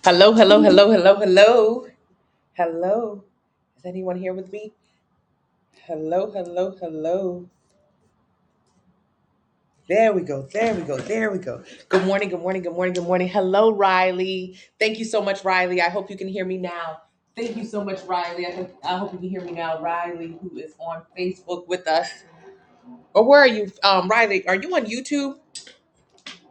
Hello, hello, hello, hello, hello. Hello. Is anyone here with me? Hello, hello, hello. There we go. There we go. There we go. Good morning. Good morning. Good morning. Good morning. Hello, Riley. Thank you so much, Riley. I hope you can hear me now. Thank you so much, Riley. I hope you can hear me now. Riley, who is on Facebook with us. Or where are you? Riley, are you on YouTube?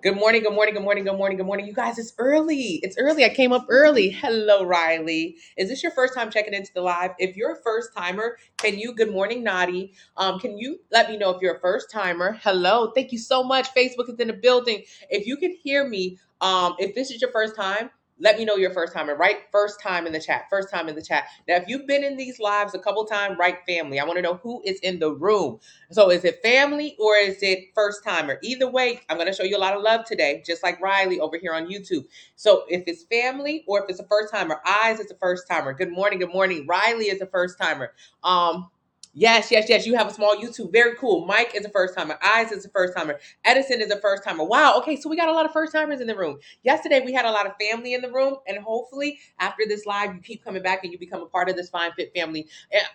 Good morning, good morning, good morning, good morning, good morning. You guys, it's early. It's early. I came up early. Hello, Riley. Is this your first time checking into the live? If you're a first timer, good morning, Nadi. Can you let me know if you're a first timer? Hello. Thank you so much. Facebook is in the building. If you can hear me, if this is your first time, let me know you're a first timer. Write first time in the chat. First time in the chat. Now, if you've been in these lives a couple times, write family. I want to know who is in the room. So is it family or is it first timer? Either way, I'm going to show you a lot of love today, just like Riley over here on YouTube. So if it's family or if it's a first timer, Eyes is a first timer. Good morning, good morning. Riley is a first timer. Yes, yes, yes. You have a small YouTube. Very cool. Mike is a first timer. Eyes is a first timer. Edison is a first timer. Wow. Okay, so we got a lot of first timers in the room. Yesterday we had a lot of family in the room, and hopefully after this live, you keep coming back and you become a part of this Fine Fit family.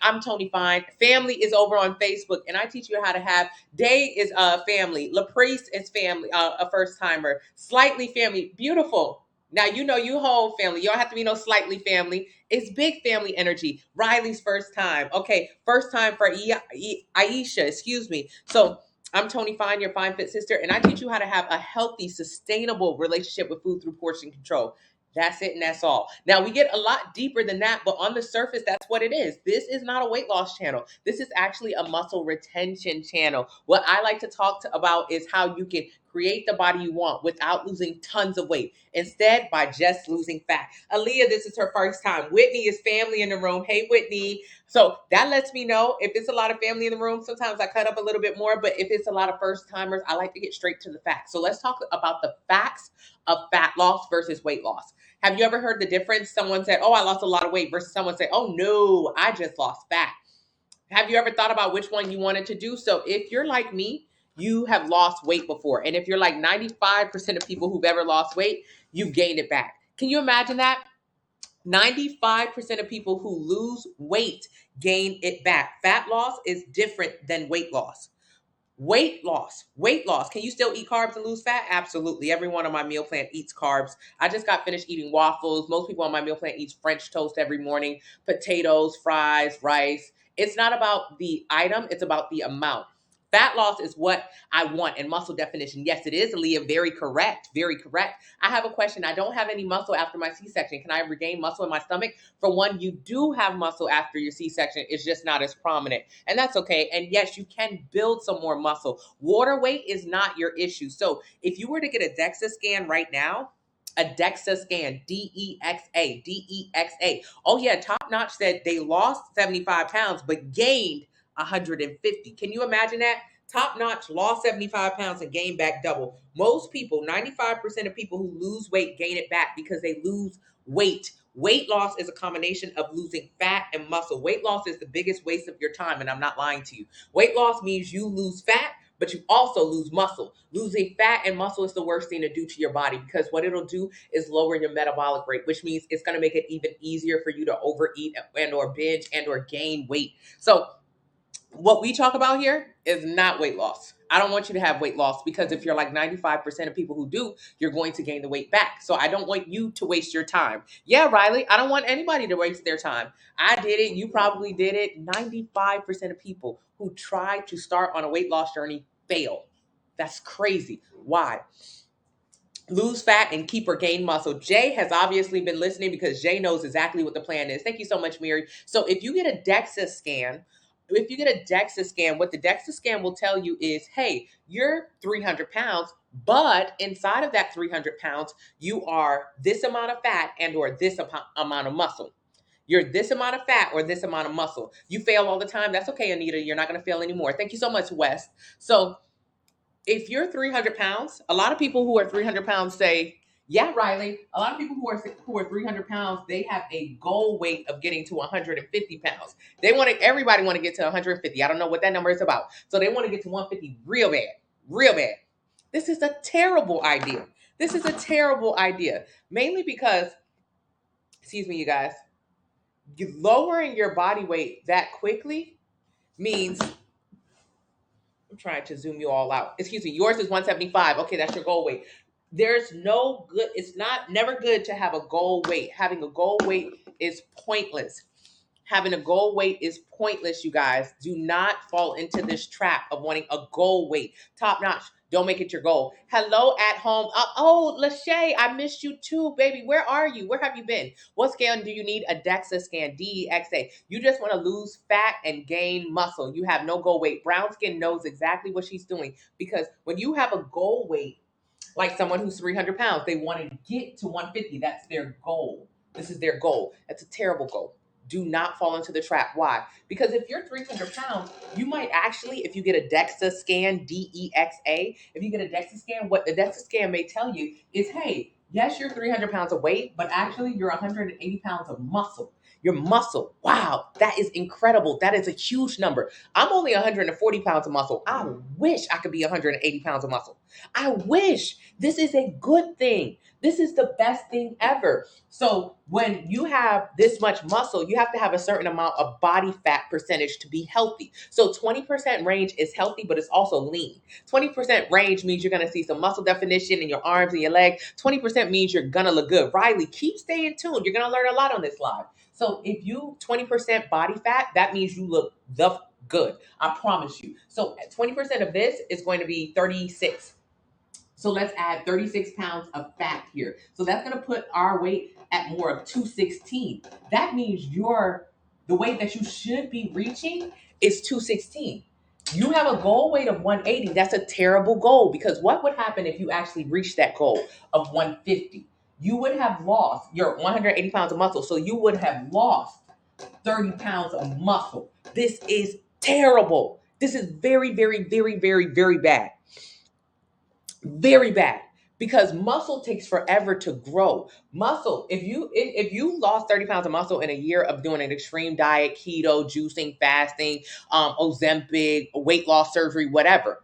I'm Tony Fine. Family is over on Facebook, and I teach you how to have. Day is family. LaPriest is family, a first timer. Slightly family. Beautiful. Now you know you whole family. You don't have to be no slightly family. It's big family energy. Riley's first time. Okay, first time for Aisha. Excuse me. So I'm Tony Fine, your Fine Fit sister, and I teach you how to have a healthy, sustainable relationship with food through portion control. That's it and that's all. Now we get a lot deeper than that, but on the surface, that's what it is. This is not a weight loss channel. This is actually a muscle retention channel. What I like to about is how you can create the body you want without losing tons of weight. Instead, by just losing fat. Aaliyah, this is her first time. Whitney is family in the room. Hey, Whitney. So that lets me know if it's a lot of family in the room. Sometimes I cut up a little bit more, but if it's a lot of first timers, I like to get straight to the facts. So let's talk about the facts of fat loss versus weight loss. Have you ever heard the difference? Someone said, "Oh, I lost a lot of weight," versus someone say, "Oh no, I just lost fat." Have you ever thought about which one you wanted to do? So if you're like me, you have lost weight before. And if you're like 95% of people who've ever lost weight, you've gained it back. Can you imagine that? 95% of people who lose weight gain it back. Fat loss is different than weight loss. Weight loss. Can you still eat carbs and lose fat? Absolutely. Everyone on my meal plan eats carbs. I just got finished eating waffles. Most people on my meal plan eats French toast every morning, potatoes, fries, rice. It's not about the item, it's about the amount. Fat loss is what I want and muscle definition. Yes, it is, Aaliyah. Very correct. Very correct. I have a question. I don't have any muscle after my C-section. Can I regain muscle in my stomach? For one, you do have muscle after your C-section. It's just not as prominent. And that's okay. And yes, you can build some more muscle. Water weight is not your issue. So if you were to get a DEXA scan right now, a DEXA scan, DEXA, DEXA. Oh yeah, Top Notch said they lost 75 pounds but gained 150. Can you imagine that? Top Notch lost 75 pounds and gained back double. Most people, 95% of people who lose weight gain it back because they lose weight. Weight loss is a combination of losing fat and muscle. Weight loss is the biggest waste of your time, and I'm not lying to you. Weight loss means you lose fat, but you also lose muscle. Losing fat and muscle is the worst thing to do to your body because what it'll do is lower your metabolic rate, which means it's going to make it even easier for you to overeat and or binge and or gain weight. So what we talk about here is not weight loss. I don't want you to have weight loss because if you're like 95% of people who do, you're going to gain the weight back. So I don't want you to waste your time. Yeah, Riley, I don't want anybody to waste their time. I did it. You probably did it. 95% of people who try to start on a weight loss journey fail. That's crazy. Why? Lose fat and keep or gain muscle. Jay has obviously been listening because Jay knows exactly what the plan is. Thank you so much, Mary. So if you get a DEXA scan, what the DEXA scan will tell you is, hey, you're 300 pounds, but inside of that 300 pounds, you are this amount of fat and or this amount of muscle. You're this amount of fat or this amount of muscle. You fail all the time. That's okay, Anita. You're not going to fail anymore. Thank you so much, Wes. So if you're 300 pounds, a lot of people who are 300 pounds say, yeah, Riley, a lot of people who are 300 pounds, they have a goal weight of getting to 150 pounds. Everybody want to get to 150. I don't know what that number is about. So they want to get to 150 real bad, real bad. This is a terrible idea. This is a terrible idea, mainly because excuse me, you guys, lowering your body weight that quickly means, I'm trying to zoom you all out. Excuse me, yours is 175. Okay, that's your goal weight. There's no good, it's not never good to have a goal weight. Having a goal weight is pointless. Having a goal weight is pointless, you guys. Do not fall into this trap of wanting a goal weight. Top notch. Don't make it your goal. Hello at home. Oh, Lachey, I missed you too, baby. Where are you? Where have you been? What scan do you need? A DEXA scan, DEXA. You just want to lose fat and gain muscle. You have no goal weight. Brown skin knows exactly what she's doing, because when you have a goal weight, like someone who's 300 pounds, they want to get to 150. That's their goal. This is their goal. That's a terrible goal. Do not fall into the trap. Why? Because if you're 300 pounds, you might actually, if you get a DEXA scan, DEXA, if you get a DEXA scan, what the DEXA scan may tell you is, hey, yes, you're 300 pounds of weight, but actually you're 180 pounds of muscle. Your muscle, wow, that is incredible. That is a huge number. I'm only 140 pounds of muscle. I wish I could be 180 pounds of muscle. I wish. This is a good thing. This is the best thing ever. So when you have this much muscle, you have to have a certain amount of body fat percentage to be healthy. So 20% range is healthy, but it's also lean. 20% range means you're going to see some muscle definition in your arms and your legs. 20% means you're going to look good. Riley, keep staying tuned. You're going to learn a lot on this live. So if you 20% body fat, that means you look the good. I promise you. So 20% of this is going to be 36. So let's add 36 pounds of fat here. So that's going to put our weight at more of 216. That means the weight that you should be reaching is 216. You have a goal weight of 180. That's a terrible goal, because what would happen if you actually reached that goal of 150? You would have lost your 180 pounds of muscle. So you would have lost 30 pounds of muscle. This is terrible. This is very, very, very, very, very bad. Very bad, because muscle takes forever to grow. Muscle, if you lost 30 pounds of muscle in a year of doing an extreme diet, keto, juicing, fasting, Ozempic, weight loss surgery, whatever,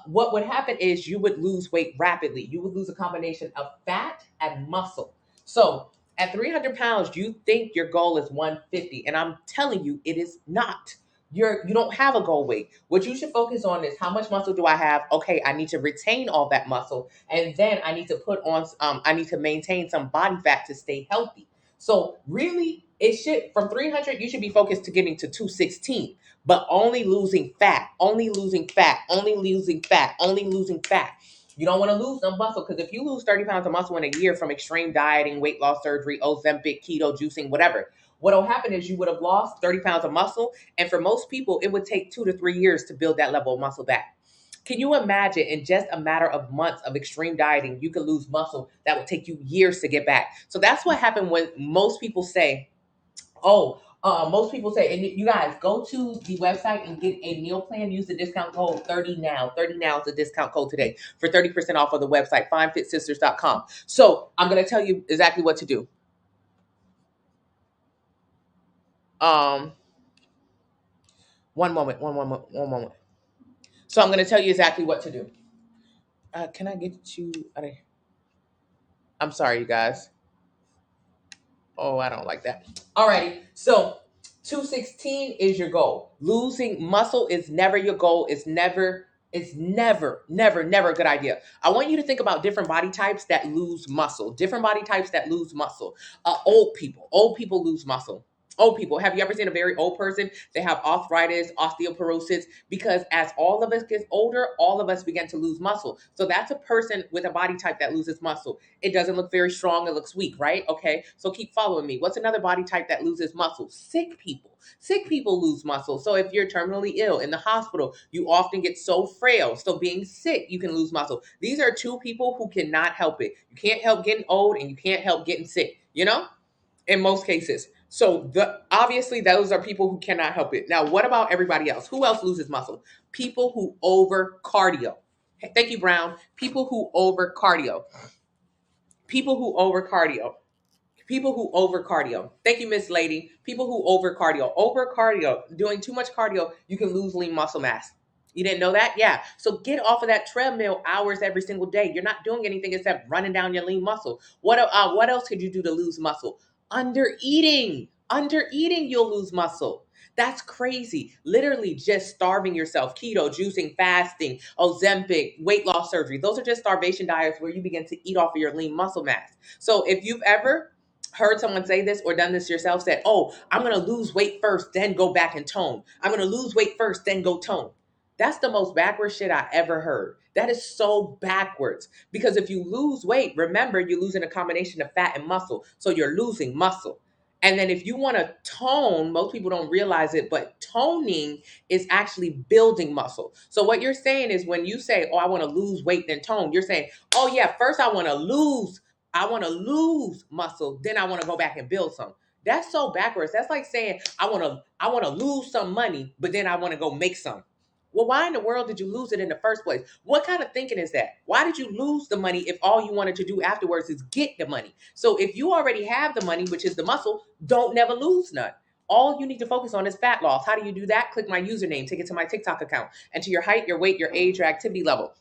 what would happen is you would lose weight rapidly. You would lose a combination of fat and muscle. So at 300 pounds, you think your goal is 150, and I'm telling you, it is not. You don't have a goal weight. What you should focus on is, how much muscle do I have? Okay, I need to retain all that muscle, and then I need to put on I need to maintain some body fat to stay healthy. So really, it should, from 300, you should be focused to getting to 216, but only losing fat, only losing fat, only losing fat, only losing fat. You don't want to lose some muscle, because if you lose 30 pounds of muscle in a year from extreme dieting, weight loss surgery, Ozempic, keto, juicing, whatever, what'll happen is you would have lost 30 pounds of muscle. And for most people, it would take 2 to 3 years to build that level of muscle back. Can you imagine, in just a matter of months of extreme dieting, you could lose muscle that would take you years to get back? So that's what happened when most people say, most people say, and you guys go to the website and get a meal plan. Use the discount code 30NOW. 30NOW is the discount code today for 30% off of the website, FineFitSisters.com. So I'm going to tell you exactly what to do. One moment. So I'm going to tell you exactly what to do. Can I get you? I'm sorry, you guys. Oh, I don't like that. Alrighty. So 216 is your goal. Losing muscle is never your goal. It's never a good idea. I want you to think about different body types that lose muscle. Different body types that lose muscle. Old people. Old people lose muscle. Old people. Have you ever seen a very old person? They have arthritis, osteoporosis, because as all of us get older, all of us begin to lose muscle. So that's a person with a body type that loses muscle. It doesn't look very strong. It looks weak, right? Okay. So keep following me. What's another body type that loses muscle? Sick people. Sick people lose muscle. So if you're terminally ill in the hospital, you often get so frail. So being sick, you can lose muscle. These are two people who cannot help it. You can't help getting old, and you can't help getting sick, in most cases. So obviously those are people who cannot help it. Now, what about everybody else? Who else loses muscle? People who over cardio. Thank you, Brown. People who over cardio. People who over cardio. People who over cardio. Thank you, Miss Lady. People who over cardio. Over cardio, doing too much cardio, you can lose lean muscle mass. You didn't know that? Yeah. So get off of that treadmill hours every single day. You're not doing anything except running down your lean muscle. What else could you do to lose muscle? Under eating. Under eating, you'll lose muscle. That's crazy. Literally just starving yourself. Keto, juicing, fasting, Ozempic, weight loss surgery. Those are just starvation diets where you begin to eat off of your lean muscle mass. So if you've ever heard someone say this or done this yourself, said, oh, I'm going to lose weight first, then go back and tone. I'm going to lose weight first, then go tone. That's the most backwards shit I ever heard. That is so backwards. Because if you lose weight, remember you're losing a combination of fat and muscle. So you're losing muscle. And then if you want to tone, most people don't realize it, but toning is actually building muscle. So what you're saying is when you say, oh, I want to lose weight, then tone, you're saying, oh yeah, first I want to lose muscle, then I want to go back and build some. That's so backwards. That's like saying I want to lose some money, but then I want to go make some. Well, why in the world did you lose it in the first place? What kind of thinking is that? Why did you lose the money if all you wanted to do afterwards is get the money? So if you already have the money, which is the muscle, don't never lose none. All you need to focus on is fat loss. How do you do that? Click my username, take it to my TikTok account, enter your height, your weight, your age, your activity level.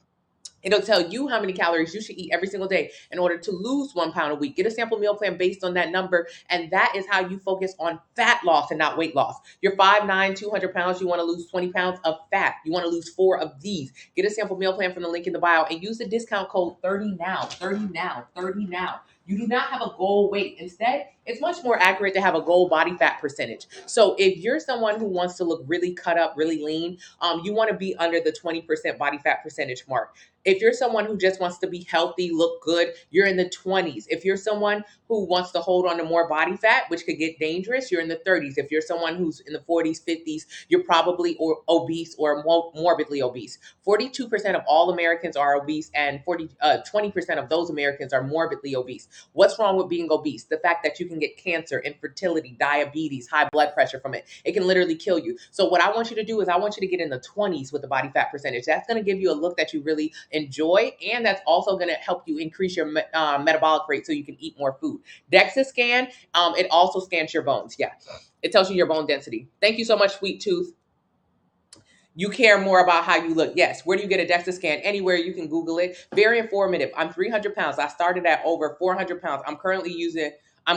It'll tell you how many calories you should eat every single day in order to lose 1 pound a week. Get a sample meal plan based on that number. And that is how you focus on fat loss and not weight loss. You're 5'9", 200 pounds. You want to lose 20 pounds of fat. You want to lose 4 of these. Get a sample meal plan from the link in the bio and use the discount code 30NOW, 30NOW, 30NOW. You do not have a goal weight. Instead, it's much more accurate to have a goal body fat percentage. So if you're someone who wants to look really cut up, really lean, you want to be under the 20% body fat percentage mark. If you're someone who just wants to be healthy, look good, you're in the 20s. If you're someone who wants to hold on to more body fat, which could get dangerous, you're in the 30s. If you're someone who's in the 40s, 50s, you're probably obese or morbidly obese. 42% of all Americans are obese, and 20% of those Americans are morbidly obese. What's wrong with being obese? The fact that you can get cancer, infertility, diabetes, high blood pressure from it. It can literally kill you. So what I want you to do is I want you to get in the 20s with the body fat percentage. That's going to give you a look that you really enjoy, and that's also going to help you increase your metabolic rate so you can eat more food. DEXA scan, it also scans your bones. Yeah, it tells you your bone density. Thank you so much, Sweet Tooth. You care more about how you look. Yes. Where do you get a DEXA scan? Anywhere. You can Google it. Very informative. I'm 300 pounds. I started at over 400 pounds. I'm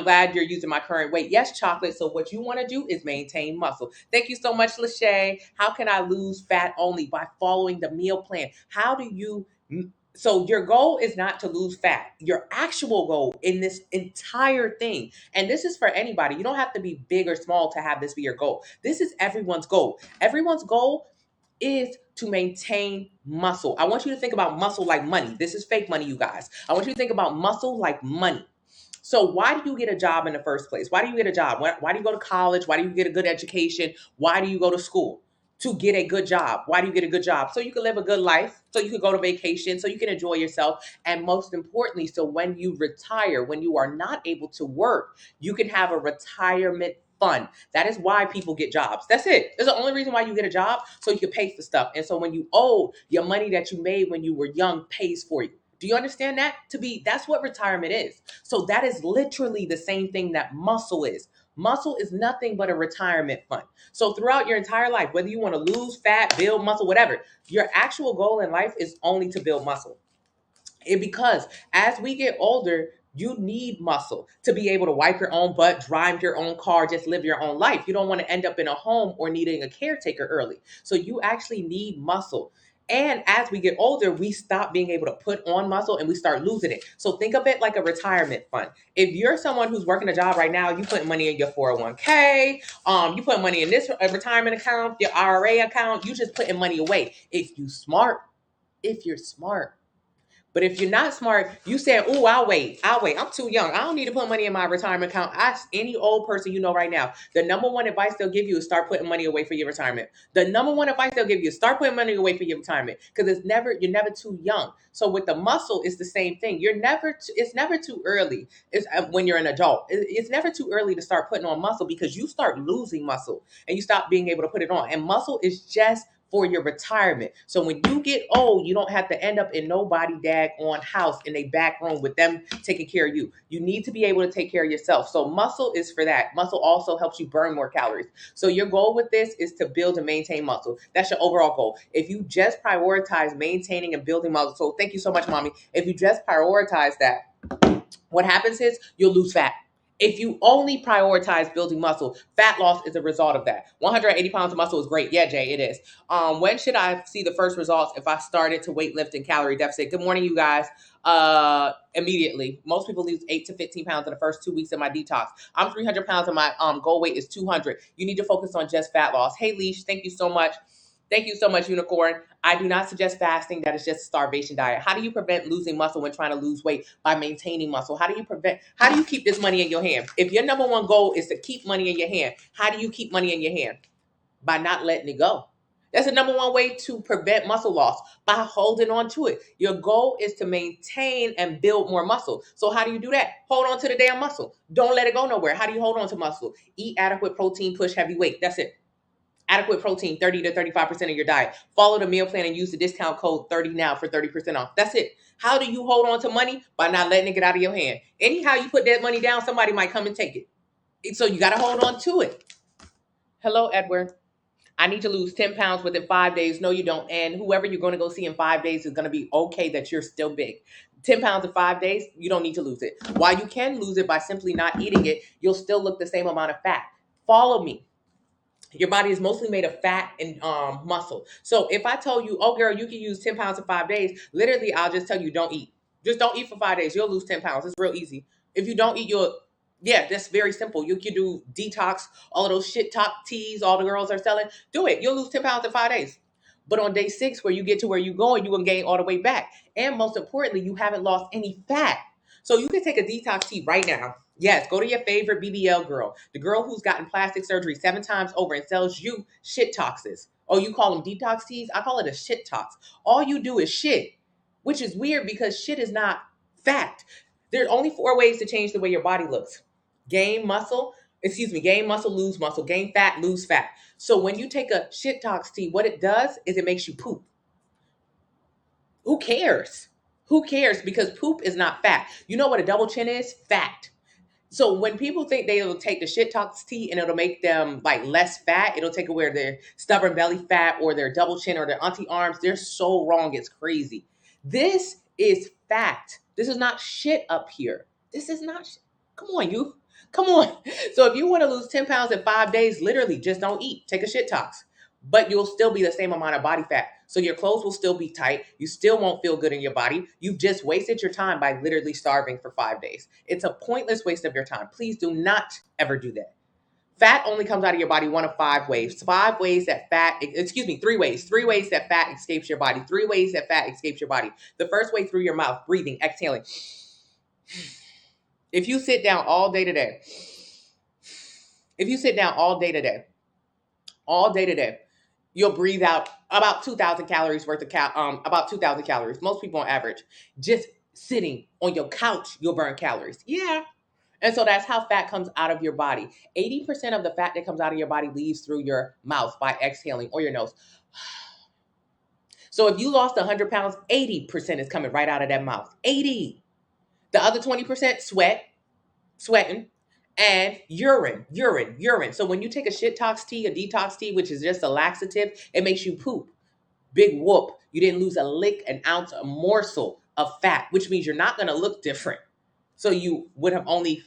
glad you're using my current weight. Yes, Chocolate. So what you want to do is maintain muscle. Thank you so much, Lachey. How can I lose fat only? By following the meal plan. So your goal is not to lose fat. Your actual goal in this entire thing, and this is for anybody. You don't have to be big or small to have this be your goal. This is everyone's goal. Everyone's goal is to maintain muscle. I want you to think about muscle like money. This is fake money, you guys. I want you to think about muscle like money. So why do you get a job in the first place? Why do you get a job? Why do you go to college? Why do you get a good education? Why do you go to school? To get a good job. Why do you get a good job? So you can live a good life, so you can go to vacation, so you can enjoy yourself. And most importantly, so when you retire, when you are not able to work, you can have a retirement fund. That is why people get jobs. That's it. That's the only reason why you get a job, so you can pay for stuff. And so when you owe, your money that you made when you were young pays for you. Do you understand that? That's what retirement is. So that is literally the same thing that muscle is. Muscle is nothing but a retirement fund. So throughout your entire life, whether you want to lose fat, build muscle, whatever, your actual goal in life is only to build muscle. Because as we get older, you need muscle to be able to wipe your own butt, drive your own car, just live your own life. You don't want to end up in a home or needing a caretaker early. So you actually need muscle. And as we get older, we stop being able to put on muscle and we start losing it. So think of it like a retirement fund. If you're someone who's working a job right now, you put money in your 401k, you put money in this retirement account, your IRA account, you just putting money away. If you're smart. But if you're not smart, you say, oh, I'll wait. I'm too young. I don't need to put money in my retirement account. Ask any old person you know right now. The number one advice they'll give you is start putting money away for your retirement. The number one advice they'll give you is start putting money away for your retirement, because you're never too young. So with the muscle, it's the same thing. It's never too early. It's when you're an adult. It's never too early to start putting on muscle, because you start losing muscle and you stop being able to put it on. And muscle is just for your retirement. So when you get old, you don't have to end up in nobody daggone house in a back room with them taking care of you. You need to be able to take care of yourself. So muscle is for that. Muscle also helps you burn more calories. So your goal with this is to build and maintain muscle. That's your overall goal. If you just prioritize maintaining and building muscle, so thank you so much, Mommy. If you just prioritize that, what happens is you'll lose fat. If you only prioritize building muscle, fat loss is a result of that. 180 pounds of muscle is great. Yeah, Jay, it is. When should I see the first results if I started to weight lift and calorie deficit? Good morning, you guys. Immediately. Most people lose 8 to 15 pounds in the first 2 weeks of my detox. I'm 300 pounds and my goal weight is 200. You need to focus on just fat loss. Hey, Leash, thank you so much. Thank you so much, Unicorn. I do not suggest fasting. That is just a starvation diet. How do you prevent losing muscle when trying to lose weight? By maintaining muscle. How do you keep this money in your hand? If your number one goal is to keep money in your hand, how do you keep money in your hand? By not letting it go. That's the number one way to prevent muscle loss, by holding on to it. Your goal is to maintain and build more muscle. So how do you do that? Hold on to the damn muscle. Don't let it go nowhere. How do you hold on to muscle? Eat adequate protein, push heavy weight. That's it. Adequate protein, 30 to 35% of your diet. Follow the meal plan and use the discount code 30 now for 30% off. That's it. How do you hold on to money? By not letting it get out of your hand. Anyhow you put that money down, somebody might come and take it. So you got to hold on to it. Hello, Edward. I need to lose 10 pounds within 5 days. No, you don't. And whoever you're going to go see in 5 days is going to be okay that you're still big. 10 pounds in 5 days, you don't need to lose it. While you can lose it by simply not eating it, you'll still look the same amount of fat. Follow me. Your body is mostly made of fat and muscle. So if I told you, oh girl, you can use 10 pounds in 5 days, literally I'll just tell you don't eat. Just don't eat for 5 days. You'll lose 10 pounds. It's real easy. If you don't eat, that's very simple. You can do detox, all of those shit talk teas all the girls are selling. Do it. You'll lose 10 pounds in 5 days. But on day 6, where you get to where you're going, you're going to gain all the way back. And most importantly, you haven't lost any fat. So you can take a detox tea right now. Yes, go to your favorite BBL girl, the girl who's gotten plastic surgery 7 times over and sells you shit toxes. Oh, you call them detox teas? I call it a shit tox. All you do is shit, which is weird because shit is not fat. There's only 4 ways to change the way your body looks. Gain muscle, lose muscle, gain fat, lose fat. So when you take a shit tox tea, what it does is it makes you poop. Who cares? Who cares? Because poop is not fat. You know what a double chin is? Fat. So when people think they'll take the shit tox tea and it'll make them like less fat, it'll take away their stubborn belly fat or their double chin or their auntie arms, they're so wrong. It's crazy. This is fact. This is not shit up here. This is not Come on, you. Come on. So if you want to lose 10 pounds in 5 days, literally just don't eat. Take a shit tox. But you'll still be the same amount of body fat. So your clothes will still be tight. You still won't feel good in your body. You've just wasted your time by literally starving for 5 days. It's a pointless waste of your time. Please do not ever do that. Fat only comes out of your body one of 5 ways. 3 ways. 3 ways that fat escapes your body. 3 ways that fat escapes your body. The first way, through your mouth, breathing, exhaling. If you sit down all day today, you'll breathe out about 2,000 calories worth of about 2,000 calories. Most people on average, just sitting on your couch, you'll burn calories. Yeah. And so that's how fat comes out of your body. 80% of the fat that comes out of your body leaves through your mouth by exhaling or your nose. So if you lost 100 pounds, 80% is coming right out of that mouth. 80. The other 20%, sweating, and urine. So when you take a shit tox tea, a detox tea, which is just a laxative, it makes you poop. Big whoop. You didn't lose a lick, an ounce, a morsel of fat, which means you're not going to look different. So you would have only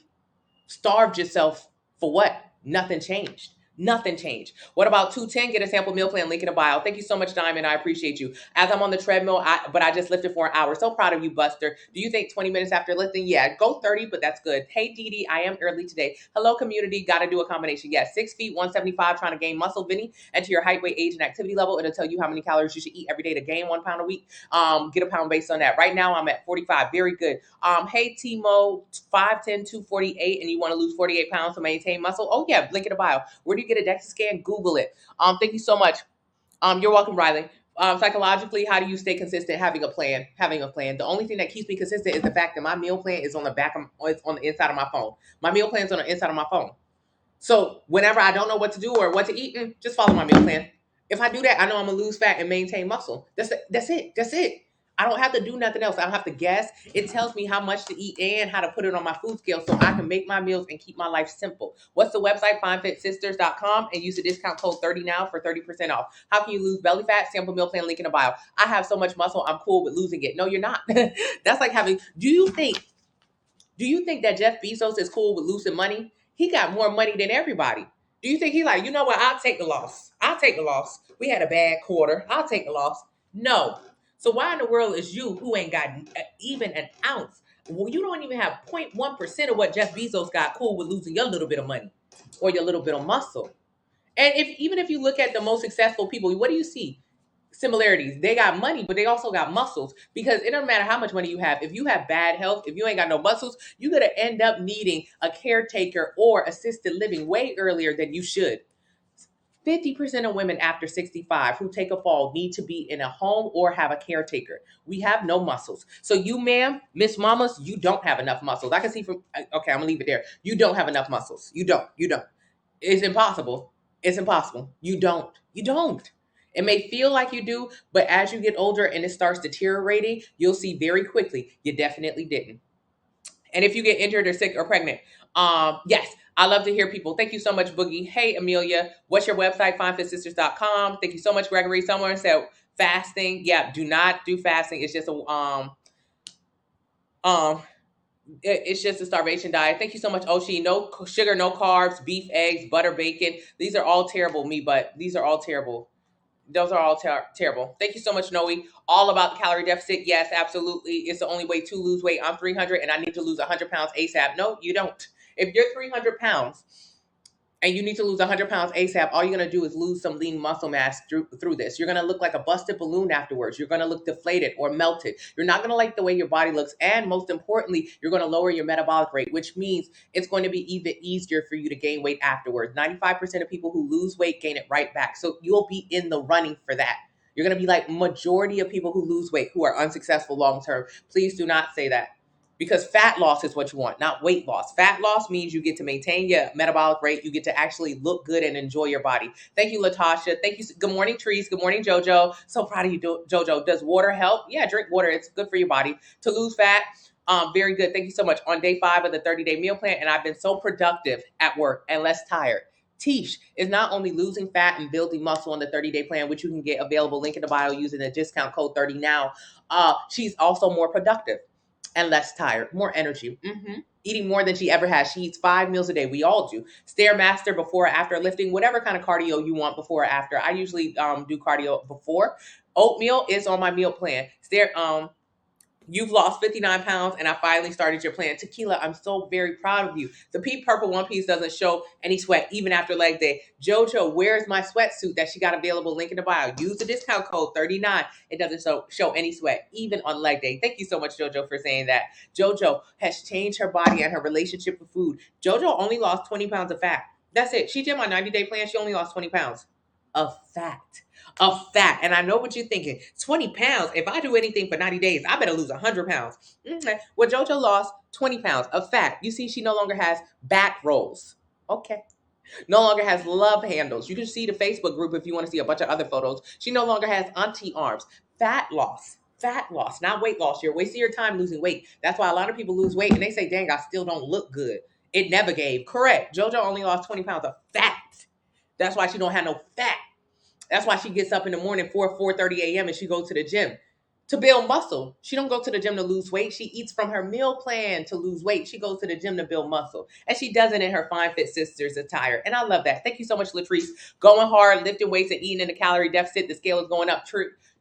starved yourself for what? Nothing changed. Nothing changed. What about 210? Get a sample meal plan, link in the bio. Thank you so much, Diamond. I appreciate you. As I'm on the treadmill, but I just lifted for an hour. So proud of you, Buster. Do you think 20 minutes after lifting? Yeah, go 30, but that's good. Hey, Dee Dee, I am early today. Hello, community. Got to do a combination. Yes, 6 feet, 175, trying to gain muscle. Vinny, enter your height, weight, age, and activity level. It'll tell you how many calories you should eat every day to gain 1 pound a week. Get a pound based on that. Right now, I'm at 45. Very good. Hey, Timo, 5'10", 248, and you want to lose 48 pounds to maintain muscle? Oh, yeah, link in the bio. Where do you get a DEXA scan? Google it. Thank you so much. You're welcome, Riley. Psychologically, how do you stay consistent? Having a plan. The only thing that keeps me consistent is the fact that my meal plan is on it's on the inside of my phone. My meal plan is on the inside of my phone. So whenever I don't know what to do or what to eat, just follow my meal plan. If I do that, I know I'm gonna lose fat and maintain muscle. That's it. I don't have to do nothing else. I don't have to guess. It tells me how much to eat and how to put it on my food scale so I can make my meals and keep my life simple. What's the website? FineFitSisters.com, and use the discount code 30 now for 30% off. How can you lose belly fat? Sample meal plan, link in the bio. I have so much muscle, I'm cool with losing it. No, you're not. That's like do you think Do you think that Jeff Bezos is cool with losing money? He got more money than everybody. Do you think he like, you know what? I'll take the loss. I'll take the loss. We had a bad quarter. I'll take the loss. No. So why in the world is you who ain't got even an ounce? Well, you don't even have 0.1% of what Jeff Bezos got cool with losing your little bit of money or your little bit of muscle. And even if you look at the most successful people, what do you see? Similarities. They got money, but they also got muscles, because it doesn't matter how much money you have. If you have bad health, if you ain't got no muscles, you're going to end up needing a caretaker or assisted living way earlier than you should. 50% of women after 65 who take a fall need to be in a home or have a caretaker. We have no muscles. So you, ma'am, Miss Mamas, you don't have enough muscles. I can see from, okay, I'm gonna leave it there. You don't have enough muscles. You don't. It's impossible. It's impossible. You don't. It may feel like you do, but as you get older and it starts deteriorating, you'll see very quickly you definitely didn't. And if you get injured or sick or pregnant, yes, I love to hear people. Thank you so much, Boogie. Hey, Amelia, what's your website? FineFitSisters.com. Thank you so much, Gregory. Someone said fasting. Yeah, do not do fasting. It's just it's just a starvation diet. Thank you so much, Oshi. No sugar, no carbs, beef, eggs, butter, bacon. These are all terrible, but these are all terrible. Those are all terrible. Thank you so much, Noe. All about the calorie deficit. Yes, absolutely. It's the only way to lose weight. I'm 300 and I need to lose 100 pounds ASAP. No, you don't. If you're 300 pounds and you need to lose 100 pounds ASAP, all you're going to do is lose some lean muscle mass through this. You're going to look like a busted balloon afterwards. You're going to look deflated or melted. You're not going to like the way your body looks. And most importantly, you're going to lower your metabolic rate, which means it's going to be even easier for you to gain weight afterwards. 95% of people who lose weight gain it right back. So you'll be in the running for that. You're going to be like majority of people who lose weight who are unsuccessful long-term. Please do not say that. Because fat loss is what you want, not weight loss. Fat loss means you get to maintain your metabolic rate. You get to actually look good and enjoy your body. Thank you, Latasha. Thank you. Good morning, Trees. Good morning, JoJo. So proud of you, JoJo. Does water help? Yeah, drink water. It's good for your body. To lose fat, very good. Thank you so much. On day 5 of the 30-day meal plan, and I've been so productive at work and less tired. Tish is not only losing fat and building muscle on the 30-day plan, which you can get available, link in the bio using the discount code 30 now. She's also more productive and less tired, more energy, eating more than she ever has. She eats 5 meals a day. We all do. Stairmaster before or after lifting, whatever kind of cardio you want before or after. I usually do cardio before. Oatmeal is on my meal plan. You've lost 59 pounds and I finally started your plan. Tequila, I'm so very proud of you. The pink purple one piece doesn't show any sweat even after leg day. JoJo, where's my sweatsuit that she got available? Link in the bio. Use the discount code 39. It doesn't show any sweat even on leg day. Thank you so much, JoJo, for saying that. JoJo has changed her body and her relationship with food. JoJo only lost 20 pounds of fat. That's it. She did my 90-day plan. She only lost 20 pounds of fat. And I know what you're thinking. 20 pounds. If I do anything for 90 days, I better lose 100 pounds. Okay. Well, JoJo lost 20 pounds of fat. You see, she no longer has back rolls. Okay. No longer has love handles. You can see the Facebook group if you want to see a bunch of other photos. She no longer has auntie arms. Fat loss, not weight loss. You're wasting your time losing weight. That's why a lot of people lose weight and they say, dang, I still don't look good. It never gave. Correct. JoJo only lost 20 pounds of fat. That's why she don't have no fat. That's why she gets up in the morning 4:30 a.m. and she goes to the gym to build muscle. She don't go to the gym to lose weight. She eats from her meal plan to lose weight. She goes to the gym to build muscle. And she does it in her Fine Fit Sisters attire. And I love that. Thank you so much, Latrice. Going hard, lifting weights and eating in a calorie deficit. The scale is going up.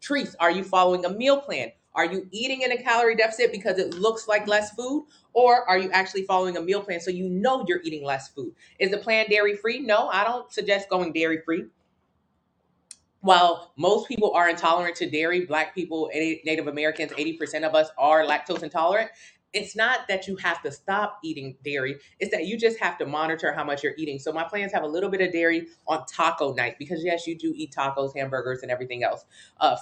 Treese, are you following a meal plan? Are you eating in a calorie deficit because it looks like less food? Or are you actually following a meal plan so you know you're eating less food? Is the plan dairy-free? No, I don't suggest going dairy-free. While most people are intolerant to dairy, Black people, Native Americans, 80% of us are lactose intolerant. It's not that you have to stop eating dairy. It's that you just have to monitor how much you're eating. So my plans have a little bit of dairy on taco night because, yes, you do eat tacos, hamburgers, and everything else.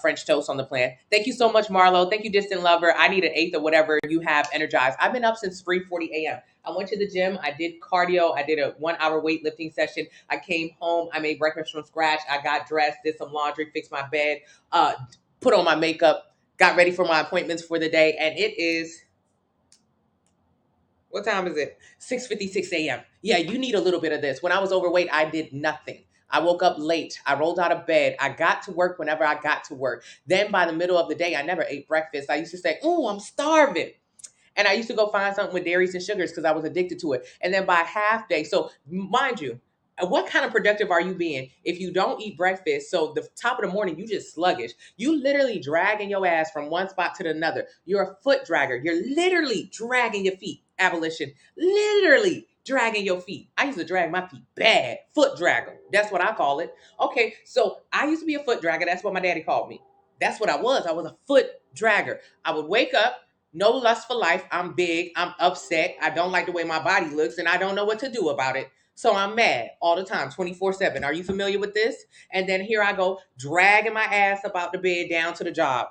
French toast on the plan. Thank you so much, Marlo. Thank you, Distant Lover. I need an 8th or whatever you have energized. I've been up since 3:40 a.m. I went to the gym. I did cardio. I did a 1-hour weightlifting session. I came home. I made breakfast from scratch. I got dressed, did some laundry, fixed my bed, put on my makeup, got ready for my appointments for the day. And it is... what time is it? 6:56 a.m. Yeah, you need a little bit of this. When I was overweight, I did nothing. I woke up late. I rolled out of bed. I got to work whenever I got to work. Then by the middle of the day, I never ate breakfast. I used to say, oh, I'm starving. And I used to go find something with dairies and sugars because I was addicted to it. And then by half day, so mind you, what kind of productive are you being if you don't eat breakfast? So the top of the morning, you just sluggish. You literally dragging your ass from one spot to another. You're a foot dragger. You're literally dragging your feet. Abolition. Literally dragging your feet. I used to drag my feet bad. Foot dragger. That's what I call it. Okay, so I used to be a foot dragger. That's what my daddy called me. That's what I was. I was a foot dragger. I would wake up, no lust for life. I'm big. I'm upset. I don't like the way my body looks, and I don't know what to do about it. So I'm mad all the time, 24/7. Are you familiar with this? And then here I go, dragging my ass about the bed down to the job.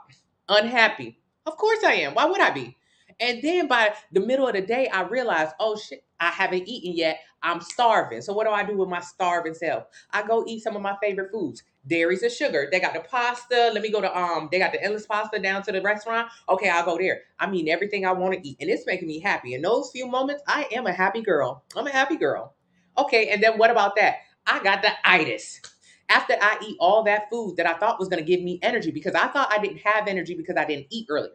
Unhappy. Of course I am. Why would I be? And then by the middle of the day, I realized, oh shit, I haven't eaten yet. I'm starving. So what do I do with my starving self? I go eat some of my favorite foods. Dairies and sugar. They got the pasta. Let me go to they got the endless pasta down to the restaurant. Okay, I'll go there. I'm eating everything I want to eat. And it's making me happy. In those few moments, I am a happy girl. I'm a happy girl. Okay, and then what about that? I got the itis. After I eat all that food that I thought was going to give me energy because I thought I didn't have energy because I didn't eat earlier.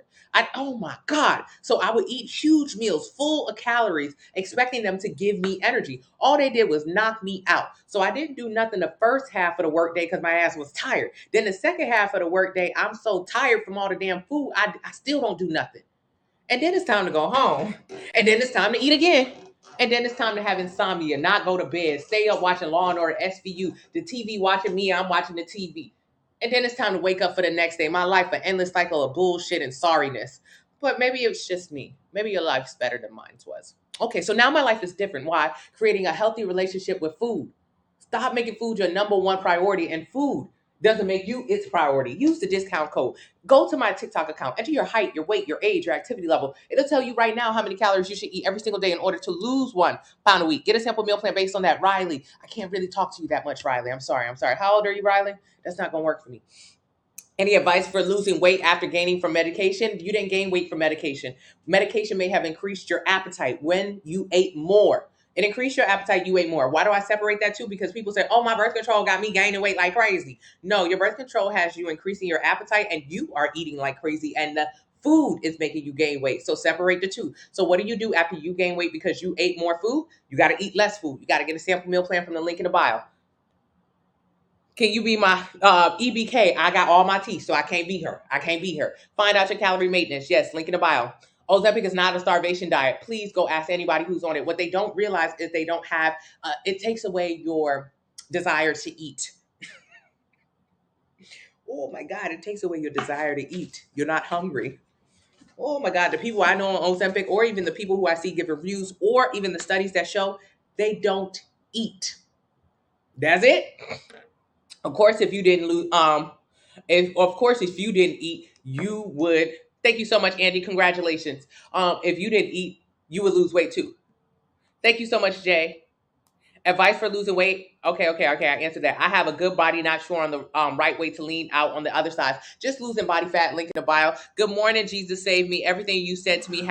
Oh my God. So I would eat huge meals full of calories, expecting them to give me energy. All they did was knock me out. So I didn't do nothing the first half of the workday because my ass was tired. Then the second half of the workday, I'm so tired from all the damn food, I still don't do nothing. And then it's time to go home. And then it's time to eat again. And then it's time to have insomnia, not go to bed, stay up watching Law and Order, SVU, the TV watching me, I'm watching the TV. And then it's time to wake up for the next day. My life, an endless cycle of bullshit and sorriness. But maybe it's just me. Maybe your life's better than mine was. Okay, so now my life is different. Why? Creating a healthy relationship with food. Stop making food your number one priority, and food doesn't make you its priority. Use the discount code. Go to my TikTok account, enter your height, your weight, your age, your activity level. It'll tell you right now how many calories you should eat every single day in order to lose 1 pound a week. Get a simple meal plan based on that. Riley, I can't really talk to you that much, Riley. I'm sorry. How old are you, Riley? That's not going to work for me. Any advice for losing weight after gaining from medication? You didn't gain weight from medication. Medication may have increased your appetite when you ate more. It increased your appetite, you ate more. Why do I separate that too? Because people say, oh, my birth control got me gaining weight like crazy. No, your birth control has you increasing your appetite and you are eating like crazy and the food is making you gain weight. So separate the two. So what do you do after you gain weight because you ate more food? You got to eat less food. You got to get a sample meal plan from the link in the bio. Can you be my EBK? I got all my teeth, so I can't beat her. Find out your calorie maintenance. Yes, link in the bio. Ozempic is not a starvation diet. Please go ask anybody who's on it. What they don't realize is they don't have, it takes away your desire to eat. Oh my God, it takes away your desire to eat. You're not hungry. Oh my God, the people I know on Ozempic, or even the people who I see give reviews, or even the studies that show they don't eat. That's it. Of course, if you didn't lose, if you didn't eat, you would. Thank you so much, Andy. Congratulations. If you didn't eat, you would lose weight too. Thank you so much, Jay. Advice for losing weight. Okay. I answered that. I have a good body, not sure on the right way to lean out on the other side. Just losing body fat. Link in the bio. Good morning, Jesus saved me. Everything you said to me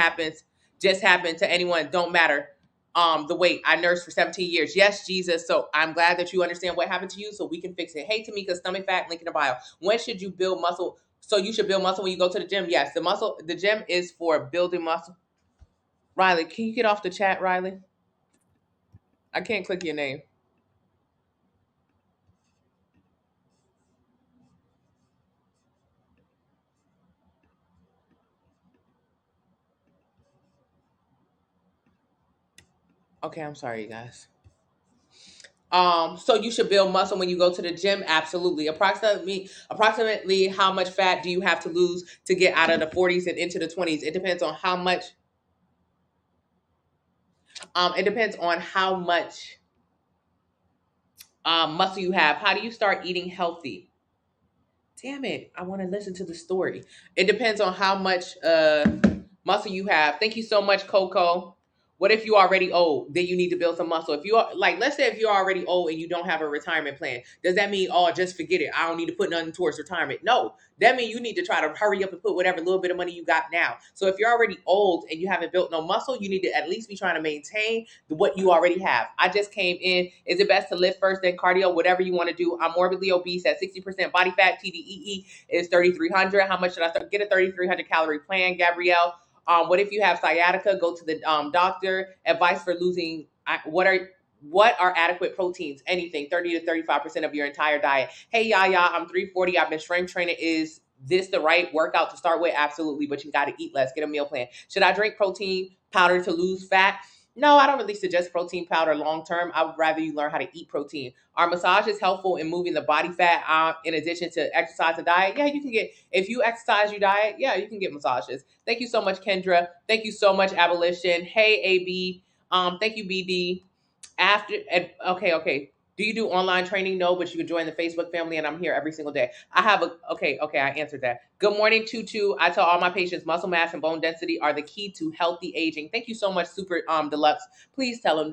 just happened to anyone. Don't matter. The weight I nursed for 17 years. Yes, Jesus. So I'm glad that you understand what happened to you so we can fix it. Hey, Tamika, stomach fat, link in the bio. When should you build muscle? So you should build muscle when you go to the gym. Yes, the gym is for building muscle. Riley, can you get off the chat, Riley? I can't click your name. Okay, I'm sorry, you guys. So you should build muscle when you go to the gym. Absolutely. Approximately how much fat do you have to lose to get out of the 40s and into the 20s? It depends on how much. Muscle you have. How do you start eating healthy? Damn it. I want to listen to the story. It depends on how much muscle you have. Thank you so much, Coco. What if you're already old? Then you need to build some muscle. If you're like, let's say if you're already old and you don't have a retirement plan, does that mean, oh, just forget it? I don't need to put nothing towards retirement. No, that means you need to try to hurry up and put whatever little bit of money you got now. So if you're already old and you haven't built no muscle, you need to at least be trying to maintain what you already have. I just came in. Is it best to lift first, then cardio, whatever you want to do? I'm morbidly obese at 60% body fat. TDEE is 3,300. How much should I start? Get a 3,300 calorie plan, Gabrielle. What if you have sciatica? Go to the doctor. Advice for losing. What are adequate proteins? Anything, 30 to 35% of your entire diet. Hey, Yaya, I'm 340. I've been strength training. Is this the right workout to start with? Absolutely, but you got to eat less. Get a meal plan. Should I drink protein powder to lose fat? No, I don't really suggest protein powder long term. I would rather you learn how to eat protein. Are massages helpful in moving the body fat in addition to exercise and diet? Yeah, you can get, if you exercise, you diet, yeah, you can get massages. Thank you so much, Kendra. Thank you so much, Abolition. Hey, AB. Thank you, BD. Okay. Do you do online training? No, but you can join the Facebook family, and I'm here every single day. Okay, I answered that. Good morning, Tutu. I tell all my patients muscle mass and bone density are the key to healthy aging. Thank you so much, Super Deluxe. Please tell them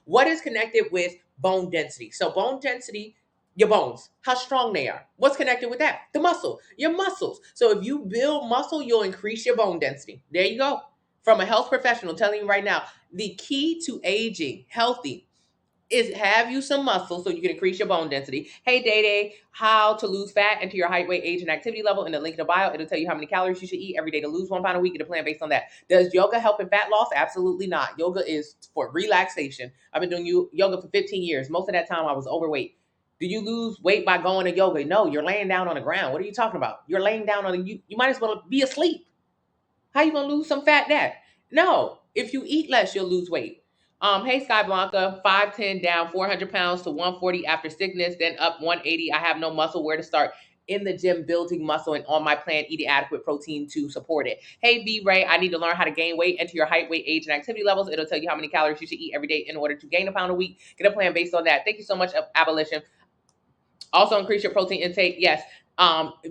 what is connected with bone density. So bone density, your bones, how strong they are. What's connected with that? The muscle, your muscles. So if you build muscle, you'll increase your bone density. There you go. From a health professional telling you right now, the key to aging healthy is have you some muscle so you can increase your bone density. Hey, Day Day, how to lose fat, enter your height, weight, age, and activity level in the link in the bio. It'll tell you how many calories you should eat every day to lose 1 pound a week. Get a plan based on that. Does yoga help in fat loss? Absolutely not. Yoga is for relaxation. I've been doing yoga for 15 years. Most of that time I was overweight. Do you lose weight by going to yoga? No, you're laying down on the ground. What are you talking about? You're laying down on you might as well be asleep. How you gonna lose some fat that? No. If you eat less, you'll lose weight. Hey Sky Blanca, 5'10", down 400 pounds to 140 after sickness, then up 180. I have no muscle. Where to start? In the gym, building muscle, and on my plan, eating adequate protein to support it. Hey B Ray, I need to learn how to gain weight. Enter your height, weight, age, and activity levels. It'll tell you how many calories you should eat every day in order to gain a pound a week. Get a plan based on that. Thank you so much, Abolition. Also increase your protein intake. Yes.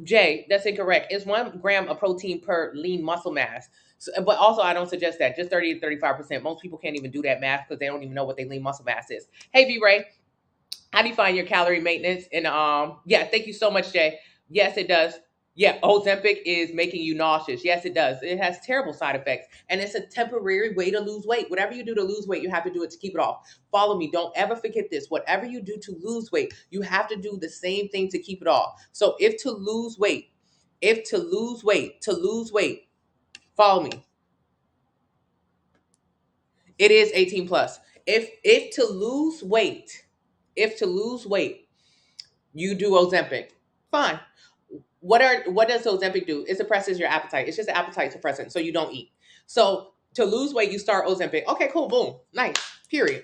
Jay, that's incorrect. It's 1 gram of protein per lean muscle mass. So, but also, I don't suggest that. Just 30 to 35%. Most people can't even do that math because they don't even know what their lean muscle mass is. Hey, V Ray, how do you find your calorie maintenance? And yeah, thank you so much, Jay. Yes, it does. Yeah, Ozempic is making you nauseous. Yes, it does. It has terrible side effects, and it's a temporary way to lose weight. Whatever you do to lose weight, you have to do it to keep it off. Follow me. Don't ever forget this. Whatever you do to lose weight, you have to do the same thing to keep it off. So to lose weight, follow me. It is 18 plus. If to lose weight, you do Ozempic, fine. What does Ozempic do? It suppresses your appetite. It's just an appetite suppressant, so you don't eat. So to lose weight, you start Ozempic. Okay, cool, boom, nice. Period.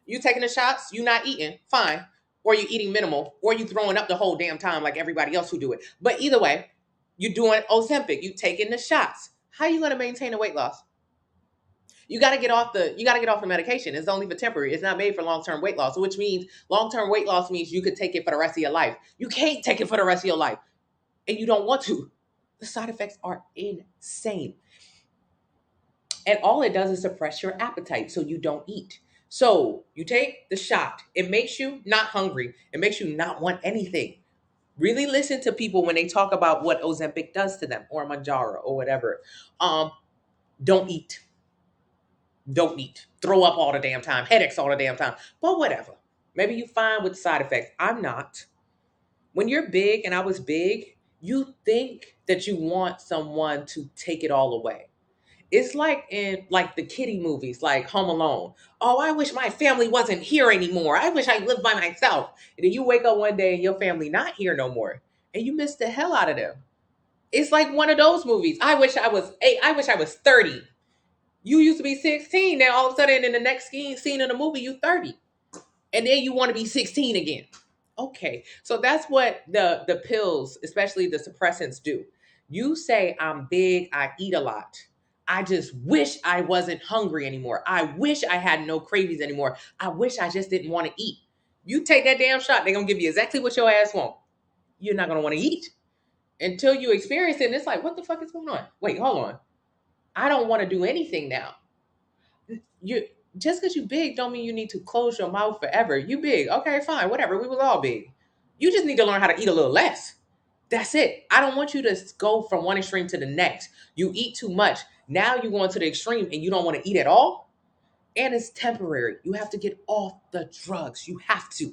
You taking the shots, you not eating, fine. Or you eating minimal, or you throwing up the whole damn time like everybody else who do it. But either way, you doing Ozempic, you taking the shots. How you gonna maintain a weight loss? You got to get off the medication. It's only for temporary. It's not made for long-term weight loss, which means long-term weight loss means you could take it for the rest of your life. You can't take it for the rest of your life, and you don't want to. The side effects are insane. And all it does is suppress your appetite so you don't eat. So you take the shot. It makes you not hungry. It makes you not want anything. Really listen to people when they talk about what Ozempic does to them, or Mounjaro or whatever. Don't eat. Don't eat. Throw up all the damn time. Headaches all the damn time. But whatever. Maybe you fine with side effects. I'm not. When you're big, and I was big, you think that you want someone to take it all away. It's like in the kiddie movies, like Home Alone. Oh, I wish my family wasn't here anymore. I wish I lived by myself. And then you wake up one day and your family not here no more. And you miss the hell out of them. It's like one of those movies. I wish I was 8. I wish I was 30. You used to be 16. Now all of a sudden in the next scene in the movie, you 30. And then you want to be 16 again. Okay. So that's what the pills, especially the suppressants, do. You say, I'm big, I eat a lot. I just wish I wasn't hungry anymore. I wish I had no cravings anymore. I wish I just didn't want to eat. You take that damn shot, they're going to give you exactly what your ass want. You're not going to want to eat until you experience it. And it's like, what the fuck is going on? Wait, hold on. I don't want to do anything now. Just because you big don't mean you need to close your mouth forever. You big. Okay, fine, whatever. We was all big. You just need to learn how to eat a little less. That's it. I don't want you to go from one extreme to the next. You eat too much. Now you're going to the extreme and you don't want to eat at all. And it's temporary. You have to get off the drugs. You have to.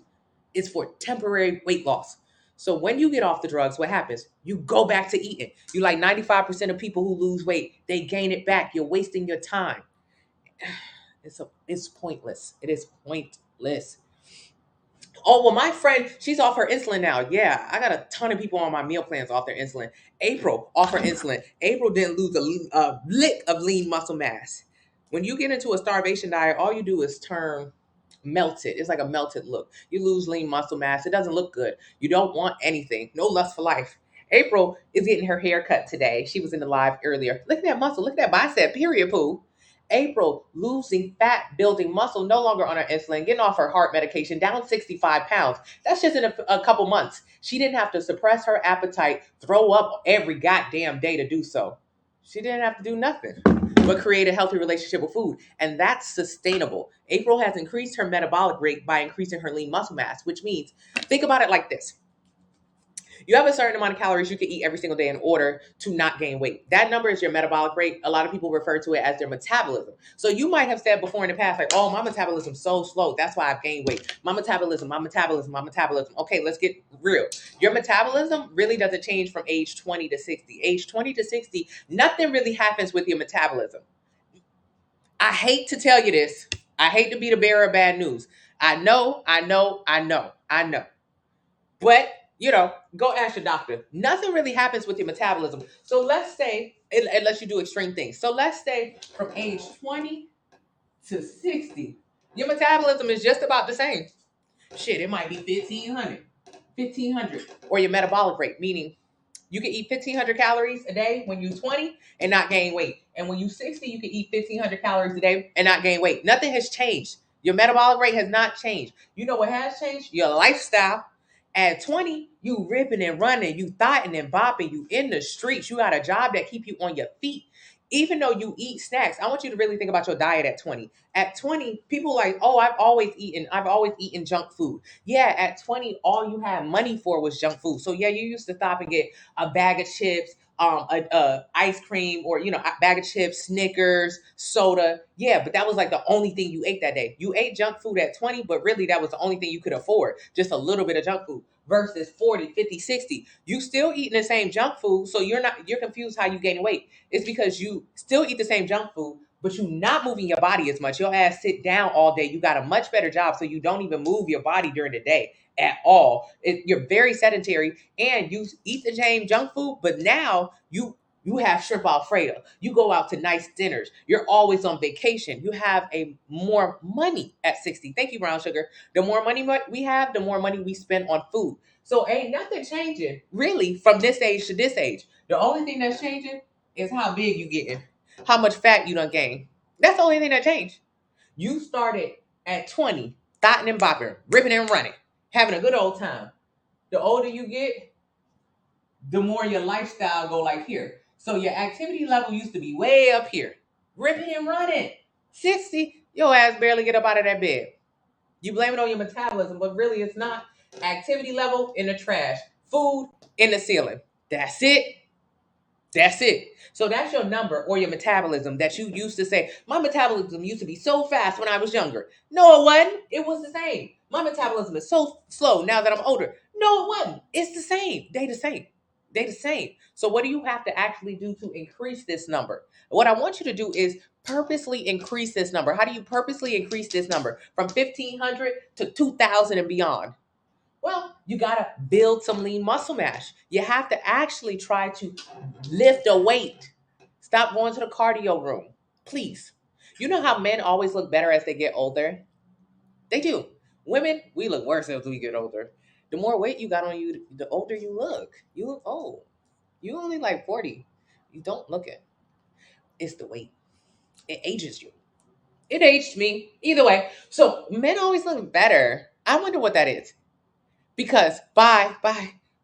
It's for temporary weight loss. So when you get off the drugs, what happens? You go back to eating. You like 95% of people who lose weight, they gain it back. You're wasting your time. It's pointless. It is pointless. Oh, well, my friend, she's off her insulin now. Yeah, I got a ton of people on my meal plans off their insulin. April off her insulin. April didn't lose a lick of lean muscle mass. When you get into a starvation diet, all you do is turn melted. It's like a melted look. You lose lean muscle mass. It doesn't look good. You don't want anything. No lust for life. April is getting her hair cut today. She was in the live earlier. Look at that muscle. Look at that bicep. Period, poo. April losing fat, building muscle, no longer on her insulin, getting off her heart medication, down 65 pounds. That's just in a couple months. She didn't have to suppress her appetite, throw up every goddamn day to do so. She didn't have to do nothing but create a healthy relationship with food. And that's sustainable. April has increased her metabolic rate by increasing her lean muscle mass, which means, think about it like this. You have a certain amount of calories you can eat every single day in order to not gain weight. That number is your metabolic rate. A lot of people refer to it as their metabolism. So you might have said before in the past, like, oh, my metabolism's so slow. That's why I've gained weight. My metabolism. Okay, let's get real. Your metabolism really doesn't change from age 20 to 60. Age 20 to 60, nothing really happens with your metabolism. I hate to tell you this. I hate to be the bearer of bad news. I know. But go ask your doctor. Nothing really happens with your metabolism. So let's say, unless you do extreme things. So let's say from age 20 to 60, your metabolism is just about the same. Shit, it might be 1,500. Or your metabolic rate, meaning you can eat 1,500 calories a day when you're 20 and not gain weight. And when you're 60, you can eat 1,500 calories a day and not gain weight. Nothing has changed. Your metabolic rate has not changed. You know what has changed? Your lifestyle. At 20, you ripping and running, you thotting and bopping, you in the streets, you got a job that keep you on your feet. Even though you eat snacks, I want you to really think about your diet at 20. At 20, people are like, oh, I've always eaten junk food. Yeah, at 20, all you had money for was junk food. So yeah, you used to stop and get a bag of chips, a ice cream, or a bag of chips, Snickers, soda. Yeah, but that was like the only thing you ate that day. You ate junk food at 20, but really that was the only thing you could afford, just a little bit of junk food. Versus 40, 50, 60. You still eating the same junk food, so you're confused how you gain weight. It's because you still eat the same junk food, but you're not moving your body as much. Your ass sit down all day. You got a much better job, so you don't even move your body during the day at all. You're very sedentary, and you eat the same junk food, but now you have shrimp Alfredo. You go out to nice dinners. You're always on vacation. You have more money at 60. Thank you, Brown Sugar. The more money we have, the more money we spend on food. So ain't nothing changing really from this age to this age. The only thing that's changing is how big you getting, how much fat you done gained. That's the only thing that changed. You started at 20, thotting and bopping, ripping and running, having a good old time. The older you get, the more your lifestyle go like here. So your activity level used to be way up here, ripping and running. 60, your ass barely get up out of that bed. You blame it on your metabolism, but really it's not. Activity level in the trash, food in the ceiling. That's it. So that's your number or your metabolism that you used to say, my metabolism used to be so fast when I was younger. No, it wasn't. It was the same. My metabolism is so slow now that I'm older. No, it wasn't. It's the same. They the same. So what do you have to actually do to increase this number? What I want you to do is purposely increase this number. How do you purposely increase this number from 1,500 to 2,000 and beyond? Well, you got to build some lean muscle mass. You have to actually try to lift a weight. Stop going to the cardio room, please. You know how men always look better as they get older? They do. Women, we look worse as we get older. The more weight you got on you, the older you look. You look old. You only like 40. You don't look it. It's the weight. It ages you. It aged me. Either way. So men always look better. I wonder what that is. Because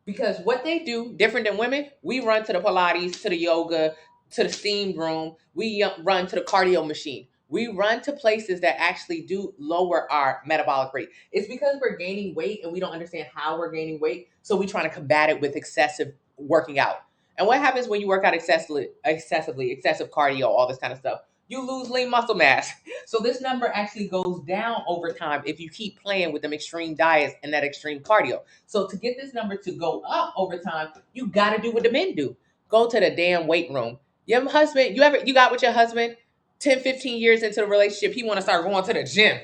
because what they do different than women, we run to the Pilates, to the yoga, to the steam room. We run to the cardio machine. We run to places that actually do lower our metabolic rate. It's because we're gaining weight and we don't understand how we're gaining weight. So we're trying to combat it with excessive working out. And what happens when you work out excessive cardio, all this kind of stuff? you lose lean muscle mass. So this number actually goes down over time if you keep playing with them extreme diets and that extreme cardio. So to get this number to go up over time, you got to do what the men do. Go to the damn weight room. Your husband, you got with your husband 10, 15 years into the relationship, he want to start going to the gym.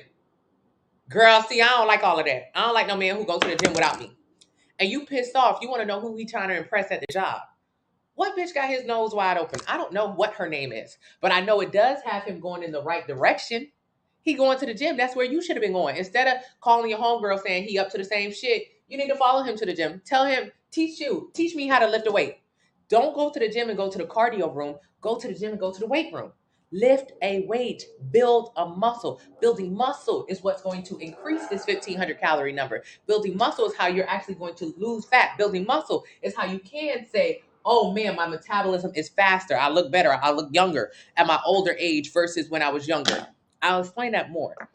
Girl, see, I don't like all of that. I don't like no man who goes to the gym without me. And you pissed off. You want to know who he trying to impress at the job. What bitch got his nose wide open? I don't know what her name is, but I know it does have him going in the right direction. He going to the gym. That's where you should have been going. Instead of calling your homegirl saying he up to the same shit, you need to follow him to the gym. Tell him, teach me how to lift a weight. Don't go to the gym and go to the cardio room. Go to the gym and go to the weight room. Lift a weight, build a muscle. Building muscle is what's going to increase this 1,500 calorie number. Building muscle is how you're actually going to lose fat. Building muscle is how you can say, oh man, my metabolism is faster. I look better. I look younger at my older age versus when I was younger. I'll explain that more.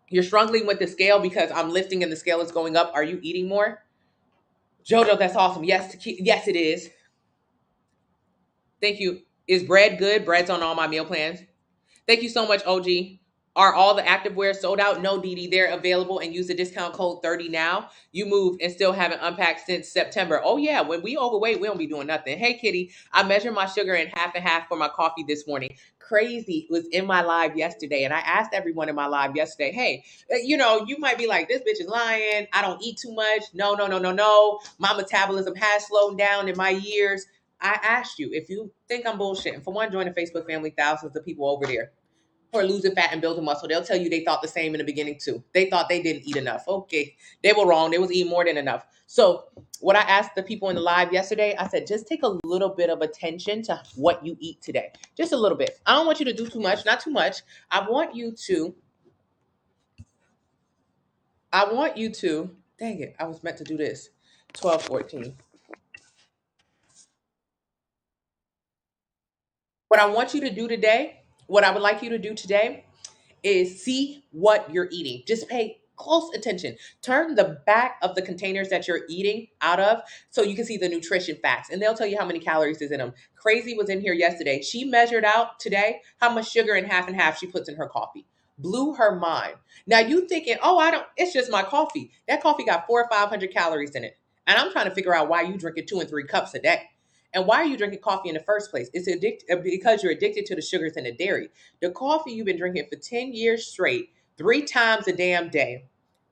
You're struggling with the scale because I'm lifting and the scale is going up. Are you eating more? Jojo, that's awesome. Yes, yes, it is. Thank you. Is bread good? Bread's on all my meal plans. Thank you so much, OG. Are all the activewear sold out? No, Dee Dee. They're available and use the discount code 30 now. You moved and still haven't unpacked since September. Oh, yeah. When we overweight, we don't be doing nothing. Hey, Kitty, I measured my sugar in half and half for my coffee this morning. Crazy was in my live yesterday. And I asked everyone in my live yesterday, hey, you might be like, this bitch is lying. I don't eat too much. No. My metabolism has slowed down in my years. I asked you if you think I'm bullshitting. For one, join the Facebook family, thousands of people over there who are losing fat and building muscle. They'll tell you they thought the same in the beginning too. They thought they didn't eat enough. Okay, they were wrong. They was eating more than enough. So what I asked the people in the live yesterday, I said, just take a little bit of attention to what you eat today. Just a little bit. I don't want you to do too much, not too much. I want you to, dang it, I was meant to do this. 12:14. What I want you to do today, what I would like you to do today is see what you're eating. Just pay close attention. Turn the back of the containers that you're eating out of so you can see the nutrition facts. And they'll tell you how many calories is in them. Crazy was in here yesterday. She measured out today how much sugar in half and half she puts in her coffee. Blew her mind. Now you thinking, oh, it's just my coffee. That coffee got 400 or 500 calories in it. And I'm trying to figure out why you drinking 2 and 3 cups a day. And why are you drinking coffee in the first place? It's because you're addicted to the sugars and the dairy. The coffee you've been drinking for 10 years straight, 3 times a damn day,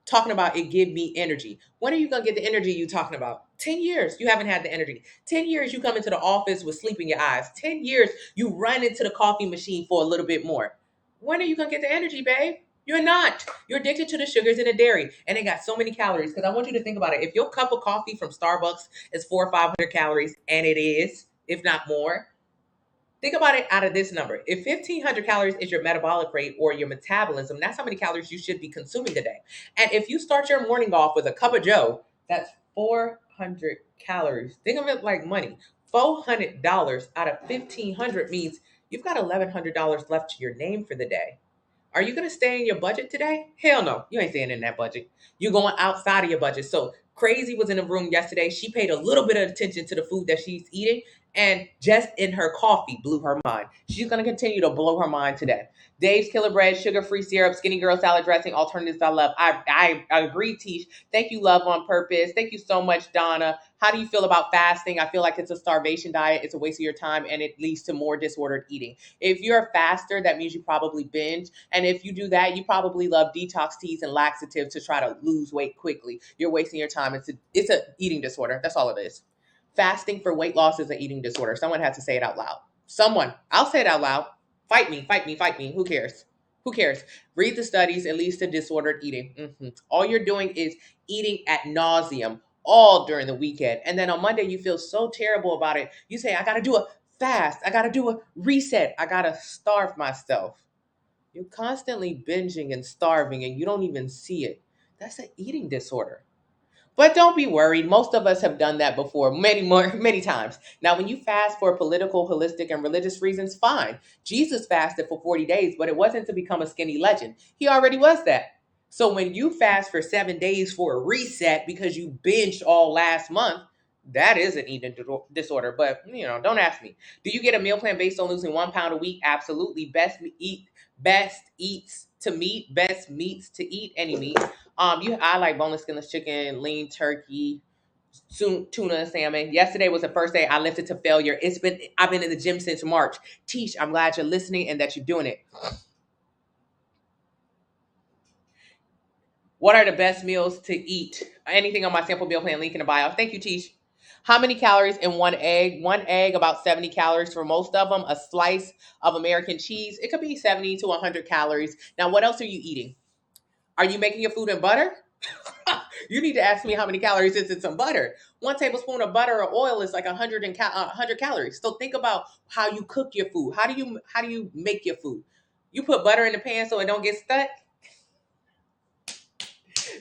talking about it give me energy. When are you going to get the energy you talking about? 10 years, you haven't had the energy. 10 years, you come into the office with sleep in your eyes. 10 years, you run into the coffee machine for a little bit more. When are you going to get the energy, babe? You're not. You're addicted to the sugars and the dairy, and it got so many calories. Because I want you to think about it. If your cup of coffee from Starbucks is 400 or 500 calories, and it is, if not more, think about it out of this number. If 1,500 calories is your metabolic rate or your metabolism, that's how many calories you should be consuming today. And if you start your morning off with a cup of Joe, that's 400 calories. Think of it like money. $400 out of 1,500 means you've got $1,100 left to your name for the day. Are you going to stay in your budget today? Hell no. You ain't staying in that budget. You're going outside of your budget. So Crazy was in the room yesterday. She paid a little bit of attention to the food that she's eating, and just in her coffee blew her mind. She's going to continue to blow her mind today. Dave's Killer Bread, sugar-free syrup, Skinny Girl salad dressing, alternatives I love. I agree, Tish. Thank you, Love on Purpose. Thank you so much, Donna. How do you feel about fasting? I feel like it's a starvation diet. It's a waste of your time, and it leads to more disordered eating. If you're a faster, that means you probably binge. And if you do that, you probably love detox teas and laxatives to try to lose weight quickly. You're wasting your time. It's a eating disorder. That's all it is. Fasting for weight loss is an eating disorder. Someone has to say it out loud. Someone. I'll say it out loud. Fight me. Who cares? Who cares? Read the studies. It leads to disordered eating. All you're doing is eating at nauseum all during the weekend. And then on Monday, you feel so terrible about it. You say, I got to do a fast. I got to do a reset. I got to starve myself. You're constantly binging and starving and you don't even see it. That's an eating disorder. But don't be worried. Most of us have done that before, many times. Now, when you fast for political, holistic, and religious reasons, fine. Jesus fasted for 40 days, but it wasn't to become a skinny legend. He already was that. So when you fast for 7 days for a reset because you binged all last month, That is an eating disorder, but don't ask me. Do you get a meal plan based on losing 1 pound a week? Absolutely. Best eats to meat, best meats to eat any meat. I like boneless, skinless chicken, lean turkey, tuna and salmon. Yesterday was the first day I lifted to failure. I've been in the gym since March. Teach, I'm glad you're listening and that you're doing it. What are the best meals to eat? Anything on my sample meal plan link in the bio. Thank you, Teach. How many calories in one egg? One egg, about 70 calories for most of them. A slice of American cheese, it could be 70 to 100 calories. Now, what else are you eating? Are you making your food in butter? You need to ask me how many calories is in some butter. 1 tablespoon of butter or oil is like 100 calories. So think about how you cook your food. How do you make your food? You put butter in the pan so it don't get stuck?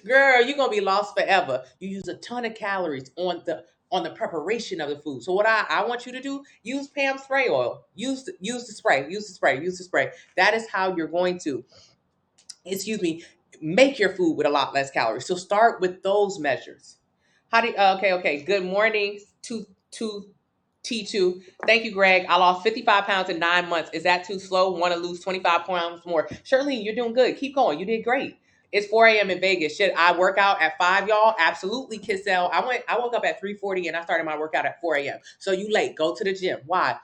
Girl, you're gonna be lost forever. You use a ton of calories on the preparation of the food. So what I want you to do, use Pam spray oil. Use the spray. That is how you're going to, make your food with a lot less calories. So start with those measures. Okay. Good morning to T2. Thank you, Greg. I lost 55 pounds in 9 months. Is that too slow? Want to lose 25 pounds more? Shirley, you're doing good. Keep going. You did great. It's 4 a.m. in Vegas. Should I work out at 5, y'all? Absolutely, Kissel. I woke up at 3:40 and I started my workout at 4 a.m. So you late. Go to the gym. Why?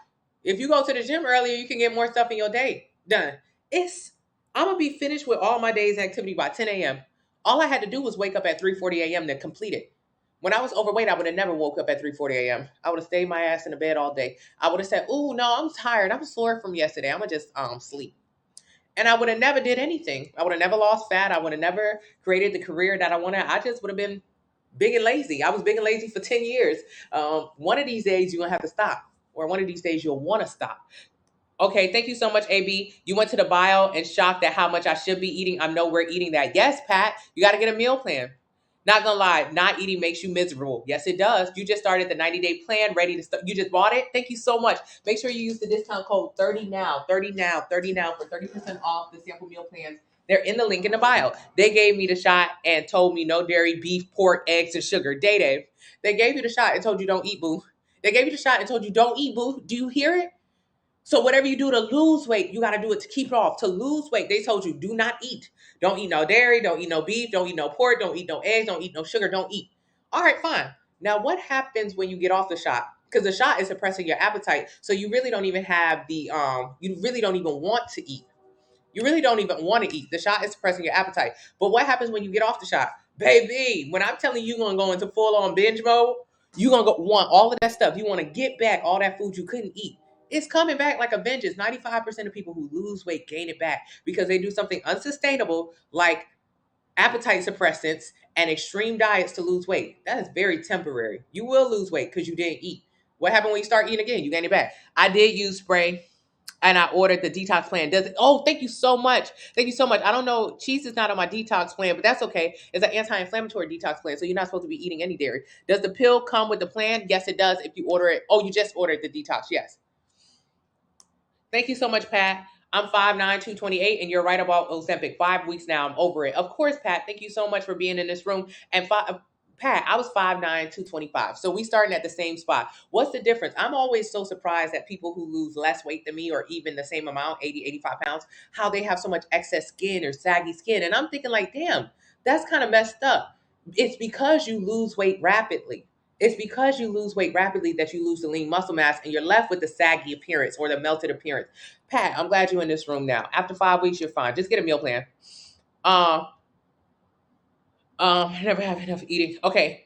If you go to the gym earlier, you can get more stuff in your day done. I'm going to be finished with all my day's activity by 10 a.m. All I had to do was wake up at 3:40 a.m. to complete it. When I was overweight, I would have never woke up at 3:40 a.m. I would have stayed my ass in the bed all day. I would have said, "Ooh, no, I'm tired. I'm sore from yesterday. I'm going to just sleep." And I would have never did anything. I would have never lost fat. I would have never created the career that I wanted. I just would have been big and lazy. I was big and lazy for 10 years. One of these days, you're going to have to stop. Or one of these days, you'll want to stop. Okay, thank you so much, AB. You went to the bio and shocked at how much I should be eating. I'm nowhere eating that. Yes, Pat, you got to get a meal plan. Not gonna lie, not eating makes you miserable. Yes, it does. You just started the 90-day plan, ready to start. You just bought it. Thank you so much. Make sure you use the discount code 30 now for 30% off the sample meal plans. They're in the link in the bio. They gave me the shot and told me no dairy, beef, pork, eggs, and sugar. Day. They gave you the shot and told you don't eat, boo. They gave you the shot and told you don't eat, boo. Do you hear it? So whatever you do to lose weight, you got to do it to keep it off. To lose weight, they told you do not eat. Don't eat no dairy, don't eat no beef, don't eat no pork, don't eat no eggs, don't eat no sugar, don't eat. All right, fine. Now what happens when you get off the shot? Because the shot is suppressing your appetite. So you really don't even have you really don't even want to eat. You really don't even want to eat. The shot is suppressing your appetite. But what happens when you get off the shot? Baby, when I'm telling you you're going to go into full-on binge mode, you're going to want all of that stuff. You want to get back all that food you couldn't eat. It's coming back like a vengeance. 95% of people who lose weight gain it back because they do something unsustainable like appetite suppressants and extreme diets to lose weight. That is very temporary. You will lose weight because you didn't eat. What happened when you start eating again? You gain it back. I did use spray and I ordered the detox plan. Does it? Oh, thank you so much. Thank you so much. I don't know. Cheese is not on my detox plan, but that's okay. It's an anti-inflammatory detox plan, so you're not supposed to be eating any dairy. Does the pill come with the plan? Yes, it does. If you order it. Oh, you just ordered the detox. Yes. Thank you so much, Pat. I'm 5'9", 228, and you're right about Ozempic. 5 weeks now. I'm over it. Of course, Pat. Thank you so much for being in this room. And Pat, I was 5'9", 225. So we starting at the same spot. What's the difference? I'm always so surprised at people who lose less weight than me or even the same amount, 80, 85 pounds, how they have so much excess skin or saggy skin. And I'm thinking like, damn, that's kind of messed up. It's because you lose weight rapidly. It's because you lose weight rapidly that you lose the lean muscle mass and you're left with the saggy appearance or the melted appearance. Pat, I'm glad you're in this room now. After 5 weeks, you're fine. Just get a meal plan. I never have enough eating. Okay.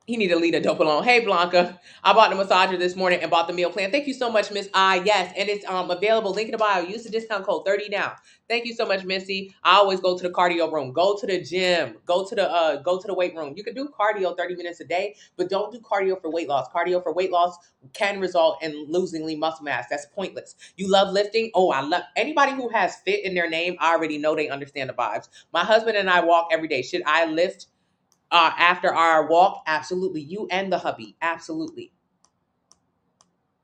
He need to leave the dope alone. Hey, Blanca. I bought the massager this morning and bought the meal plan. Thank you so much, Miss I. Yes, and it's available. Link in the bio. Use the discount code 30 now. Thank you so much, Missy. I always go to the cardio room. Go to the gym. Go to the weight room. You can do cardio 30 minutes a day, but don't do cardio for weight loss. Cardio for weight loss can result in losing lean muscle mass. That's pointless. You love lifting? Oh, I love anybody who has fit in their name. I already know they understand the vibes. My husband and I walk every day. Should I lift after our walk? Absolutely. You and the hubby. Absolutely.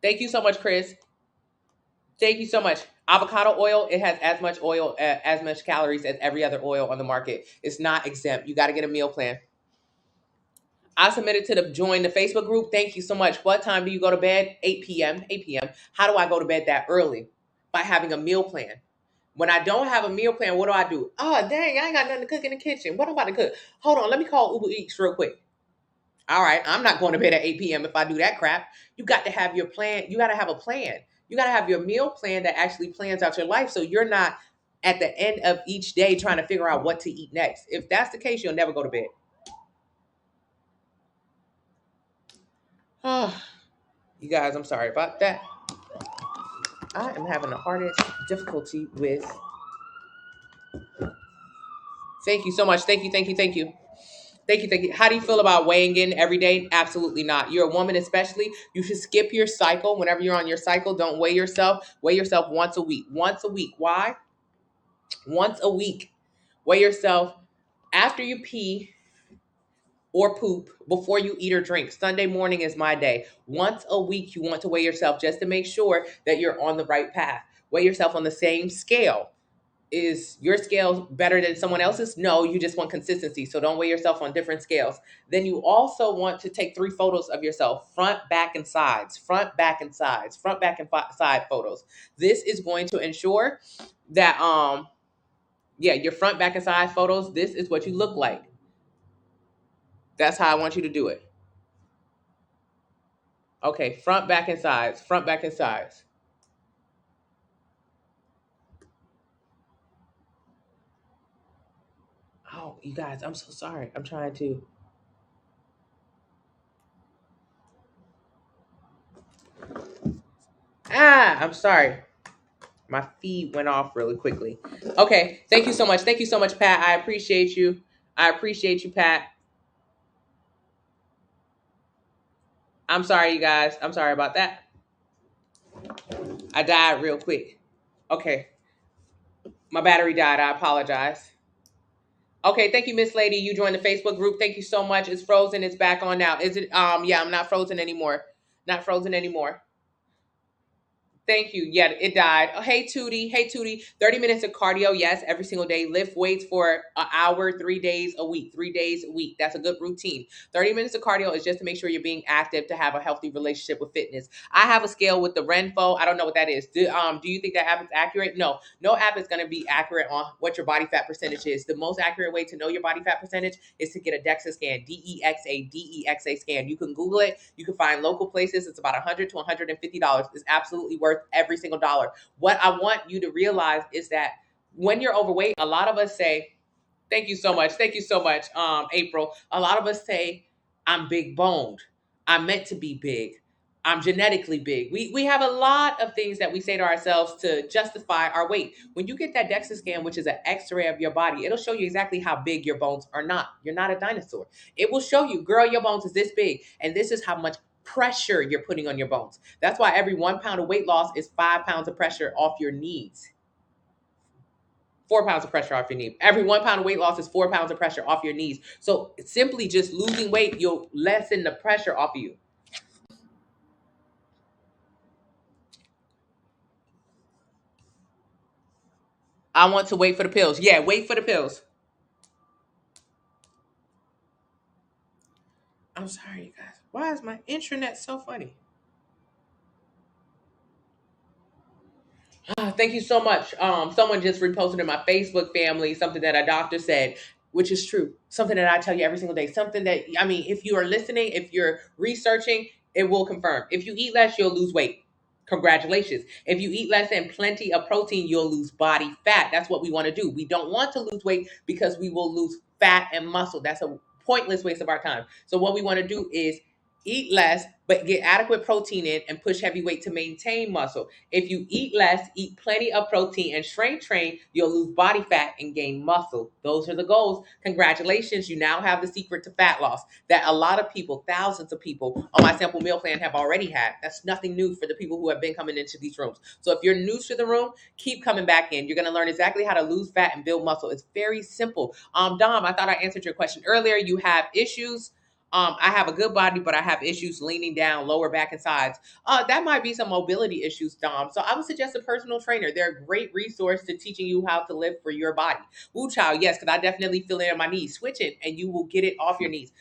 Thank you so much, Chris. Thank you so much. Avocado oil, it has as much calories as every other oil on the market. It's not exempt. You got to get a meal plan. I submitted to join the Facebook group. Thank you so much. What time do you go to bed? 8 p.m. 8 p.m. How do I go to bed that early? By having a meal plan. When I don't have a meal plan, what do? Oh, dang, I ain't got nothing to cook in the kitchen. What am I about to cook? Hold on, let me call Uber Eats real quick. All right, I'm not going to bed at 8 p.m. if I do that crap. You got to have your plan. You got to have a plan. You got to have your meal plan that actually plans out your life so you're not at the end of each day trying to figure out what to eat next. If that's the case, you'll never go to bed. Oh, you guys, I'm sorry about that. I am having the hardest difficulty with. Thank you so much. Thank you, thank you, thank you. Thank you, thank you. How do you feel about weighing in every day? Absolutely not. You're a woman, especially. You should skip your cycle. Whenever you're on your cycle, don't weigh yourself. Weigh yourself once a week. Once a week. Why? Once a week. Weigh yourself after you pee or poop, before you eat or drink. Sunday morning is my day. Once a week, you want to weigh yourself just to make sure that you're on the right path. Weigh yourself on the same scale. Is your scale better than someone else's? No, you just want consistency. So don't weigh yourself on different scales. Then you also want to take 3 photos of yourself, front, back, and sides, front, back, and sides, front, back, and side photos. This is going to ensure that, your front, back, and side photos, this is what you look like. That's how I want you to do it. Okay, front, back, and sides, front, back, and sides. Oh, you guys, I'm so sorry. I'm trying to. I'm sorry. My feed went off really quickly. Okay, thank you so much. Thank you so much, Pat. I appreciate you. I appreciate you, Pat. I'm sorry, you guys. I'm sorry about that. I died real quick. Okay, my battery died. I apologize. Okay, thank you, Miss Lady. You joined the Facebook group. Thank you so much. It's frozen. It's back on now. Is it? Yeah, I'm not frozen anymore. Not frozen anymore. Thank you. Yeah, it died. Oh, hey, Tootie. Hey, Tootie. 30 minutes of cardio. Yes, every single day. Lift weights for an hour, 3 days a week. 3 days a week. That's a good routine. 30 minutes of cardio is just to make sure you're being active to have a healthy relationship with fitness. I have a scale with the Renpho. I don't know what that is. Do you think that app is accurate? No. No app is going to be accurate on what your body fat percentage is. The most accurate way to know your body fat percentage is to get a DEXA scan. DEXA scan. You can Google it. You can find local places. It's about $100 to $150. It's absolutely worth every single dollar. What I want you to realize is that when you're overweight, a lot of us say, thank you so much. Thank you so much, April. A lot of us say, I'm big boned. I'm meant to be big. I'm genetically big. We have a lot of things that we say to ourselves to justify our weight. When you get that DEXA scan, which is an x-ray of your body, it'll show you exactly how big your bones are not. You're not a dinosaur. It will show you, girl, your bones is this big, and this is how much pressure you're putting on your bones. That's why every 1 pound of weight loss is 5 pounds of pressure off your knees. 4 pounds of pressure off your knee. Every 1 pound of weight loss is 4 pounds of pressure off your knees. So simply just losing weight, you'll lessen the pressure off of you. I want to wait for the pills. Yeah, wait for the pills. I'm sorry, you guys. Why is my internet so funny? Thank you so much. Someone just reposted in my Facebook family something that a doctor said, which is true. Something that I tell you every single day. Something that, I mean, if you are listening, if you're researching, it will confirm. If you eat less, you'll lose weight. Congratulations. If you eat less and plenty of protein, you'll lose body fat. That's what we want to do. We don't want to lose weight because we will lose fat and muscle. That's a pointless waste of our time. So what we want to do is eat less, but get adequate protein in and push heavy weight to maintain muscle. If you eat less, eat plenty of protein, and strength train, you'll lose body fat and gain muscle. Those are the goals. Congratulations. You now have the secret to fat loss that a lot of people, thousands of people on my sample meal plan have already had. That's nothing new for the people who have been coming into these rooms. So if you're new to the room, keep coming back in. You're going to learn exactly how to lose fat and build muscle. It's very simple. Dom, I thought I answered your question earlier. You have issues. I have a good body, but I have issues leaning down, lower back, and sides. That might be some mobility issues, Dom. So I would suggest a personal trainer. They're a great resource to teaching you how to live for your body. Woo child, yes, because I definitely feel it in my knees. Switch it, and you will get it off your knees.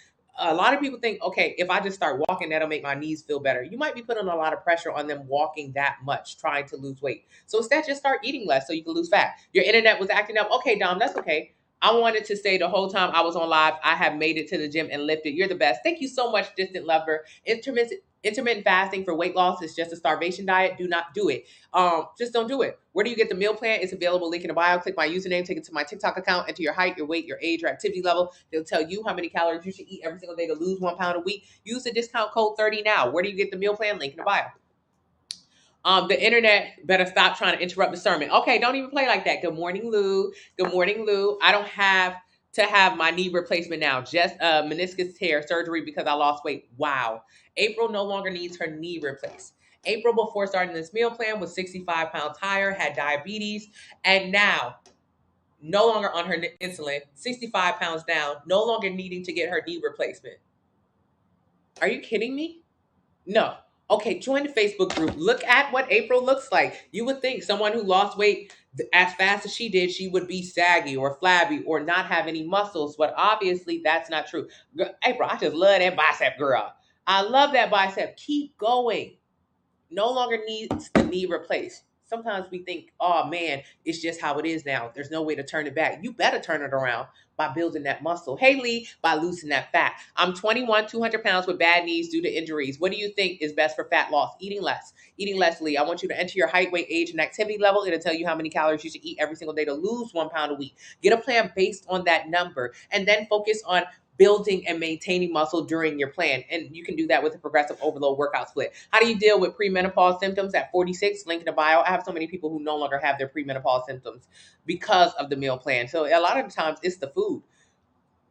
a lot of people think, okay, if I just start walking, that'll make my knees feel better. You might be putting a lot of pressure on them walking that much, trying to lose weight. So instead, just start eating less so you can lose fat. Your internet was acting up. Okay, Dom, that's okay. I wanted to say the whole time I was on live, I have made it to the gym and lifted. You're the best. Thank you so much, Distant Lover. Intermittent fasting for weight loss is just a starvation diet. Do not do it. Just don't do it. Where do you get the meal plan? It's available. Link in the bio. Click my username. Take it to my TikTok account. Enter your height, your weight, your age, your activity level. They'll tell you how many calories you should eat every single day to lose 1 pound a week. Use the discount code 30 now. Where do you get the meal plan? Link in the bio. The internet better stop trying to interrupt the sermon. Okay, don't even play like that. Good morning, Lou. Good morning, Lou. I don't have to have my knee replacement now. Just meniscus tear surgery because I lost weight. Wow. April no longer needs her knee replaced. April, before starting this meal plan, was 65 pounds higher, had diabetes, and now no longer on her insulin, 65 pounds down, no longer needing to get her knee replacement. Are you kidding me? No. Okay, join the Facebook group. Look at what April looks like. You would think someone who lost weight as fast as she did, she would be saggy or flabby or not have any muscles, but obviously that's not true. April, I just love that bicep, girl. I love that bicep. Keep going. No longer needs the knee replaced. Sometimes we think, oh man, it's just how it is now. There's no way to turn it back. You better turn it around by building that muscle. Hey Lee, by losing that fat. I'm 21, 200 pounds with bad knees due to injuries. What do you think is best for fat loss? Eating less. Eating less, Lee. I want you to enter your height, weight, age, and activity level. It'll tell you how many calories you should eat every single day to lose 1 pound a week. Get a plan based on that number and then focus on building and maintaining muscle during your plan. And you can do that with a progressive overload workout split. How do you deal with premenopause symptoms at 46? Link in the bio. I have so many people who no longer have their premenopause symptoms because of the meal plan. So a lot of the times it's the food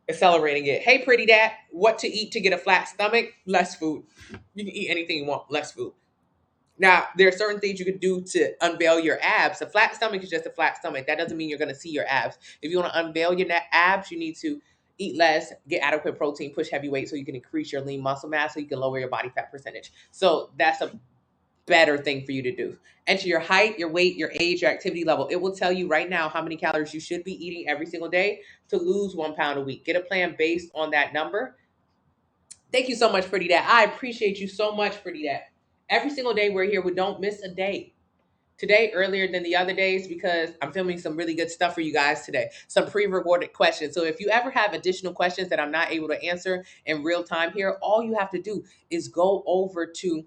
accelerating it. Hey, pretty dad, what to eat to get a flat stomach? Less food. You can eat anything you want, less food. Now, there are certain things you can do to unveil your abs. A flat stomach is just a flat stomach. That doesn't mean you're going to see your abs. If you want to unveil your abs, you need to eat less, get adequate protein, push heavy weight so you can increase your lean muscle mass so you can lower your body fat percentage. So that's a better thing for you to do. Enter your height, your weight, your age, your activity level. It will tell you right now how many calories you should be eating every single day to lose 1 pound a week. Get a plan based on that number. Thank you so much, Pretty Dad. I appreciate you so much, Pretty Dad. Every single day we're here. We don't miss a day. Today, earlier than the other days, because I'm filming some really good stuff for you guys today. Some pre-recorded questions. So if you ever have additional questions that I'm not able to answer in real time here, all you have to do is go over to,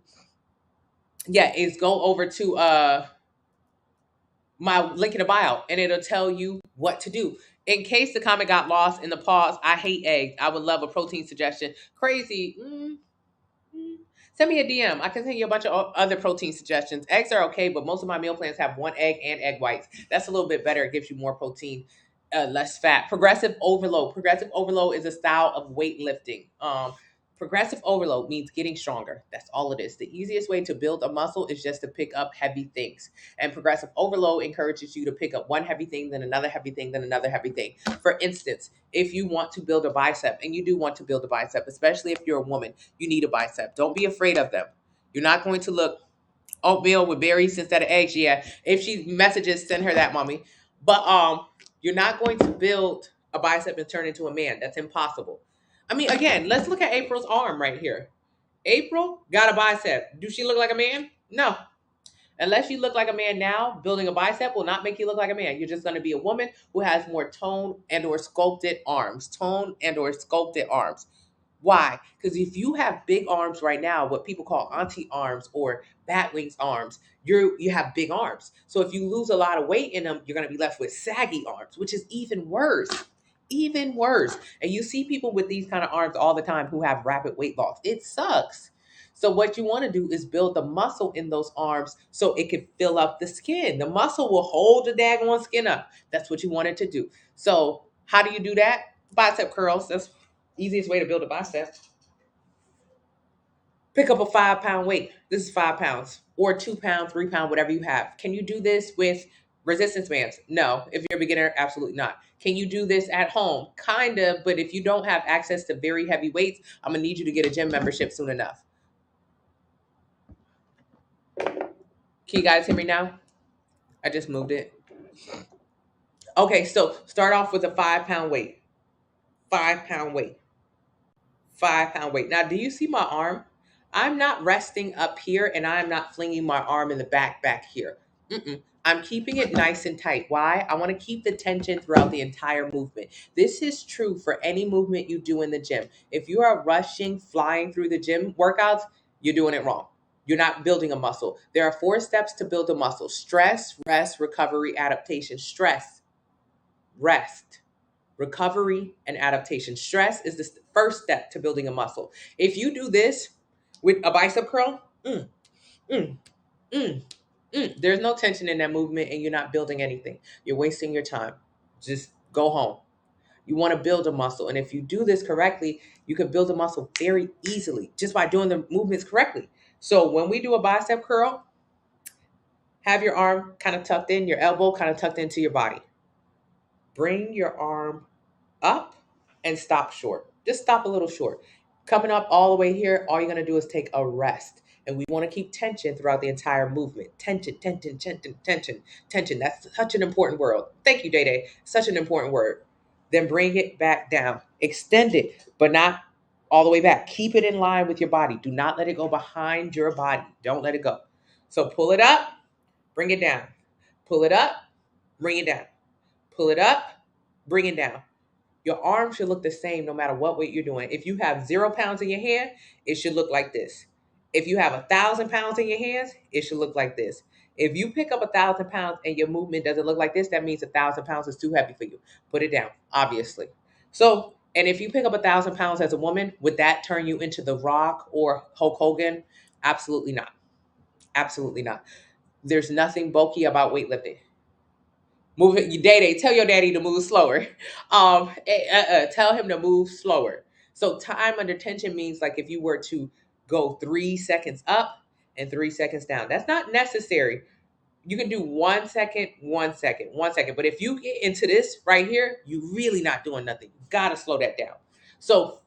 my link in the bio, and it'll tell you what to do. In case the comment got lost in the pause, I hate eggs. I would love a protein suggestion. Crazy. Send me a DM. I can send you a bunch of other protein suggestions. Eggs are okay, but most of my meal plans have 1 egg and egg whites. That's a little bit better. It gives you more protein, less fat. Progressive overload. Progressive overload is a style of weightlifting. Progressive overload means getting stronger. That's all it is. The easiest way to build a muscle is just to pick up heavy things. And progressive overload encourages you to pick up one heavy thing, then another heavy thing, then another heavy thing. For instance, if you want to build a bicep, and you do want to build a bicep, especially if you're a woman, you need a bicep. Don't be afraid of them. You're not going to look oatmeal with berries instead of eggs. Yeah, if she messages, send her that, mommy. But you're not going to build a bicep and turn into a man. That's impossible. I mean, again, let's look at April's arm right here. April got a bicep. Do she look like a man? No. Unless you look like a man now, building a bicep will not make you look like a man. You're just going to be a woman who has more toned and or sculpted arms. Toned and or sculpted arms. Why? Because if you have big arms right now, what people call auntie arms or bat wings arms, you have big arms. So if you lose a lot of weight in them, you're going to be left with saggy arms, which is even worse. Even worse. And you see people with these kind of arms all the time who have rapid weight loss. It sucks. So what you want to do is build the muscle in those arms so it can fill up the skin. The muscle will hold the daggone skin up. That's what you want it to do. So how do you do that? Bicep curls. That's the easiest way to build a bicep. Pick up a 5 pound weight. This is 5 pounds or 2 pounds, 3 pounds, whatever you have. Can you do this with resistance bands? No. If you're a beginner, absolutely not. Can you do this at home? Kind of, but if you don't have access to very heavy weights, I'm going to need you to get a gym membership soon enough. Can you guys hear me now? I just moved it. Okay, so start off with a 5 pound weight. 5 pound weight. 5 pound weight. Now, do you see my arm? I'm not resting up here and I'm not flinging my arm in the back here. Mm-mm. I'm keeping it nice and tight. Why? I want to keep the tension throughout the entire movement. This is true for any movement you do in the gym. If you are rushing, flying through the gym workouts, you're doing it wrong. You're not building a muscle. There are 4 steps to build a muscle: stress, rest, recovery, adaptation. Stress, rest, recovery, and adaptation. Stress is the first step to building a muscle. If you do this with a bicep curl, mm, mm, there's no tension in that movement and you're not building anything. You're wasting your time. Just go home. You want to build a muscle. And if you do this correctly, you can build a muscle very easily just by doing the movements correctly. So when we do a bicep curl, have your arm kind of tucked in, your elbow kind of tucked into your body. Bring your arm up and stop short. Just stop a little short. Coming up all the way here, all you're going to do is take a rest. And we want to keep tension throughout the entire movement. Tension, tension, tension, tension, tension. That's such an important word. Thank you, Day Day. Such an important word. Then bring it back down. Extend it, but not all the way back. Keep it in line with your body. Do not let it go behind your body. Don't let it go. So pull it up, bring it down. Pull it up, bring it down. Pull it up, bring it down. Your arm should look the same no matter what weight you're doing. If you have 0 pounds in your hand, it should look like this. If you have 1,000 pounds in your hands, it should look like this. If you pick up 1,000 pounds and your movement doesn't look like this, that means 1,000 pounds is too heavy for you. Put it down, obviously. So, and if you pick up 1,000 pounds as a woman, would that turn you into The Rock or Hulk Hogan? Absolutely not. Absolutely not. There's nothing bulky about weightlifting. Move it, your daddy. Tell your daddy to move slower. Tell him to move slower. So time under tension means like if you were to go 3 seconds up and 3 seconds down. That's not necessary. You can do 1 second, 1 second, 1 second. But if you get into this right here, you're really not doing nothing. You gotta slow that down. So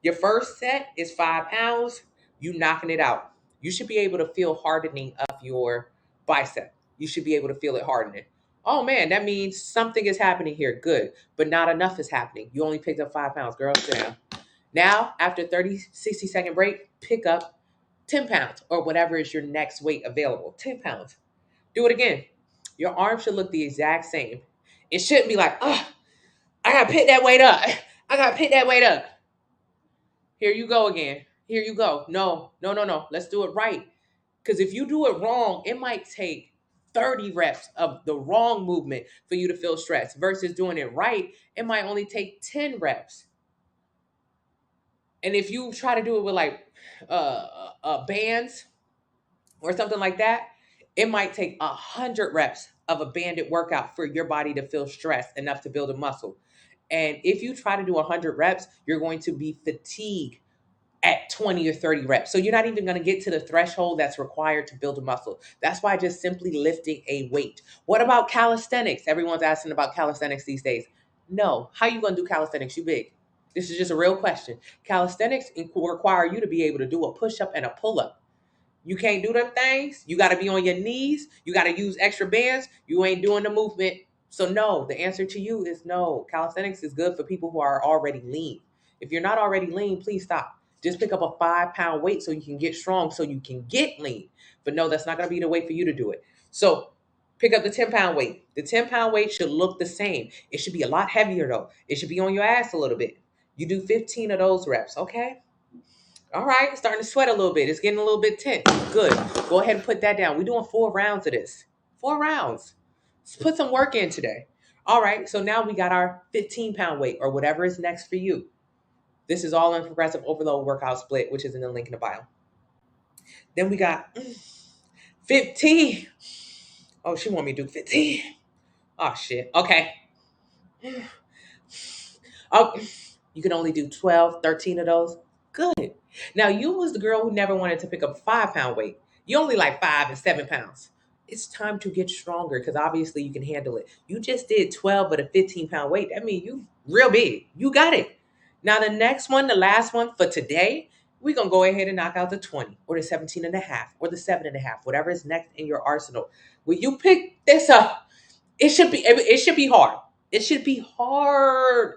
your first set is 5 pounds. You knocking it out. You should be able to feel hardening of your bicep. You should be able to feel it hardening. Oh man, that means something is happening here. Good. But not enough is happening. You only picked up 5 pounds, girl. Sit down. Now, after 30, 60-second break, pick up 10 pounds or whatever is your next weight available. 10 pounds. Do it again. Your arm should look the exact same. It shouldn't be like, oh, I gotta pick that weight up. I gotta pick that weight up. Here you go again. Here you go. No. Let's do it right. Because if you do it wrong, it might take 30 reps of the wrong movement for you to feel stressed versus doing it right. It might only take 10 reps. And if you try to do it with like bands or something like that, it might take 100 reps of a banded workout for your body to feel stressed enough to build a muscle. And if you try to do 100 reps, you're going to be fatigued at 20 or 30 reps. So you're not even going to get to the threshold that's required to build a muscle. That's why just simply lifting a weight. What about calisthenics? Everyone's asking about calisthenics these days. No. How you going to do calisthenics? You big. This is just a real question. Calisthenics require you to be able to do a push-up and a pull-up. You can't do them things. You got to be on your knees. You got to use extra bands. You ain't doing the movement. So no, the answer to you is no. Calisthenics is good for people who are already lean. If you're not already lean, please stop. Just pick up a 5 pound weight so you can get strong, so you can get lean. But no, that's not going to be the way for you to do it. So pick up the 10 pound weight. The 10 pound weight should look the same. It should be a lot heavier though. It should be on your ass a little bit. You do 15 of those reps, okay? All right, starting to sweat a little bit. It's getting a little bit tense. Good. Go ahead and put that down. We're doing 4 rounds of this. 4 rounds. Let's put some work in today. All right, so now we got our 15 pound weight or whatever is next for you. This is all in Progressive Overload Workout Split, which is in the link in the bio. Then we got 15. Oh, she want me to do 15. Oh, shit. Okay. Oh, you can only do 12, 13 of those. Good. Now, you was the girl who never wanted to pick up a 5 pound weight. You only like 5 and 7 pounds. It's time to get stronger because obviously you can handle it. You just did 12 but a 15 pound weight. That means you real big. You got it. Now, the next one, the last one for today, we're going to go ahead and knock out the 20 or the 17 and a half or the 7.5, whatever is next in your arsenal. When you pick this up, it should be hard. It should be hard.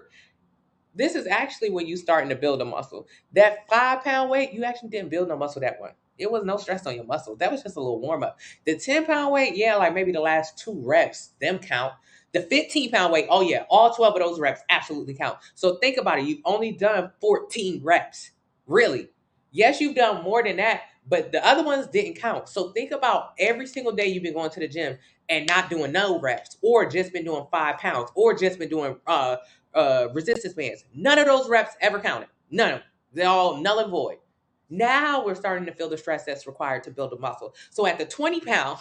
This is actually when you starting to build a muscle. That 5 pound weight, you actually didn't build no muscle that one. It was no stress on your muscle. That was just a little warm up. The 10 pound weight, yeah, like maybe the last 2 reps, them count. The 15 pound weight, oh yeah, all 12 of those reps absolutely count. So think about it. You've only done 14 reps. Really. Yes, you've done more than that, but the other ones didn't count. So think about every single day you've been going to the gym and not doing no reps, or just been doing 5 pounds, or just been doing resistance bands. None of those reps ever counted. None of them. They're all null and void. Now we're starting to feel the stress that's required to build a muscle. So at the 20 pound,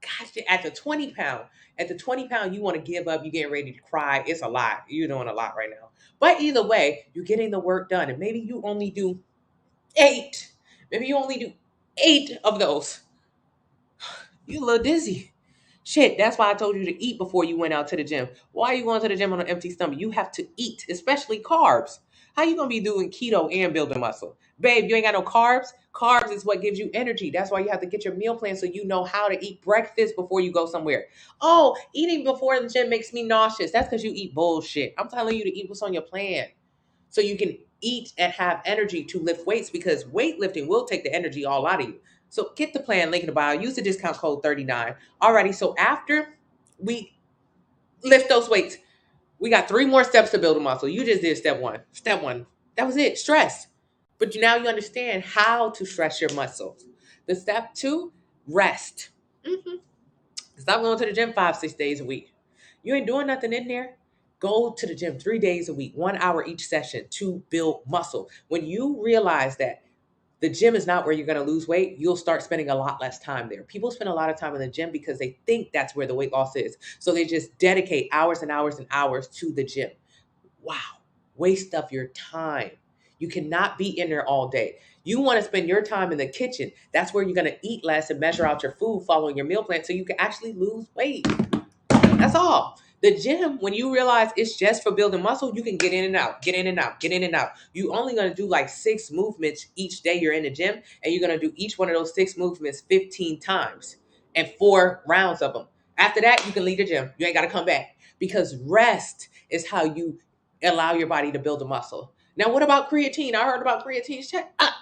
gosh, at the 20 pound, you want to give up. You're getting ready to cry. It's a lot. You're doing a lot right now. But either way, you're getting the work done. And maybe you only do 8. Maybe you only do 8 of those. You a little dizzy. Shit, that's why I told you to eat before you went out to the gym. Why are you going to the gym on an empty stomach? You have to eat, especially carbs. How you gonna be doing keto and building muscle? Babe, you ain't got no carbs. Carbs is what gives you energy. That's why you have to get your meal plan so you know how to eat breakfast before you go somewhere. Oh, eating before the gym makes me nauseous. That's because you eat bullshit. I'm telling you to eat what's on your plan so you can eat and have energy to lift weights, because weightlifting will take the energy all out of you. So get the plan, link in the bio. Use the discount code 39. Alrighty, so after we lift those weights, we got 3 more steps to build a muscle. You just did step 1. Step 1, that was it, stress. But now you understand how to stress your muscles. The step 2, rest. Stop going to the gym 5-6 days a week. You ain't doing nothing in there. Go to the gym 3 days a week, 1 hour each session to build muscle. When you realize that the gym is not where you're going to lose weight, you'll start spending a lot less time there. People spend a lot of time in the gym because they think that's where the weight loss is. So they just dedicate hours and hours and hours to the gym. Wow. Waste of your time. You cannot be in there all day. You want to spend your time in the kitchen. That's where you're going to eat less and measure out your food following your meal plan so you can actually lose weight. That's all. The gym, when you realize it's just for building muscle, you can get in and out, get in and out, get in and out. You only going to do like 6 movements each day you're in the gym, and you're going to do each one of those 6 movements 15 times and 4 rounds of them. After that, you can leave the gym. You ain't got to come back, because rest is how you allow your body to build a muscle. Now, what about creatine? I heard about creatine. Check up.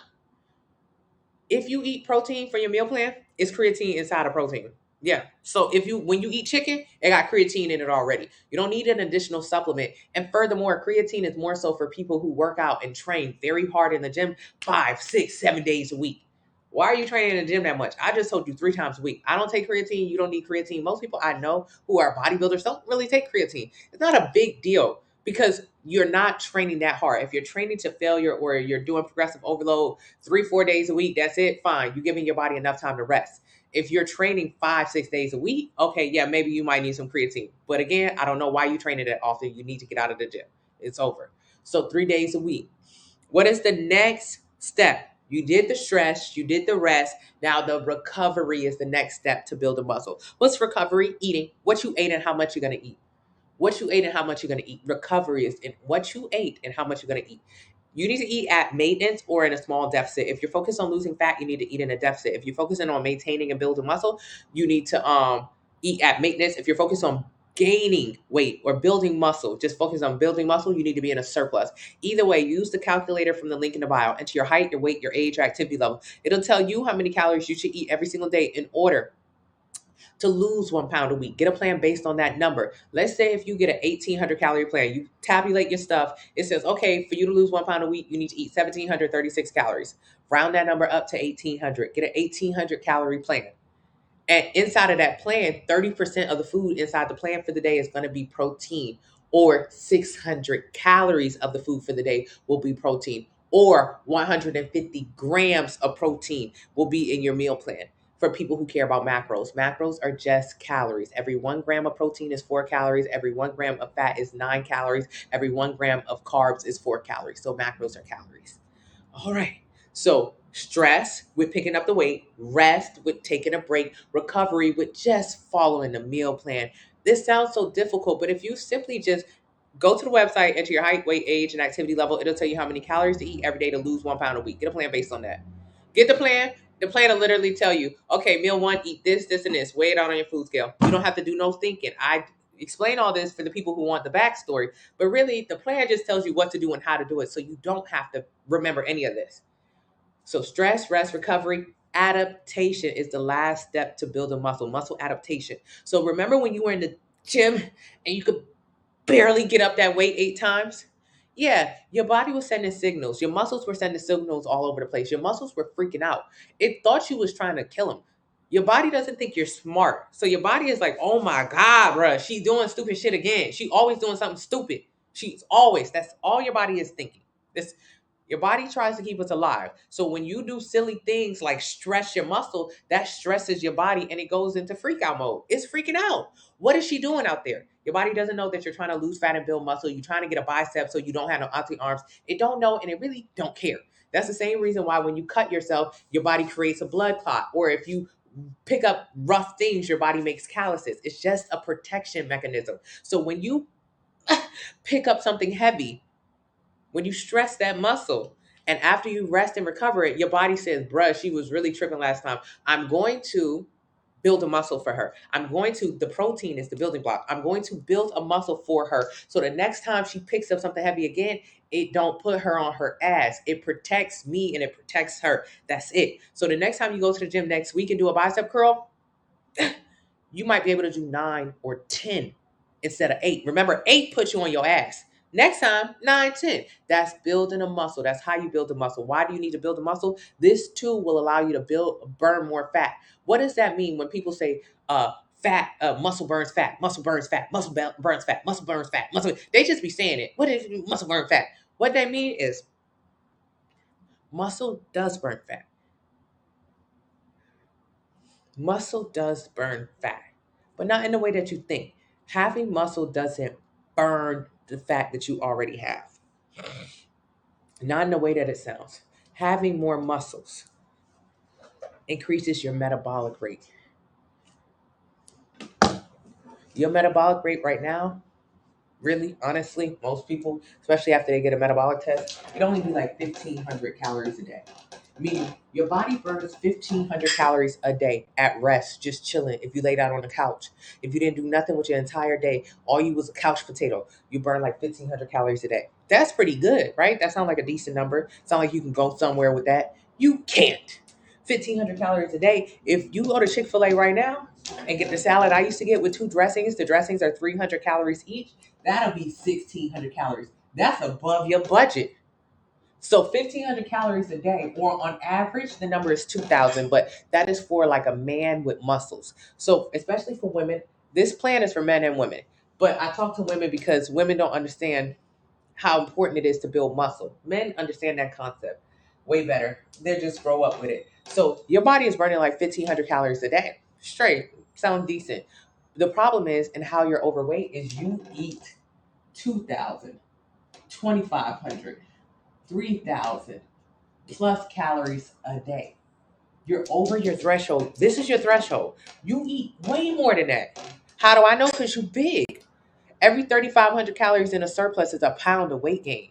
If you eat protein for your meal plan, it's creatine inside of protein. Yeah. So when you eat chicken, it got creatine in it already. You don't need an additional supplement. And furthermore, creatine is more so for people who work out and train very hard in the gym 5, 6, 7 days a week. Why are you training in the gym that much? I just told you 3 times a week. I don't take creatine. You don't need creatine. Most people I know who are bodybuilders don't really take creatine. It's not a big deal because you're not training that hard. If you're training to failure or you're doing progressive overload 3-4 days a week, that's it. Fine. You're giving your body enough time to rest. If you're training 5-6 days a week, okay, yeah, maybe you might need some creatine. But again, I don't know why you train it that often. You need to get out of the gym. It's over. So 3 days a week. What is the next step? You did the stress, you did the rest. Now the recovery is the next step to build a muscle. What's recovery? Eating. What you ate and how much you're going to eat. What you ate and how much you're going to eat. Recovery is in what you ate and how much you're going to eat. You need to eat at maintenance or in a small deficit. If you're focused on losing fat, you need to eat in a deficit. If you're focusing on maintaining and building muscle, you need to eat at maintenance. If you're focused on gaining weight or building muscle, just focus on building muscle, you need to be in a surplus. Either way, use the calculator from the link in the bio. Enter your height, your weight, your age, your activity level. It'll tell you how many calories you should eat every single day in order to lose 1 pound a week. Get a plan based on that number. Let's say if you get an 1,800 calorie plan, you tabulate your stuff. It says, okay, for you to lose 1 pound a week, you need to eat 1,736 calories. Round that number up to 1,800. Get an 1,800 calorie plan. And inside of that plan, 30% of the food inside the plan for the day is going to be protein, or 600 calories of the food for the day will be protein, or 150 grams of protein will be in your meal plan. For people who care about macros, macros are just calories. Every 1 gram of protein is 4 calories. Every 1 gram of fat is 9 calories. Every 1 gram of carbs is 4 calories. So macros are calories. All right. So stress with picking up the weight, rest with taking a break, recovery with just following the meal plan. This sounds so difficult, but if you simply just go to the website, enter your height, weight, age, and activity level, it'll tell you how many calories to eat every day to lose 1 pound a week. Get a plan based on that. Get the plan. The plan will literally tell you, okay, meal 1, eat this, this, and this. Weigh it out on your food scale. You don't have to do no thinking. explain all this for the people who want the backstory, but really the plan just tells you what to do and how to do it, so you don't have to remember any of this. So stress, rest, recovery, adaptation is the last step to build a muscle adaptation. So remember when you were in the gym and you could barely get up that weight 8 times? Yeah, your body was sending signals. Your muscles were sending signals all over the place. Your muscles were freaking out. It thought you was trying to kill them. Your body doesn't think you're smart. So your body is like, oh my God, bruh, she's doing stupid shit again. She always doing something stupid. That's all your body is thinking. This Your body tries to keep us alive. So when you do silly things like stress your muscle, that stresses your body and it goes into freak out mode. It's freaking out. What is she doing out there? Your body doesn't know that you're trying to lose fat and build muscle. You're trying to get a bicep so you don't have no auntie arms. It don't know and it really don't care. That's the same reason why when you cut yourself, your body creates a blood clot. Or if you pick up rough things, your body makes calluses. It's just a protection mechanism. So when you pick up something heavy, when you stress that muscle, and after you rest and recover it, your body says, bruh, she was really tripping last time. I'm going to build a muscle for her. The protein is the building block. I'm going to build a muscle for her. So the next time she picks up something heavy again, it don't put her on her ass. It protects me and it protects her. That's it. So the next time you go to the gym next week and do a bicep curl, you might be able to do 9 or 10 instead of 8. Remember, 8 puts you on your ass. Next time, 9, 10. That's building a muscle. That's how you build a muscle. Why do you need to build a muscle? This too will allow you to burn more fat. What does that mean when people say muscle burns fat, muscle burns fat, burns fat, muscle burns fat, muscle? They just be saying it. What is muscle burn fat? What they mean is muscle does burn fat. Muscle does burn fat, but not in the way that you think. Having muscle doesn't burn the fat that you already have. Not in the way that it sounds. Having more muscles increases your metabolic rate. Your metabolic rate right now, really, honestly, most people, especially after they get a metabolic test, it'd only be like 1,500 calories a day. Meaning your body burns 1,500 calories a day at rest, just chilling. If you lay down on the couch, if you didn't do nothing with your entire day, all you was a couch potato, you burn like 1,500 calories a day. That's pretty good, right? That sounds like a decent number. Sound like you can go somewhere with that. You can't. 1,500 calories a day. If you go to Chick-fil-A right now and get the salad I used to get with 2 dressings, the dressings are 300 calories each. That'll be 1,600 calories. That's above your budget. So 1,500 calories a day, or on average, the number is 2,000, but that is for like a man with muscles. So especially for women, this plan is for men and women. But I talk to women because women don't understand how important it is to build muscle. Men understand that concept way better. They just grow up with it. So your body is burning like 1,500 calories a day. Straight. Sound decent. The problem is, and how you're overweight, is you eat 2,000, 2,500. 3,000 plus calories a day. You're over your threshold. This is your threshold. You eat way more than that. How do I know? Because you're big. Every 3,500 calories in a surplus is a pound of weight gain.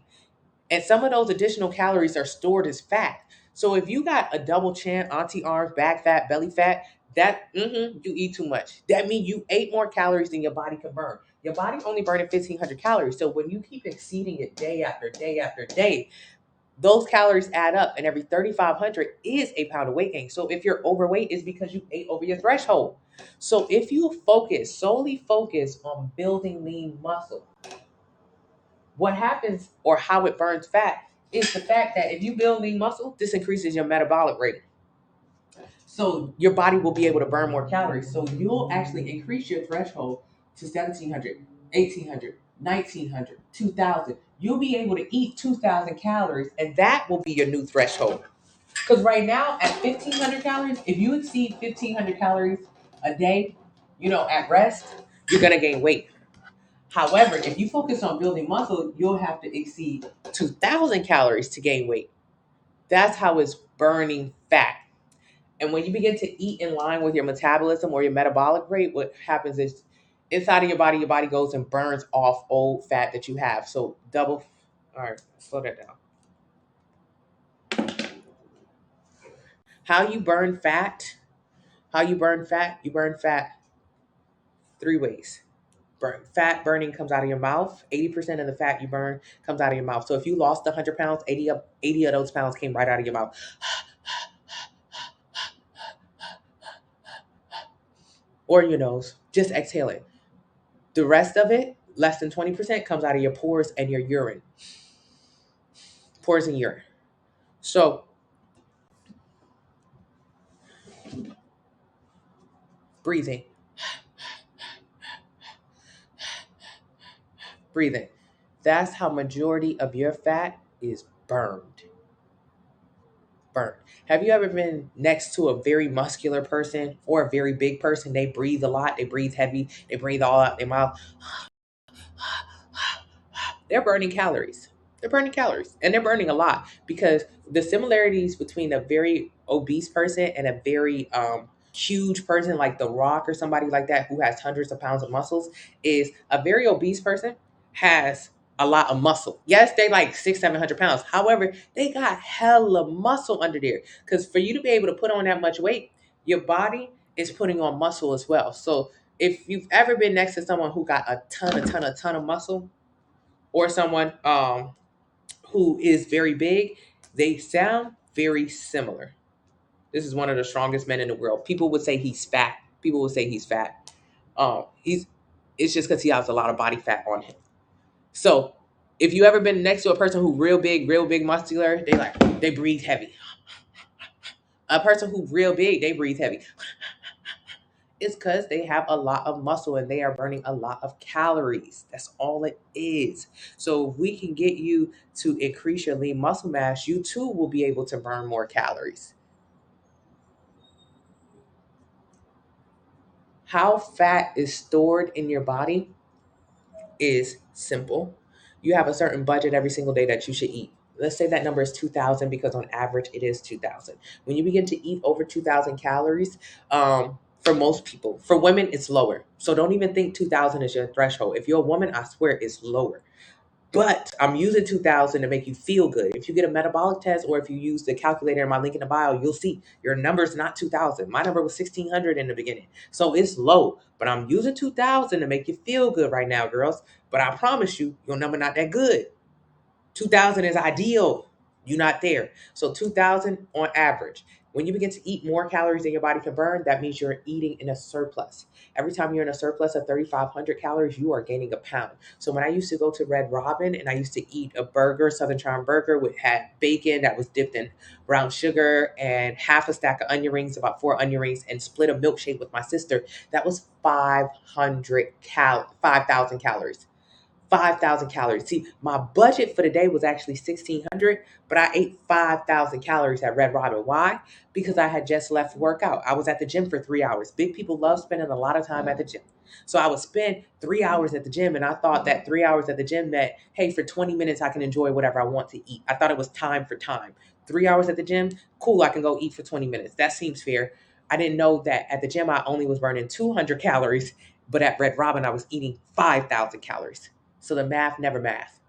And some of those additional calories are stored as fat. So if you got a double chin, auntie arms, back fat, belly fat, you eat too much. That means you ate more calories than your body can burn. Your body only burning 1,500 calories. So when you keep exceeding it day after day after day, those calories add up, and every 3,500 is a pound of weight gain. So if you're overweight, it's because you ate over your threshold. So if you solely focus on building lean muscle, what happens, or how it burns fat, is the fact that if you build lean muscle, this increases your metabolic rate. So your body will be able to burn more calories. So you'll actually increase your threshold to 1,700, 1,800, 1,900, 2,000. You'll be able to eat 2,000 calories, and that will be your new threshold. Because right now, at 1,500 calories, if you exceed 1,500 calories a day, at rest, you're going to gain weight. However, if you focus on building muscle, you'll have to exceed 2,000 calories to gain weight. That's how it's burning fat. And when you begin to eat in line with your metabolism or your metabolic rate, what happens is inside of your body goes and burns off old fat that you have. So all right, slow that down. How you burn fat, you burn fat 3 ways. fat burning comes out of your mouth. 80% of the fat you burn comes out of your mouth. So if you lost 100 pounds, 80 of those pounds came right out of your mouth. Or your nose. Just exhale it. The rest of it, less than 20%, comes out of your pores and your urine. Pores and urine. So breathing. Breathing. That's how majority of your fat is burned. Burned. Have you ever been next to a very muscular person or a very big person? They breathe a lot. They breathe heavy. They breathe all out their mouth. They're burning calories. They're burning calories. And they're burning a lot because the similarities between a very obese person and a very huge person like The Rock or somebody like that who has hundreds of pounds of muscles is a very obese person has a lot of muscle. Yes, they like 600-700 pounds. However, they got hella muscle under there. Because for you to be able to put on that much weight, your body is putting on muscle as well. So if you've ever been next to someone who got a ton of muscle, or someone who is very big, they sound very similar. This is one of the strongest men in the world. People would say he's fat. People would say he's fat. He's It's just because he has a lot of body fat on him. So if you ever been next to a person who real big muscular, they breathe heavy. A person who real big, they breathe heavy. It's because they have a lot of muscle and they are burning a lot of calories. That's all it is. So if we can get you to increase your lean muscle mass, you too will be able to burn more calories. How fat is stored in your body is simple. You have a certain budget every single day that you should eat. Let's say that number is 2,000 because on average it is 2,000. When you begin to eat over 2,000 calories, for most people, for women it's lower. So don't even think 2,000 is your threshold. If you're a woman, I swear it's lower. But I'm using 2,000 to make you feel good. If you get a metabolic test or if you use the calculator in my link in the bio, you'll see your number's not 2,000. My number was 1,600 in the beginning. So it's low, but I'm using 2,000 to make you feel good right now, girls. But I promise you, your number not that good. 2,000 is ideal. You're not there. So 2,000 on average. When you begin to eat more calories than your body can burn, that means you're eating in a surplus. Every time you're in a surplus of 3,500 calories, you are gaining a pound. So when I used to go to Red Robin and I used to eat a burger, Southern Charm burger, which had bacon that was dipped in brown sugar and half a stack of onion rings, about 4 onion rings, and split a milkshake with my sister, that was 5,000 calories. 5,000 calories. See, my budget for the day was actually 1,600, but I ate 5,000 calories at Red Robin. Why? Because I had just left workout. I was at the gym for 3 hours. Big people love spending a lot of time at the gym. So I would spend 3 hours at the gym, and I thought that 3 hours at the gym meant, hey, for 20 minutes, I can enjoy whatever I want to eat. I thought it was time for time. 3 hours at the gym, cool, I can go eat for 20 minutes. That seems fair. I didn't know that at the gym, I only was burning 200 calories, but at Red Robin, I was eating 5,000 calories. So the math never math.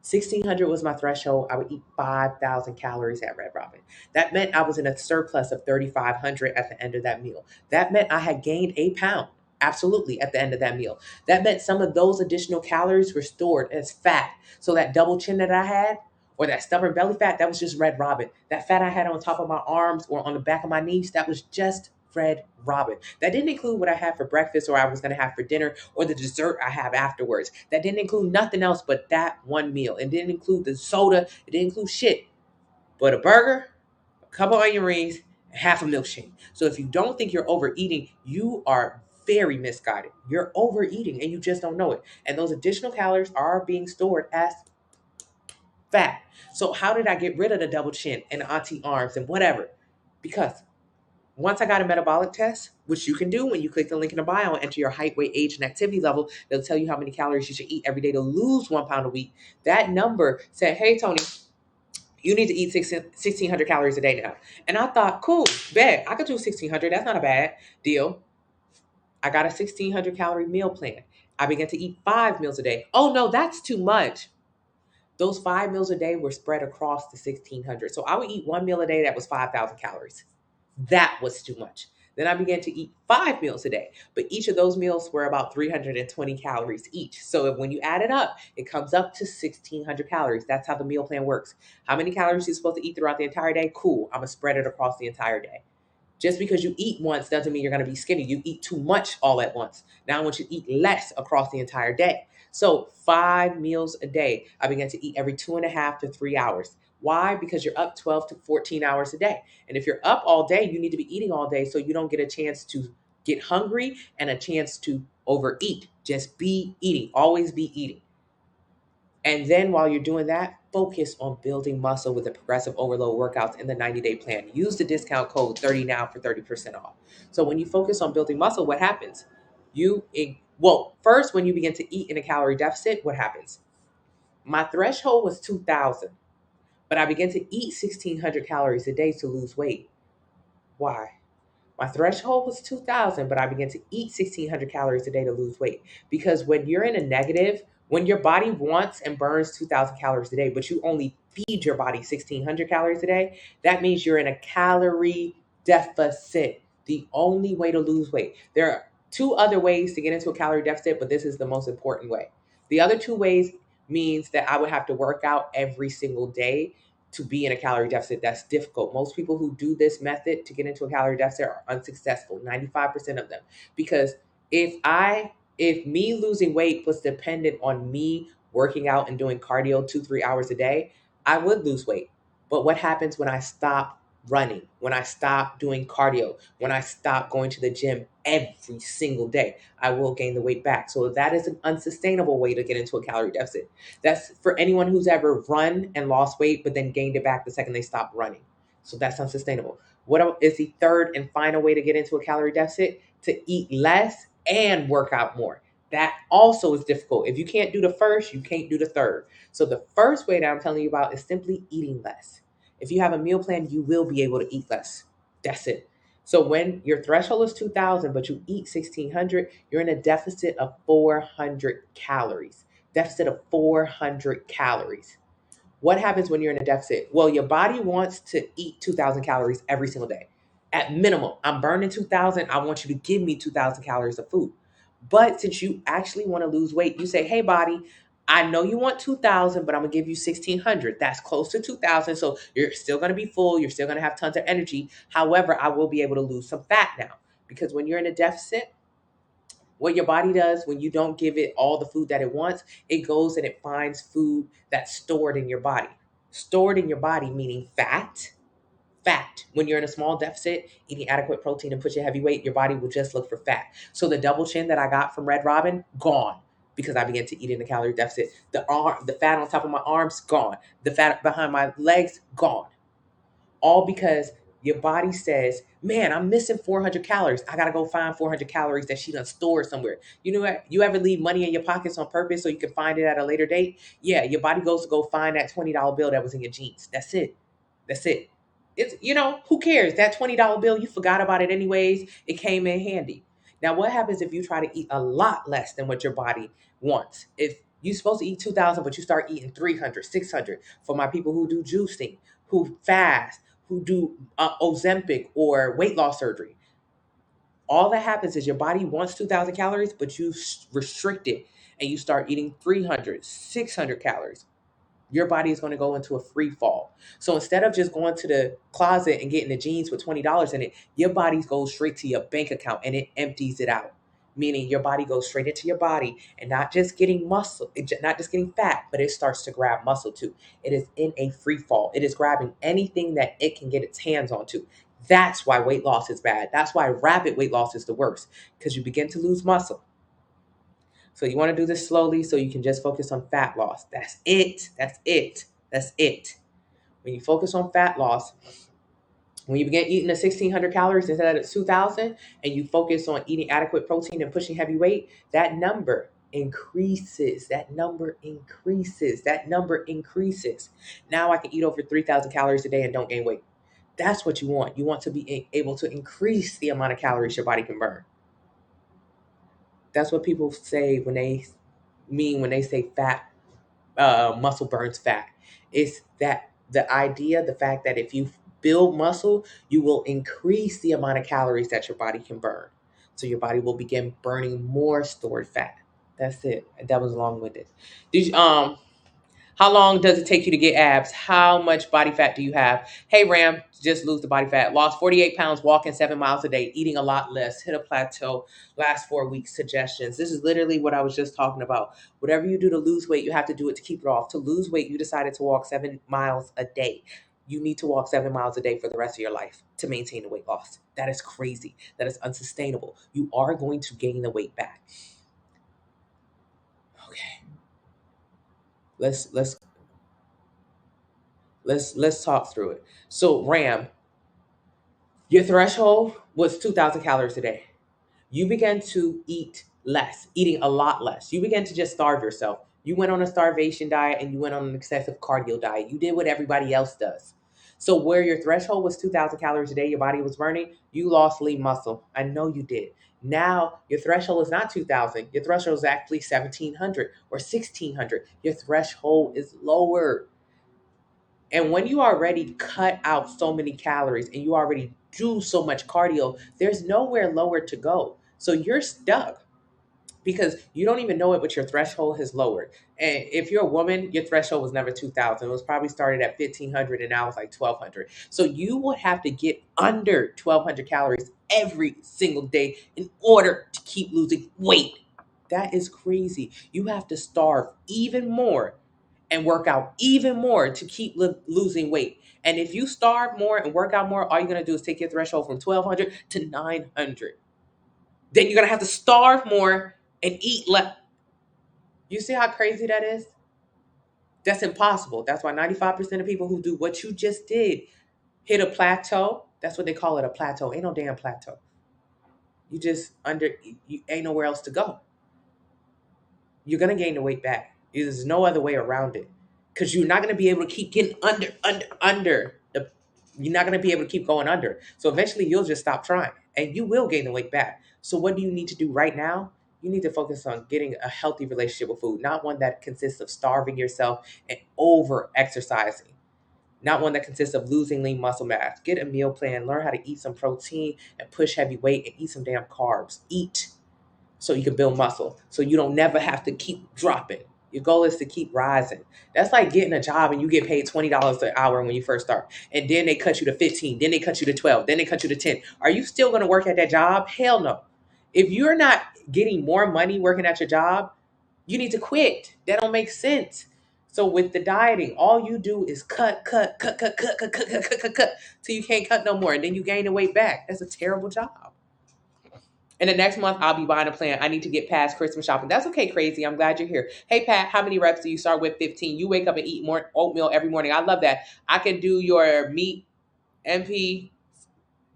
1,600 was my threshold. I would eat 5,000 calories at Red Robin. That meant I was in a surplus of 3,500 at the end of that meal. That meant I had gained a pound. Absolutely, at the end of that meal. That meant some of those additional calories were stored as fat. So that double chin that I had, or that stubborn belly fat, that was just Red Robin. That fat I had on top of my arms or on the back of my knees, that was just Red Robin. That didn't include what I had for breakfast or I was going to have for dinner or the dessert I have afterwards. That didn't include nothing else but that one meal. It didn't include the soda. It didn't include shit. But a burger, a couple onion rings, and half a milkshake. So if you don't think you're overeating, you are very misguided. You're overeating and you just don't know it. And those additional calories are being stored as fat. So how did I get rid of the double chin and the auntie arms and whatever? Because once I got a metabolic test, which you can do when you click the link in the bio and enter your height, weight, age, and activity level, they'll tell you how many calories you should eat every day to lose 1 pound a week. That number said, hey, Tony, you need to eat 1,600 calories a day now. And I thought, cool, bet, I could do 1,600. That's not a bad deal. I got a 1,600 calorie meal plan. I began to eat 5 meals a day. Oh, no, that's too much. Those 5 meals a day were spread across the 1,600. So I would eat 1 meal a day that was 5,000 calories. That was too much. Then I began to eat 5 meals a day, but each of those meals were about 320 calories each. So when you add it up, it comes up to 1,600 calories. That's how the meal plan works. How many calories you're supposed to eat throughout the entire day? Cool. I'm going to spread it across the entire day. Just because you eat once doesn't mean you're going to be skinny. You eat too much all at once. Now I want you to eat less across the entire day. So 5 meals a day. I began to eat every 2.5 to 3 hours. Why? Because you're up 12 to 14 hours a day. And if you're up all day, you need to be eating all day so you don't get a chance to get hungry and a chance to overeat. Just be eating. Always be eating. And then while you're doing that, focus on building muscle with the progressive overload workouts in the 90-day plan. Use the discount code 30 now for 30% off. So when you focus on building muscle, what happens? First, when you begin to eat in a calorie deficit, what happens? My threshold was 2,000, but I began to eat 1,600 calories a day to lose weight. Why? My threshold was 2,000, but I began to eat 1,600 calories a day to lose weight. Because when you're in a negative, when your body wants and burns 2,000 calories a day, but you only feed your body 1,600 calories a day, that means you're in a calorie deficit. The only way to lose weight. There are 2 other ways to get into a calorie deficit, but this is the most important way. The other 2 ways means that I would have to work out every single day to be in a calorie deficit. That's difficult. Most people who do this method to get into a calorie deficit are unsuccessful, 95% of them. Because if me losing weight was dependent on me working out and doing cardio 2-3 hours a day, I would lose weight. But what happens when I stop running, when I stop doing cardio, when I stop going to the gym every single day? I will gain the weight back. So that is an unsustainable way to get into a calorie deficit. That's for anyone who's ever run and lost weight, but then gained it back the second they stopped running. So that's unsustainable. What is the third and final way to get into a calorie deficit? To eat less and work out more. That also is difficult. If you can't do the first, you can't do the third. So the first way that I'm telling you about is simply eating less. If you have a meal plan, you will be able to eat less. That's it. So when your threshold is 2,000, but you eat 1,600, you're in a deficit of 400 calories. Deficit of 400 calories. What happens when you're in a deficit? Well, your body wants to eat 2,000 calories every single day. At minimum, I'm burning 2,000. I want you to give me 2,000 calories of food. But since you actually want to lose weight, you say, hey, body, I know you want 2,000, but I'm going to give you 1,600. That's close to 2,000. So you're still going to be full. You're still going to have tons of energy. However, I will be able to lose some fat now. Because when you're in a deficit, what your body does when you don't give it all the food that it wants, it goes and it finds food that's stored in your body. Stored in your body, meaning fat. Fat. When you're in a small deficit, eating adequate protein and pushing heavy weight, your body will just look for fat. So the double chin that I got from Red Robin, gone. Because I began to eat in a calorie deficit. The fat on top of my arms, gone. The fat behind my legs, gone. All because your body says, man, I'm missing 400 calories. I got to go find 400 calories that she done stored somewhere. You know what? You ever leave money in your pockets on purpose so you can find it at a later date? Yeah, your body goes to go find that $20 bill that was in your jeans. That's it. That's it. It's, who cares? That $20 bill, you forgot about it anyways. It came in handy. Now, what happens if you try to eat a lot less than what your body wants? If you're supposed to eat 2,000, but you start eating 300, 600, for my people who do juicing, who fast, who do Ozempic or weight loss surgery. All that happens is your body wants 2,000 calories, but you restrict it and you start eating 300, 600 calories. Your body is going to go into a free fall. So instead of just going to the closet and getting the jeans with $20 in it, your body goes straight to your bank account and it empties it out. Meaning your body goes straight into your body and not just getting muscle, not just getting fat, but it starts to grab muscle too. It is in a free fall. It is grabbing anything that it can get its hands onto. That's why weight loss is bad. That's why rapid weight loss is the worst, because you begin to lose muscle. So you want to do this slowly so you can just focus on fat loss. That's it. That's it. That's it. When you focus on fat loss, when you begin eating the 1,600 calories instead of 2,000, and you focus on eating adequate protein and pushing heavy weight, that number increases. That number increases. That number increases. Now I can eat over 3,000 calories a day and don't gain weight. That's what you want. You want to be able to increase the amount of calories your body can burn. That's what people say when they say fat, muscle burns fat. It's that the idea, the fact that if you build muscle, you will increase the amount of calories that your body can burn. So your body will begin burning more stored fat. That's it. That was long winded. Did you, how long does it take you to get abs? How much body fat do you have? Hey, Ram, just lose the body fat. Lost 48 pounds, walking 7 miles a day, eating a lot less, hit a plateau, last 4 weeks suggestions. This is literally what I was just talking about. Whatever you do to lose weight, you have to do it to keep it off. To lose weight, you decided to walk 7 miles a day. You need to walk 7 miles a day for the rest of your life to maintain the weight loss. That is crazy. That is unsustainable. You are going to gain the weight back. Okay. Let's let's talk through it. So, Ram, your threshold was 2,000 calories a day. You began to eat less, eating a lot less. You began to just starve yourself. You went on a starvation diet and you went on an excessive cardio diet. You did what everybody else does. So where your threshold was 2,000 calories a day, your body was burning, you lost lean muscle. I know you did. Now your threshold is not 2,000. Your threshold is actually 1,700 or 1,600. Your threshold is lower. And when you already cut out so many calories and you already do so much cardio, there's nowhere lower to go. So you're stuck because you don't even know it, but your threshold has lowered. And if you're a woman, your threshold was never 2,000. It was probably started at 1,500 and now it's like 1,200. So you would have to get under 1,200 calories every single day in order to keep losing weight. That is crazy. You have to starve even more and work out even more to keep losing weight. And if you starve more and work out more, all you're going to do is take your threshold from 1,200 to 900. Then you're going to have to starve more and eat less. You see how crazy that is? That's impossible. That's why 95% of people who do what you just did hit a plateau. That's what they call it, a plateau. Ain't no damn plateau. You just you ain't nowhere else to go. You're going to gain the weight back. There's no other way around it. Because you're not going to be able to keep getting under. You're not going to be able to keep going under. So eventually you'll just stop trying and you will gain the weight back. So what do you need to do right now? You need to focus on getting a healthy relationship with food, not one that consists of starving yourself and over exercising, not one that consists of losing lean muscle mass. Get a meal plan, learn how to eat some protein and push heavy weight and eat some damn carbs. Eat so you can build muscle, so you don't never have to keep dropping. Your goal is to keep rising. That's like getting a job and you get paid $20 an hour when you first start. And then they cut you to 15, then they cut you to 12, then they cut you to 10. Are you still going to work at that job? Hell no. If you're not getting more money working at your job, you need to quit. That don't make sense. So with the dieting, all you do is cut till you can't cut no more. And then you gain the weight back. That's a terrible job. And the next month, I'll be buying a plan. I need to get past Christmas shopping. That's okay, crazy. I'm glad you're here. Hey, Pat, how many reps do you start with? 15. You wake up and eat more oatmeal every morning. I love that. I can do your meat, MP,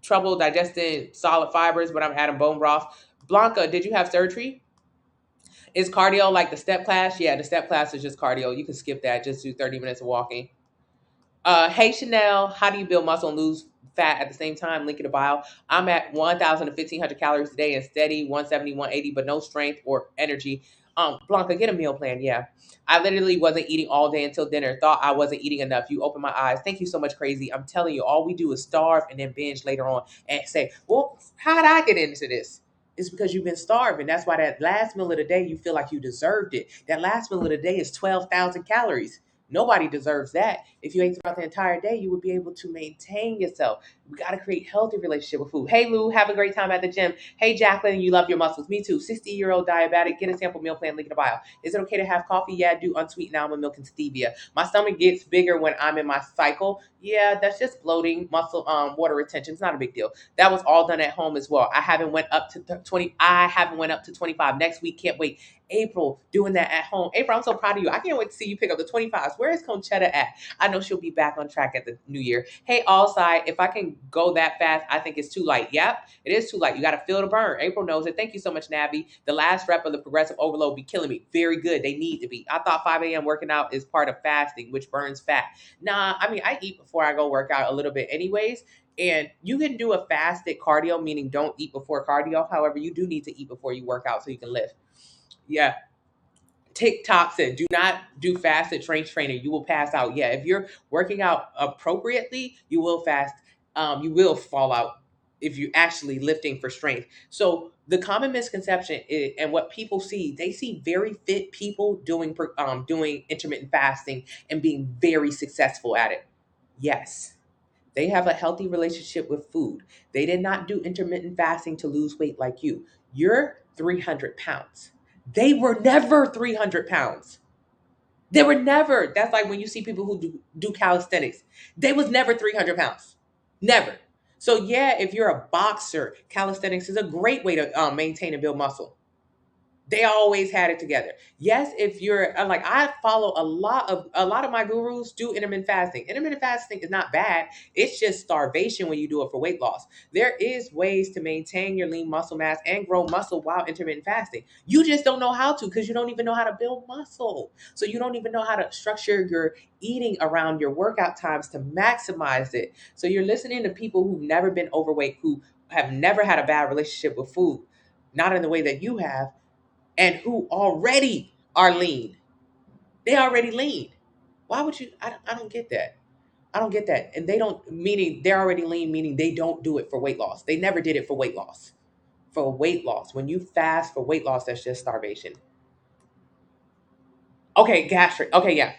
trouble digesting solid fibers, but I'm adding bone broth. Blanca, did you have surgery? Is cardio like the step class? Yeah, the step class is just cardio. You can skip that. Just do 30 minutes of walking. Hey, Chanel, how do you build muscle and lose fat at the same time? Link in the bio. I'm at 1,000 to 1,500 calories a day and steady 170, 180, but no strength or energy. Blanca, get a meal plan. Yeah. I literally wasn't eating all day until dinner. Thought I wasn't eating enough. You opened my eyes. Thank you so much, crazy. I'm telling you, all we do is starve and then binge later on and say, well, how did I get into this? It's because you've been starving. That's why that last meal of the day, you feel like you deserved it. That last meal of the day is 12,000 calories. Nobody deserves that. If you ate throughout the entire day, you would be able to maintain yourself. We got to create healthy relationship with food. Hey, Lou, have a great time at the gym. Hey, Jacqueline, you love your muscles. Me too. 60-year-old diabetic. Get a sample meal plan, link in the bio. Is it okay to have coffee? Yeah, I do unsweetened almond milk and stevia. My stomach gets bigger when I'm in my cycle. Yeah, that's just bloating, muscle, water retention. It's not a big deal. That was all done at home as well. I haven't went up to 20. I haven't went up to 25. Next week, can't wait. April doing that at home. April, I'm so proud of you. I can't wait to see you pick up the 25s. Where is Conchetta at? I know she'll be back on track at the new year. Hey, all side, if I can go that fast, I think it's too light. Yep, it is too light. You got to feel the burn. April knows it. Thank you so much, Navi. The last rep of the progressive overload be killing me. Very good. They need to be. I thought 5 a.m. working out is part of fasting, which burns fat. Nah, I mean, I eat before I go work out a little bit anyways. And you can do a fasted cardio, meaning don't eat before cardio. However, you do need to eat before you work out so you can lift. Yeah. TikTok said, do not do fasted training. You will pass out. Yeah, if you're working out appropriately, you will fast. You will fall out if you're actually lifting for strength. So the common misconception is, and what people see, they see very fit people doing intermittent fasting and being very successful at it. Yes, they have a healthy relationship with food. They did not do intermittent fasting to lose weight like you. You're 300 pounds. They were never 300 pounds. They were never. That's like when you see people who do calisthenics. They was never 300 pounds. Never. So yeah, if you're a boxer, calisthenics is a great way to maintain and build muscle. They always had it together. Yes, if you're like, I follow a lot of my gurus do intermittent fasting. Intermittent fasting is not bad. It's just starvation when you do it for weight loss. There is ways to maintain your lean muscle mass and grow muscle while intermittent fasting. You just don't know how to, because you don't even know how to build muscle. So you don't even know how to structure your eating around your workout times to maximize it. So you're listening to people who've never been overweight, who have never had a bad relationship with food, not in the way that you have, and who already are lean. They already lean. Why would you? I don't get that. I don't get that. And they don't, meaning they're already lean, meaning they don't do it for weight loss. They never did it for weight loss. For weight loss, when you fast for weight loss, that's just starvation. Okay, gastric. Okay, yeah.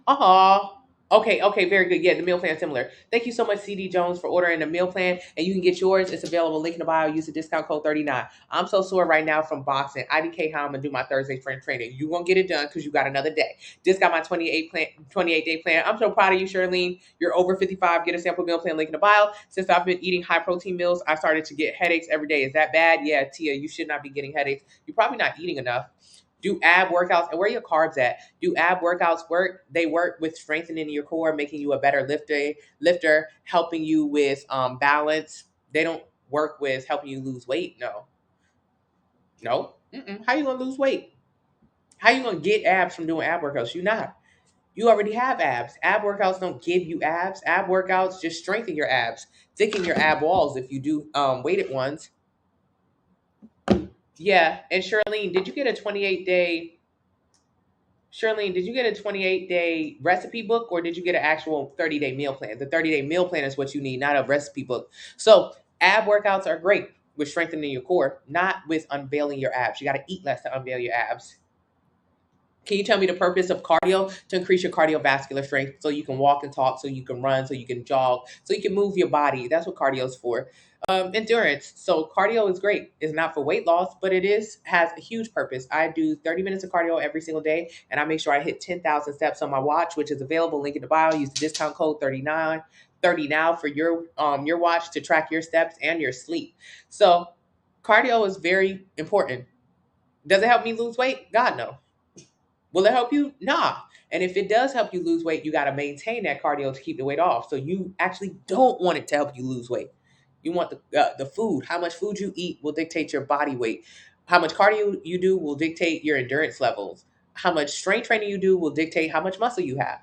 Oh, okay, very good. Yeah, the meal plan similar. Thank you so much, CD Jones, for ordering the meal plan, and you can get yours. It's available. Link in the bio. Use the discount code 39. I'm so sore right now from boxing. IDK, how I'm gonna do my Thursday sprint training. You gonna get it done because you got another day. Just got my 28-day plan. I'm so proud of you, Charlene. You're over 55. Get a sample meal plan. Link in the bio. Since I've been eating high protein meals, I started to get headaches every day. Is that bad? Yeah, Tia, you should not be getting headaches. You're probably not eating enough. Do ab workouts, and where are your carbs at? Do ab workouts work? They work with strengthening your core, making you a better lifter, helping you with balance. They don't work with helping you lose weight. No, no. Mm-mm. How you gonna lose weight? How you gonna get abs from doing ab workouts? You not. You already have abs. Ab workouts don't give you abs. Ab workouts just strengthen your abs, thicken your ab walls if you do weighted ones. Yeah. And Charlene, did you get a 28-day? Charlene, did you get a 28-day recipe book, or did you get an actual 30-day meal plan? The 30-day meal plan is what you need, not a recipe book. So ab workouts are great with strengthening your core, not with unveiling your abs. You got to eat less to unveil your abs. Can you tell me the purpose of cardio? To increase your cardiovascular strength, so you can walk and talk, so you can run, so you can jog, so you can move your body. That's what cardio is for. Endurance. So cardio is great. It's not for weight loss, but it has a huge purpose. I do 30 minutes of cardio every single day, and I make sure I hit 10,000 steps on my watch, which is available. Link in the bio. Use the discount code 30 now for your watch to track your steps and your sleep. So cardio is very important. Does it help me lose weight? God, no. Will it help you? Nah. And if it does help you lose weight, you got to maintain that cardio to keep the weight off. So you actually don't want it to help you lose weight. You want the food. How much food you eat will dictate your body weight. How much cardio you do will dictate your endurance levels. How much strength training you do will dictate how much muscle you have.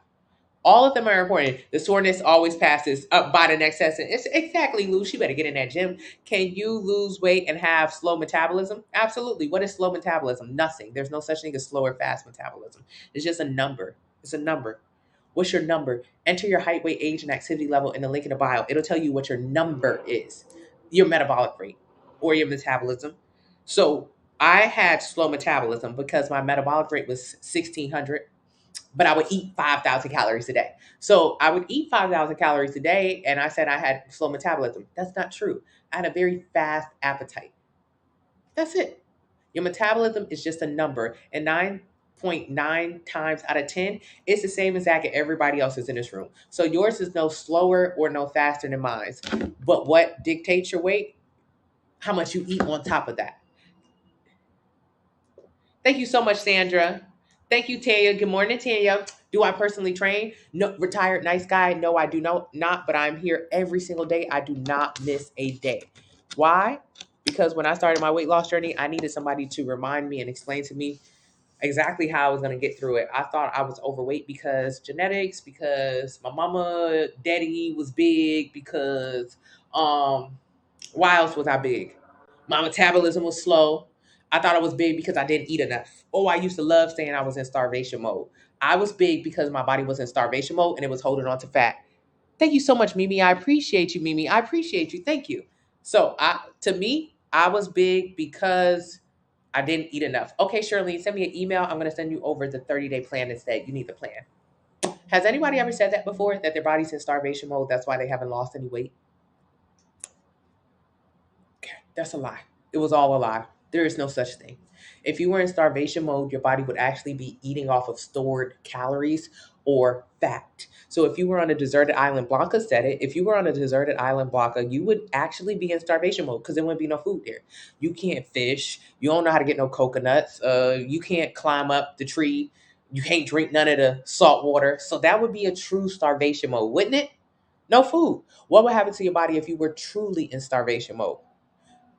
All of them are important. The soreness always passes up by the next session. It's exactly, Lou. She better get in that gym. Can you lose weight and have slow metabolism? Absolutely. What is slow metabolism? Nothing. There's no such thing as slow or fast metabolism. It's just a number. It's a number. What's your number? Enter your height, weight, age, and activity level in the link in the bio. It'll tell you what your number is, your metabolic rate or your metabolism. So I had slow metabolism because my metabolic rate was 1600, but I would eat 5,000 calories a day. So I would eat 5,000 calories a day, and I said I had slow metabolism. That's not true. I had a very fast appetite. That's it. Your metabolism is just a number, and 9.9 times out of 10, it's the same exact as everybody else's in this room. So yours is no slower or no faster than mine. But what dictates your weight? How much you eat on top of that. Thank you so much, Sandra. Thank you, Tanya. Good morning, Tanya. Do I personally train? No, retired nice guy. No, I do not, but I'm here every single day. I do not miss a day. Why? Because when I started my weight loss journey, I needed somebody to remind me and explain to me exactly how I was going to get through it. I thought I was overweight because genetics, because my mama, daddy was big, because why else was I big? My metabolism was slow. I thought I was big because I didn't eat enough. Oh, I used to love saying I was in starvation mode. I was big because my body was in starvation mode and it was holding on to fat. Thank you so much, Mimi. I appreciate you, Mimi. I appreciate you. Thank you. So, to me, I was big because I didn't eat enough. Okay, Shirley, send me an email. I'm going to send you over the 30-day plan instead. You need the plan. Has anybody ever said that before? That their body's in starvation mode? That's why they haven't lost any weight? Okay, that's a lie. It was all a lie. There is no such thing. If you were in starvation mode, your body would actually be eating off of stored calories or fat. So if you were on a deserted island, Blanca said it, if you were on a deserted island, Blanca, you would actually be in starvation mode because there wouldn't be no food there. You can't fish. You don't know how to get no coconuts. You can't climb up the tree. You can't drink none of the salt water. So that would be a true starvation mode, wouldn't it? No food. What would happen to your body if you were truly in starvation mode?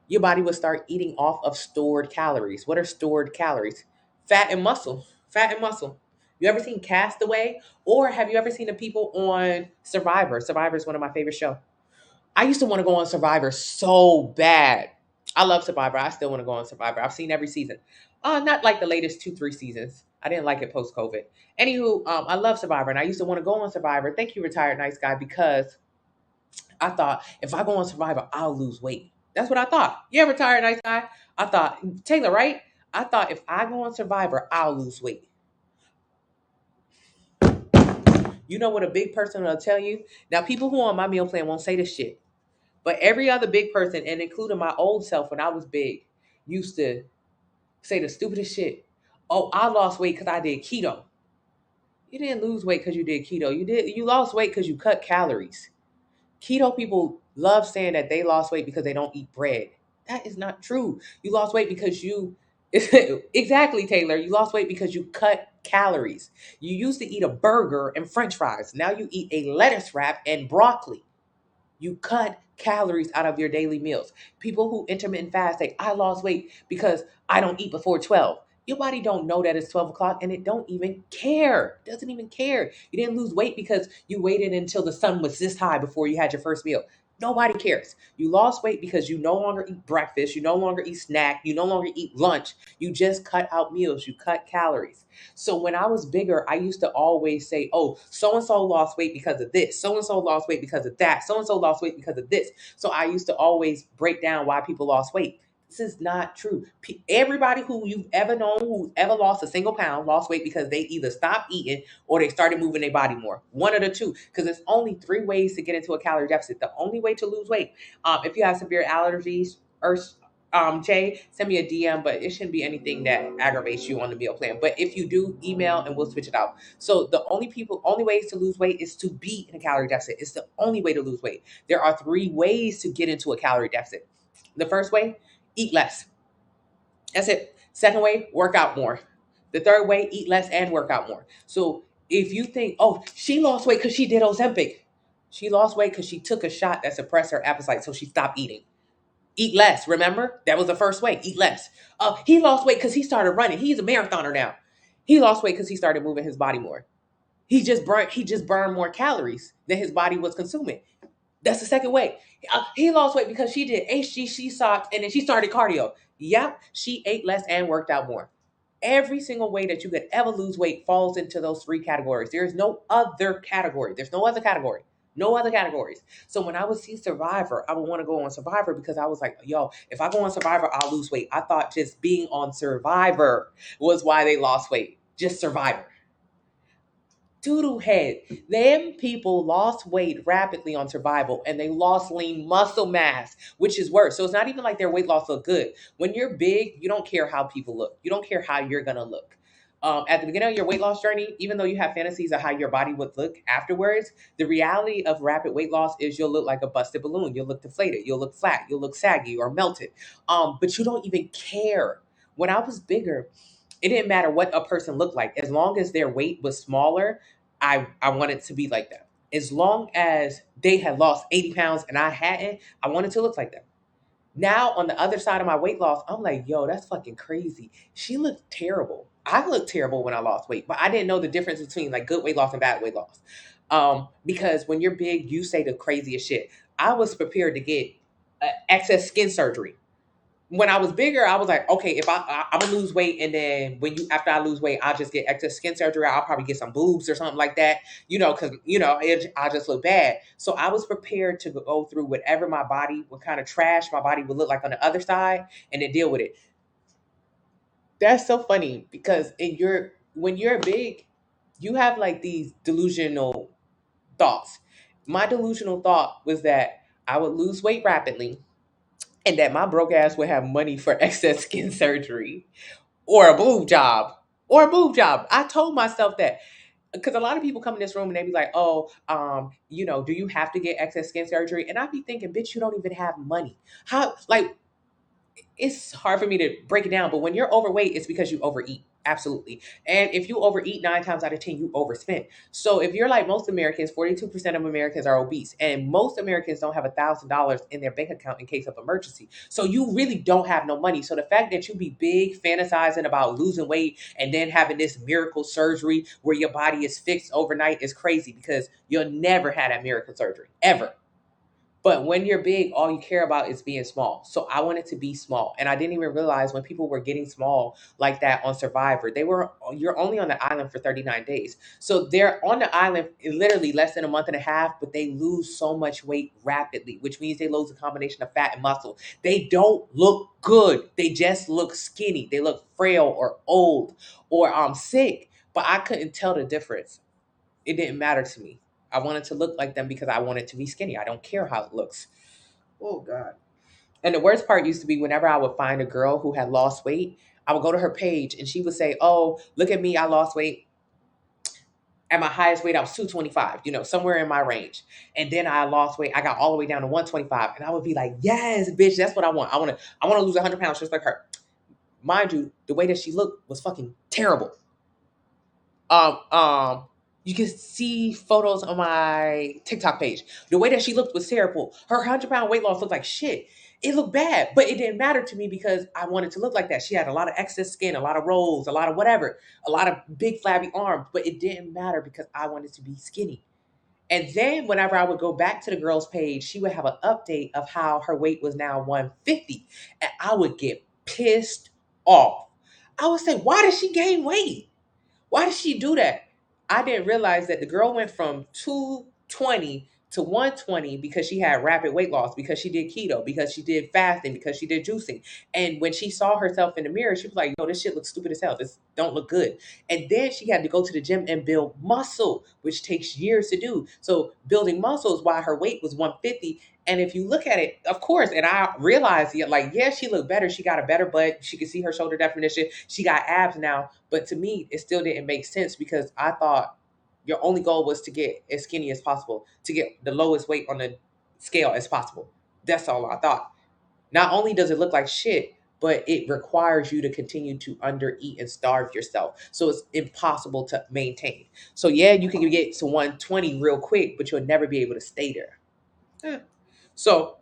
Your body will start eating off of stored calories. What are stored calories? Fat and muscle. Fat and muscle. You ever seen Castaway? Or have you ever seen the people on Survivor? Survivor is one of my favorite shows. I used to want to go on Survivor so bad. I love Survivor. I still want to go on Survivor. I've seen every season. Not like the latest 2, 3 seasons. I didn't like it post COVID. Anywho, I love Survivor, and I used to want to go on Survivor. Thank you, retired nice guy, because I thought if I go on Survivor, I'll lose weight. That's what I thought. You ever tired, nice guy? I thought, Taylor, right? I thought if I go on Survivor, I'll lose weight. You know what a big person will tell you? Now, people who are on my meal plan won't say this shit. But every other big person, and including my old self when I was big, used to say the stupidest shit. Oh, I lost weight because I did keto. You didn't lose weight because you did keto. You lost weight because you cut calories. Keto people love saying that they lost weight because they don't eat bread. That is not true. You lost weight because you exactly, Taylor. You lost weight because you cut calories. You used to eat a burger and french fries. Now you eat a lettuce wrap and broccoli. You cut calories out of your daily meals. People who intermittent fast say, I lost weight because I don't eat before 12. Your body don't know that it's 12 o'clock and it don't even care. It doesn't even care. You didn't lose weight because you waited until the sun was this high before you had your first meal. Nobody cares. You lost weight because you no longer eat breakfast. You no longer eat snack. You no longer eat lunch. You just cut out meals. You cut calories. So when I was bigger, I used to always say, oh, so and so lost weight because of this. So and so lost weight because of that. So and so lost weight because of this. So I used to always break down why people lost weight. This is not true. Everybody who you've ever known who's ever lost a single pound lost weight because they either stopped eating or they started moving their body more. One of the two. Because there's only 3 ways to get into a calorie deficit. The only way to lose weight, if you have severe allergies or Jay, send me a DM, but it shouldn't be anything that aggravates you on the meal plan. But if you do, email and we'll switch it out. So the only ways to lose weight is to be in a calorie deficit. It's the only way to lose weight. There are 3 ways to get into a calorie deficit. The first way, eat less. That's it. Second way, work out more. The third way, eat less and work out more. So if you think, oh, she lost weight because she did Ozempic. She lost weight because she took a shot that suppressed her appetite, so she stopped eating. Eat less, remember? That was the first way. Eat less. He lost weight because he started running. He's a marathoner now. He lost weight because he started moving his body more. He just burned more calories than his body was consuming. That's the second way. He lost weight because she did HGC socks and then she started cardio. Yep, she ate less and worked out more. Every single way that you could ever lose weight falls into those 3 categories. There is no other category. There's no other category. No other categories. So when I would see Survivor, I would want to go on Survivor because I was like, yo, if I go on Survivor, I'll lose weight. I thought just being on Survivor was why they lost weight. Just Survivor. Doodle head. Them people lost weight rapidly on survival and they lost lean muscle mass, which is worse. So it's not even like their weight loss looked good. When you're big, you don't care how people look. You don't care how you're going to look. At the beginning of your weight loss journey, even though you have fantasies of how your body would look afterwards, the reality of rapid weight loss is you'll look like a busted balloon. You'll look deflated. You'll look flat. You'll look saggy or melted. But you don't even care. When I was bigger, it didn't matter what a person looked like. As long as their weight was smaller, I wanted to be like them. As long as they had lost 80 pounds and I hadn't, I wanted to look like them. Now, on the other side of my weight loss, I'm like, yo, that's fucking crazy. She looked terrible. I looked terrible when I lost weight, but I didn't know the difference between like good weight loss and bad weight loss. Because when you're big, you say the craziest shit. I was prepared to get excess skin surgery. when I was bigger, I was like, okay, if I'm gonna lose weight, and then after I lose weight, I'll just get extra skin surgery. I'll probably get some boobs or something like that, because I just look bad. So I was prepared to go through whatever my body, what kind of trash my body would look like on the other side, and then deal with it. That's so funny because when you're big, you have like these delusional thoughts. My delusional thought was that I would lose weight rapidly and that my broke ass would have money for excess skin surgery or a boob job. Or a boob job. I told myself that because a lot of people come in this room and they be like, "Oh, do you have to get excess skin surgery?" And I be thinking, "Bitch, you don't even have money. How like it's hard for me to break it down, but when you're overweight, it's because you overeat. Absolutely. And if you overeat 9 times out of 10, you overspend. So if you're like most Americans, 42% of Americans are obese, and most Americans don't have $1,000 in their bank account in case of emergency. So you really don't have no money. So the fact that you be big, fantasizing about losing weight and then having this miracle surgery where your body is fixed overnight is crazy because you'll never have that miracle surgery ever. But when you're big, all you care about is being small. So I wanted to be small. And I didn't even realize when people were getting small like that on Survivor, you're only on the island for 39 days. So they're on the island in literally less than a month and a half, but they lose so much weight rapidly, which means they lose a combination of fat and muscle. They don't look good. They just look skinny. They look frail or old or sick. But I couldn't tell the difference. It didn't matter to me. I wanted to look like them because I wanted to be skinny. I don't care how it looks. Oh God. And the worst part used to be whenever I would find a girl who had lost weight, I would go to her page and she would say, "Oh, look at me, I lost weight. At my highest weight, I was 225, somewhere in my range. And then I lost weight. I got all the way down to 125." And I would be like, "Yes, bitch, that's what I want. I want to lose 100 pounds just like her." Mind you, the way that she looked was fucking terrible. Um, um, you can see photos on my TikTok page. The way that she looked was terrible. Her 100-pound weight loss looked like shit. It looked bad, but it didn't matter to me because I wanted to look like that. She had a lot of excess skin, a lot of rolls, a lot of whatever, a lot of big flabby arms, but it didn't matter because I wanted to be skinny. And then whenever I would go back to the girl's page, she would have an update of how her weight was now 150. And I would get pissed off. I would say, "Why did she gain weight? Why did she do that?" I didn't realize that the girl went from 220 to 120 because she had rapid weight loss, because she did keto, because she did fasting, because she did juicing. And when she saw herself in the mirror, she was like, "Yo, this shit looks stupid as hell. This don't look good." And then she had to go to the gym and build muscle, which takes years to do. So building muscle is why her weight was 150. And if you look at it, of course, and I realized, like, yeah, she looked better. She got a better butt. She could see her shoulder definition. She got abs now. But to me, it still didn't make sense because I thought your only goal was to get as skinny as possible, to get the lowest weight on the scale as possible. That's all I thought. Not only does it look like shit, but it requires you to continue to undereat and starve yourself. So it's impossible to maintain. So yeah, you can get to 120 real quick, but you'll never be able to stay there. So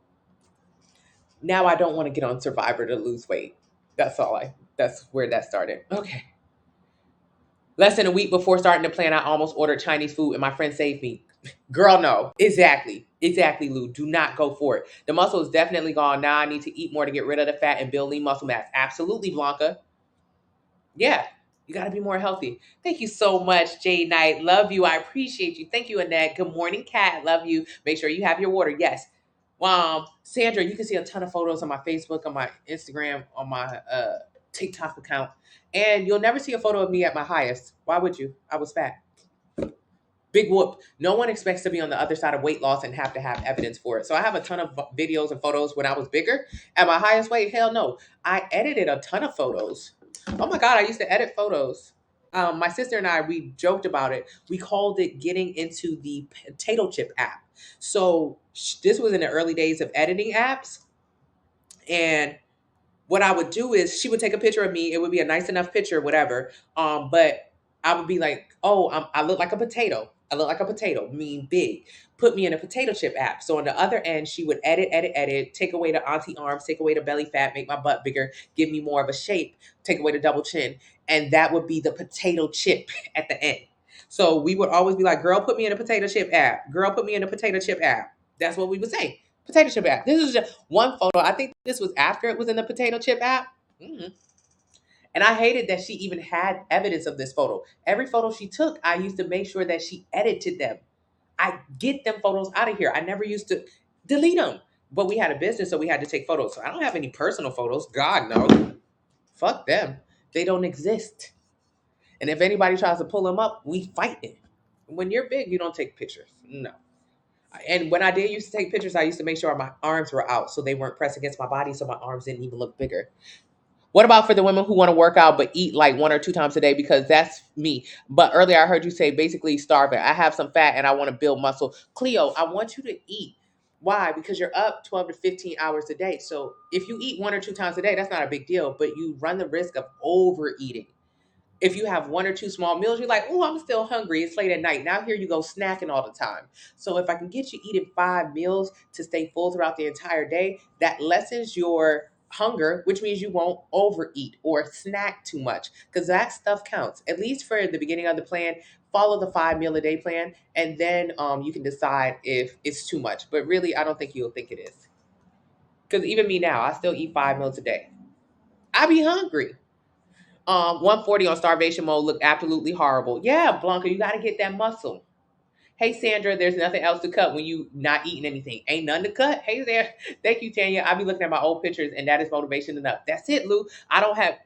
now I don't want to get on Survivor to lose weight. That's where that started. Okay. Less than a week before starting to plan, I almost ordered Chinese food and my friend saved me. Girl, no. Exactly. Exactly, Lou. Do not go for it. The muscle is definitely gone. Now I need to eat more to get rid of the fat and build lean muscle mass. Absolutely, Blanca. Yeah. You got to be more healthy. Thank you so much, Jay Knight. Love you. I appreciate you. Thank you, Annette. Good morning, Kat. Love you. Make sure you have your water. Yes. Sandra, you can see a ton of photos on my Facebook, on my Instagram, on my TikTok account. And you'll never see a photo of me at my highest. Why would you? I was fat. Big whoop. No one expects to be on the other side of weight loss and have to have evidence for it. So I have a ton of videos and photos when I was bigger. At my highest weight, hell no. I edited a ton of photos. Oh my God, I used to edit photos. My sister and I, we joked about it. We called it getting into the potato chip app. So this was in the early days of editing apps. And what I would do is she would take a picture of me. It would be a nice enough picture, whatever. But I would be like, "Oh, I look like a potato. I look like a potato, mean big. Put me in a potato chip app." So on the other end, she would edit, take away the auntie arms, take away the belly fat, make my butt bigger, give me more of a shape, take away the double chin. And that would be the potato chip at the end. So we would always be like, "Girl, put me in a potato chip app. Girl, put me in a potato chip app." That's what we would say. Potato chip app. This is just one photo. I think this was after it was in the potato chip app. Mhm. And I hated that she even had evidence of this photo. Every photo she took, I used to make sure that she edited them. I get them photos out of here. I never used to delete them. But we had a business, so we had to take photos. So I don't have any personal photos. God, no. Fuck them. They don't exist. And if anybody tries to pull them up, we fight it. When you're big, you don't take pictures. No. And when I did used to take pictures, I used to make sure my arms were out so they weren't pressed against my body, so my arms didn't even look bigger. What about for the women who want to work out but eat like 1 or 2 times a day? Because that's me. But earlier I heard you say basically starving. I have some fat and I want to build muscle. Cleo, I want you to eat. Why? Because you're up 12 to 15 hours a day. So if you eat 1 or 2 times a day, that's not a big deal, but you run the risk of overeating. If you have 1 or 2 small meals, you're like, oh, I'm still hungry. It's late at night. Now here you go snacking all the time. So if I can get you eating 5 meals to stay full throughout the entire day, that lessens your hunger, which means you won't overeat or snack too much because that stuff counts. At least for the beginning of the plan, follow the 5 meal a day plan, and then you can decide if it's too much. But really, I don't think you'll think it is. Because even me now, I still eat 5 meals a day. I be hungry. 140 on starvation mode look absolutely horrible. Yeah, Blanca, you got to get that muscle. Hey, Sandra, there's nothing else to cut when you not eating anything. Ain't nothing to cut. Hey there. Thank you, Tanya. I be looking at my old pictures, and that is motivation enough. That's it, Lou. I don't have,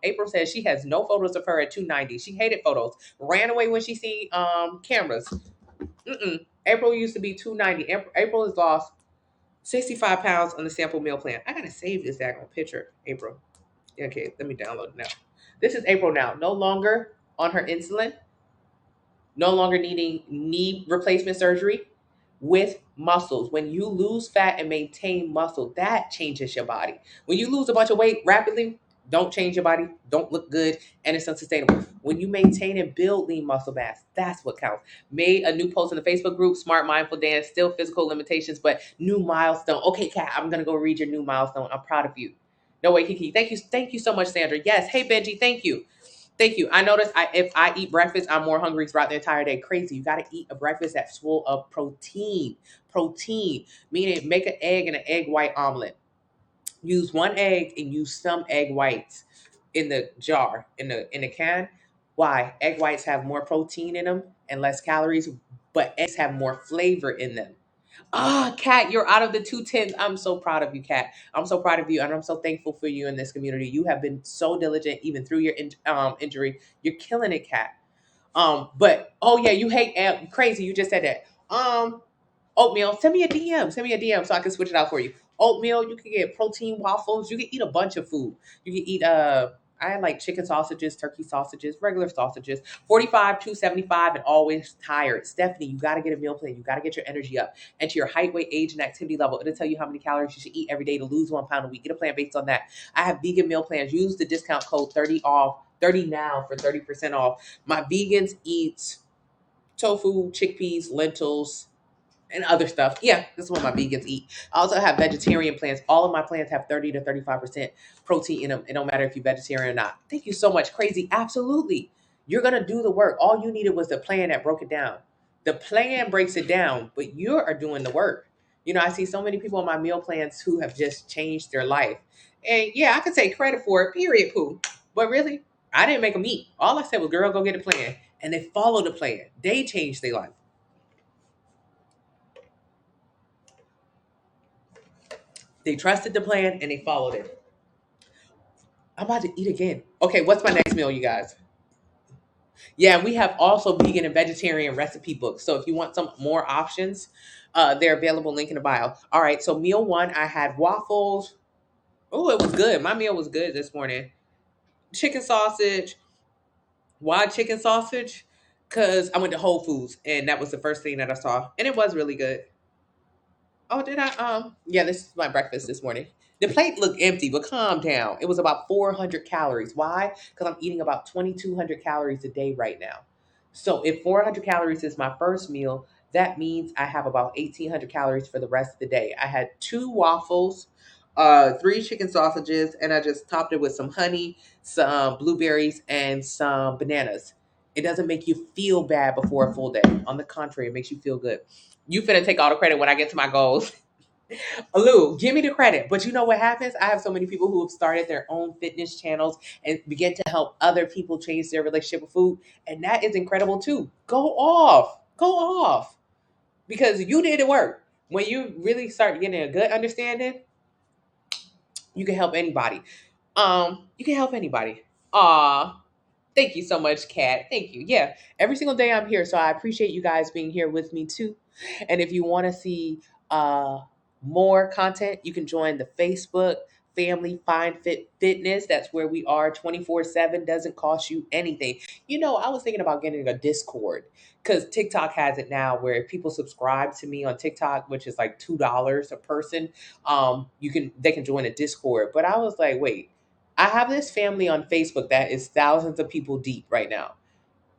April says she has no photos of her at 290. She hated photos. Ran away when she seen cameras. April used to be 290. April has lost 65 pounds on the sample meal plan. I got to save this daggone picture, April. Okay, let me download it now. This is April now. No longer on her insulin, no longer needing knee replacement surgery with muscles. When you lose fat and maintain muscle, that changes your body. When you lose a bunch of weight rapidly, don't change your body, don't look good, and it's unsustainable. When you maintain and build lean muscle mass, that's what counts. Made a new post in the Facebook group, Smart Mindful Dance, still physical limitations, but new milestone. Okay, Kat, I'm gonna go read your new milestone. I'm proud of you. No way, Kiki. Thank you so much, Sandra. Yes. Hey, Benji. Thank you. Thank you. I notice if I eat breakfast, I'm more hungry throughout the entire day. Crazy. You got to eat a breakfast that's full of protein. Protein, meaning make an egg and an egg white omelet. Use one egg and use some egg whites in the jar, in the can. Why? Egg whites have more protein in them and less calories, but eggs have more flavor in them. Ah, Kat, you're out of the 210s. I'm so proud of you, Kat. I'm so proud of you, and I'm so thankful for you in this community. You have been so diligent, even through your injury. You're killing it, Kat. But oh yeah, you hate crazy. You just said that. Oatmeal. Send me a DM. Send me a DM so I can switch it out for you. Oatmeal. You can get protein waffles. You can eat a bunch of food. You can eat I like chicken sausages, turkey sausages, regular sausages. 45, 275, and always tired. Stephanie, you got to get a meal plan. You got to get your energy up. And to your height, weight, age, and activity level. It'll tell you how many calories you should eat every day to lose 1 pound a week. Get a plan based on that. I have vegan meal plans. Use the discount code 30 now for 30% off. My vegans eat tofu, chickpeas, lentils, and other stuff. Yeah, this is what my vegans eat. I also have vegetarian plans. All of my plans have 30 to 35% protein in them. It don't matter if you're vegetarian or not. Thank you so much. Crazy. Absolutely. You're going to do the work. All you needed was the plan that broke it down. The plan breaks it down, but you are doing the work. You know, I see so many people on my meal plans who have just changed their life. And yeah, I can take credit for it, period, poo. But really, I didn't make them eat. All I said was, girl, go get a plan. And they followed the plan. They changed their life. They trusted the plan and they followed it. I'm about to eat again. Okay, what's my next meal, you guys? Yeah, and we have also vegan and vegetarian recipe books. So if you want some more options, they're available. Link in the bio. All right, so meal one, I had waffles. Oh, it was good. My meal was good this morning. Chicken sausage, wild chicken sausage, because I went to Whole Foods and that was the first thing that I saw. And it was really good. Oh, did I? Yeah, this is my breakfast this morning. The plate looked empty, but calm down. It was about 400 calories. Why? Because I'm eating about 2,200 calories a day right now. So if 400 calories is my first meal, that means I have about 1,800 calories for the rest of the day. I had 2 waffles, 3 chicken sausages, and I just topped it with some honey, some blueberries, and some bananas. It doesn't make you feel bad before a full day. On the contrary, it makes you feel good. You finna take all the credit when I get to my goals. Lou, give me the credit. But you know what happens? I have so many people who have started their own fitness channels and begin to help other people change their relationship with food. And that is incredible too. Go off. Go off. Because you did the work. When you really start getting a good understanding, you can help anybody. You can help anybody. Aw. Thank you so much, Kat. Thank you. Yeah, every single day I'm here, so I appreciate you guys being here with me too. And if you want to see uh, more content, you can join the Facebook Family Find Fit Fitness. That's where we are 24/7. Doesn't cost you anything. You know, I was thinking about getting a Discord because TikTok has it now, where if people subscribe to me on TikTok, which is like $2 a person, they can join a Discord. But I was like, wait. I have this family on Facebook that is thousands of people deep right now.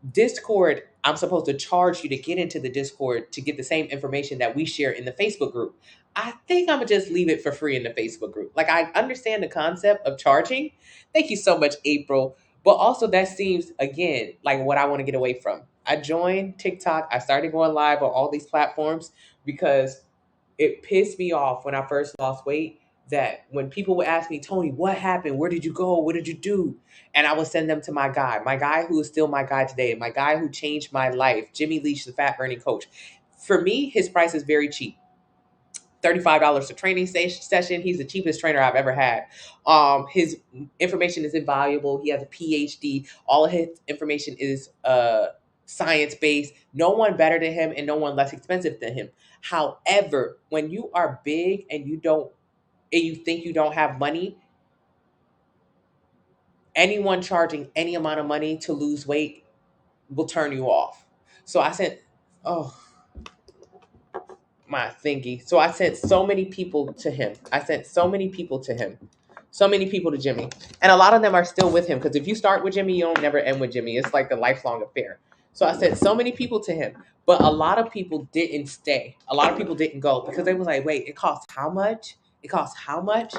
Discord, I'm supposed to charge you to get into the Discord to get the same information that we share in the Facebook group. I think I'm gonna just leave it for free in the Facebook group. Like, I understand the concept of charging. Thank you so much, April. But also, that seems, again, like what I want to get away from. I joined TikTok. I started going live on all these platforms because it pissed me off when I first lost weight that when people would ask me, Tony, what happened? Where did you go? What did you do? And I would send them to my guy who is still my guy today, my guy who changed my life, Jimmy Leach, the fat burning coach. For me, his price is very cheap. $35 a training session. He's the cheapest trainer I've ever had. His information is invaluable. He has a PhD. All of his information is science based. No one better than him and no one less expensive than him. However, when you are big and you think you don't have money, anyone charging any amount of money to lose weight will turn you off. So I sent, oh, my thingy. So I sent so many people to him. So many people to Jimmy. And a lot of them are still with him because if you start with Jimmy, you don't never end with Jimmy. It's like a lifelong affair. So I sent so many people to him. But a lot of people didn't stay. A lot of people didn't go because they was like, wait, it costs how much? It costs how much?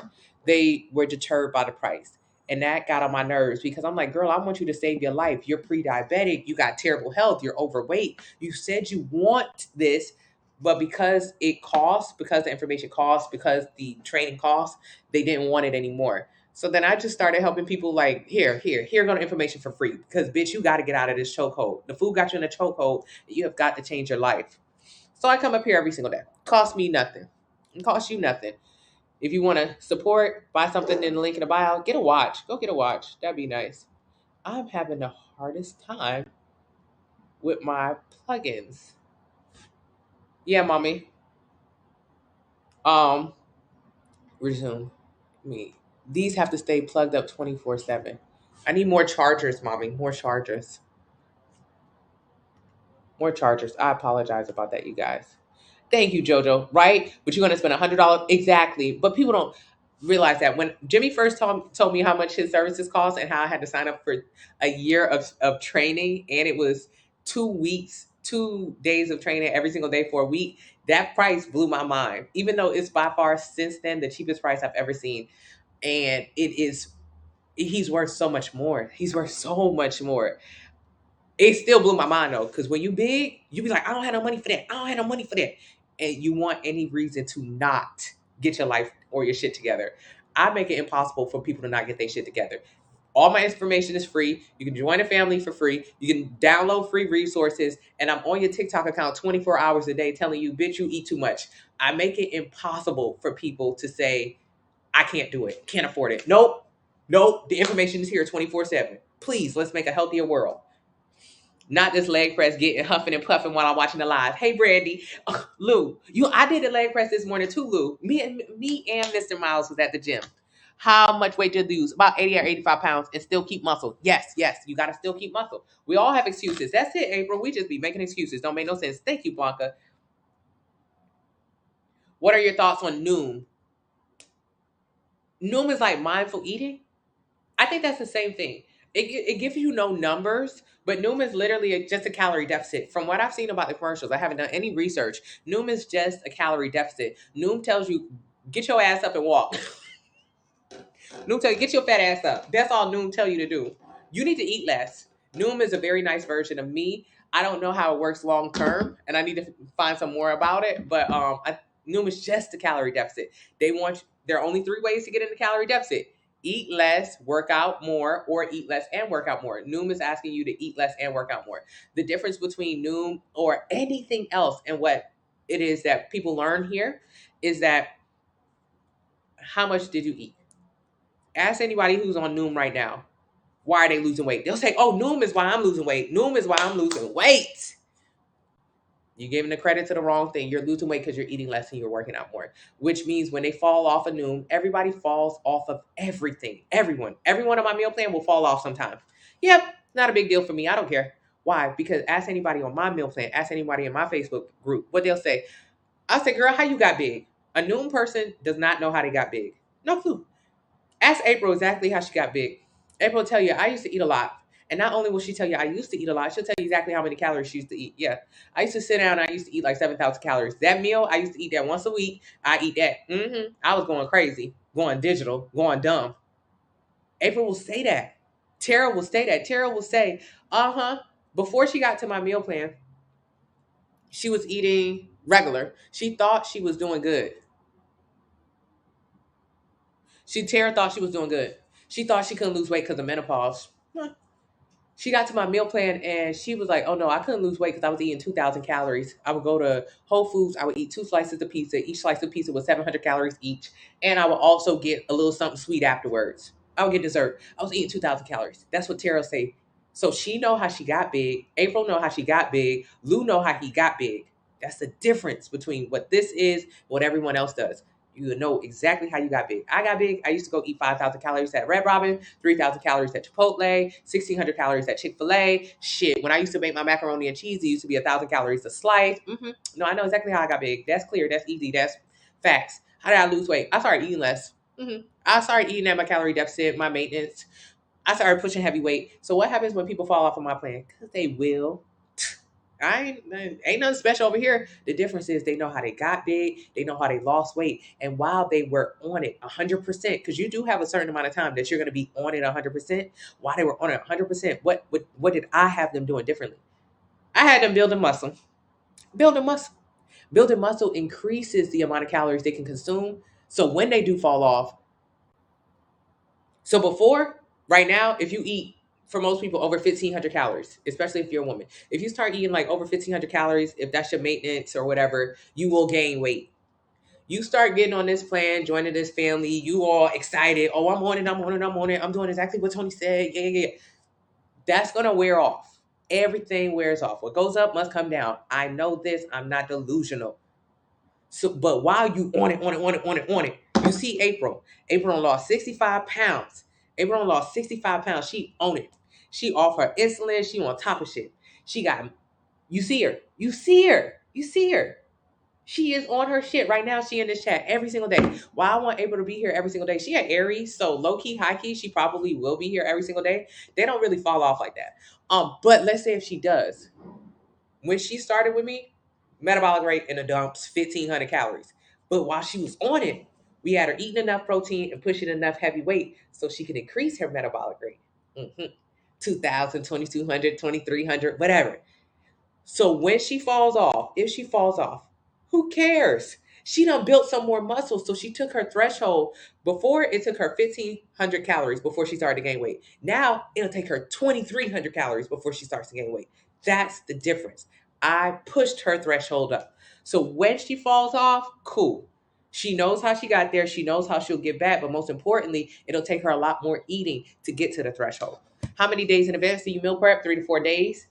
They were deterred by the price. And that got on my nerves because I'm like, girl, I want you to save your life. You're pre-diabetic. You got terrible health. You're overweight. You said you want this, but because it costs, because the information costs, because the training costs, they didn't want it anymore. So then I just started helping people like, here go the information for free. Because bitch, you got to get out of this chokehold. The food got you in a chokehold. You have got to change your life. So I come up here every single day. Cost me nothing. It costs you nothing. If you want to support, buy something in the link in the bio, get a watch. Go get a watch. That'd be nice. I'm having the hardest time with my plugins. Yeah, mommy. Um, Resume. Me. These have to stay plugged up 24/7. I need more chargers, mommy. More chargers. More chargers. I apologize about that, you guys. Thank you, Jojo. Right? But you're gonna spend $100 exactly. But people don't realize that when Jimmy first told me how much his services cost and how I had to sign up for a year of training, and it was 2 weeks, 2 days of training every single day for a week. That price blew my mind. Even though it's by far since then the cheapest price I've ever seen, and he's worth so much more. He's worth so much more. It still blew my mind though, because when you big, you be like, I don't have no money for that. I don't have no money for that. And you want any reason to not get your life or your shit together. I make it impossible for people to not get their shit together. All my information is free. You can join a family for free. You can download free resources. And I'm on your TikTok account 24 hours a day telling you, bitch, you eat too much. I make it impossible for people to say, I can't do it, can't afford it. Nope. The information is here 24/7. Please, let's make a healthier world. Not this leg press getting huffing and puffing while I'm watching the live. Hey, Brandy. Lou, I did a leg press this morning too, Lou. Me and Mr. Miles was at the gym. How much weight did you lose? About 80 or 85 pounds and still keep muscle. Yes, you got to still keep muscle. We all have excuses. That's it, April. We just be making excuses. Don't make no sense. Thank you, Blanca. What are your thoughts on Noom? Noom is like mindful eating. I think that's the same thing. It gives you no numbers, but Noom is literally just a calorie deficit. From what I've seen about the commercials, I haven't done any research. Noom is just a calorie deficit. Noom tells you, get your ass up and walk. Noom tells you, get your fat ass up. That's all Noom tell you to do. You need to eat less. Noom is a very nice version of me. I don't know how it works long term, and I need to find some more about it. But Noom is just a calorie deficit. There are only 3 ways to get in the calorie deficit: eat less, work out more, or eat less and work out more. Noom is asking you to eat less and work out more. The difference between Noom or anything else and what it is that people learn here is that how much did you eat? Ask anybody who's on Noom right now, why are they losing weight? They'll say, oh, Noom is why I'm losing weight. Noom is why I'm losing weight. You're giving the credit to the wrong thing. You're losing weight because you're eating less and you're working out more, which means when they fall off of Noom, everybody falls off of everything. Everyone on my meal plan will fall off sometime. Yep, not a big deal for me. I don't care. Why? Because ask anybody on my meal plan, ask anybody in my Facebook group, what they'll say. I say, girl, how you got big? A Noom person does not know how they got big. No clue. Ask April exactly how she got big. April will tell you, I used to eat a lot. And not only will she tell you I used to eat a lot, she'll tell you exactly how many calories she used to eat. Yeah. I used to sit down and I used to eat like 7,000 calories. That meal, I used to eat that once a week. I eat that. I was going crazy, going digital, going dumb. April will say that. Tara will say that. Tara will say, before she got to my meal plan, she was eating regular. She thought she was doing good. Tara thought she was doing good. She thought she couldn't lose weight because of menopause. She got to my meal plan and she was like, oh no, I couldn't lose weight because I was eating 2,000 calories. I would go to Whole Foods. I would eat 2 slices of pizza. Each slice of pizza was 700 calories each. And I would also get a little something sweet afterwards. I would get dessert. I was eating 2,000 calories. That's what Tara say. So she know how she got big. April know how she got big. Lou know how he got big. That's the difference between what this is and what everyone else does. You know exactly how you got big. I got big. I used to go eat 5,000 calories at Red Robin, 3,000 calories at Chipotle, 1,600 calories at Chick-fil-A. Shit, when I used to make my macaroni and cheese, it used to be 1,000 calories a slice. No, I know exactly how I got big. That's clear. That's easy. That's facts. How did I lose weight? I started eating less. I started eating at my calorie deficit, my maintenance. I started pushing heavy weight. So what happens when people fall off of my plan? Because they will. Ain't nothing special over here. The difference is they know how they got big, they know how they lost weight, and while they were on it 100%, because you do have a certain amount of time that you're going to be on it 100%. While they were on it 100%, what did I have them doing differently? I had them building muscle. Building muscle increases the amount of calories they can consume. So when they do fall off, so before, right now, if you eat, for most people, over 1,500 calories, especially if you're a woman. If you start eating like over 1,500 calories, if that's your maintenance or whatever, you will gain weight. You start getting on this plan, joining this family, you all excited. Oh, I'm on it. I'm doing exactly what Tony said. Yeah. That's going to wear off. Everything wears off. What goes up must come down. I know this. I'm not delusional. So, but while you on it, you see April. April lost 65 pounds. April lost 65 pounds. She on it. She off her insulin. She on top of shit. She got, you see her. She is on her shit right now. She in this chat every single day. Why I want April to be here every single day. She had Aries, so low key, high key, she probably will be here every single day. They don't really fall off like that. But let's say if she does. When she started with me, metabolic rate in the dumps, 1,500 calories. But while she was on it, we had her eating enough protein and pushing enough heavy weight so she could increase her metabolic rate. 2,000, 2,200, 2,300, whatever. So when she falls off, if she falls off, who cares? She done built some more muscle, so she took her threshold. Before, it took her 1,500 calories before she started to gain weight. Now, it'll take her 2,300 calories before she starts to gain weight. That's the difference. I pushed her threshold up. So when she falls off, cool. She knows how she got there. She knows how she'll get back. But most importantly, it'll take her a lot more eating to get to the threshold. How many days in advance do you meal prep? 3 to 4 days.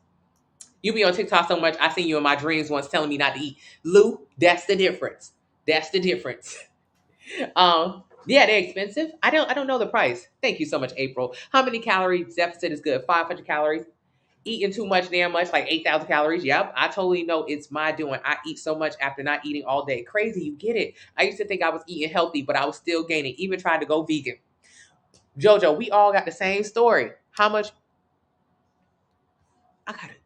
You be on TikTok so much, I seen you in my dreams once telling me not to eat. Lou, that's the difference. Yeah, they're expensive. I don't know the price. Thank you so much, April. How many calories deficit is good? 500 calories. Eating too much, damn much, like 8,000 calories. Yep, I totally know it's my doing. I eat so much after not eating all day. Crazy, you get it. I used to think I was eating healthy, but I was still gaining. Even tried to go vegan. Jojo, we all got the same story. How much? I got it.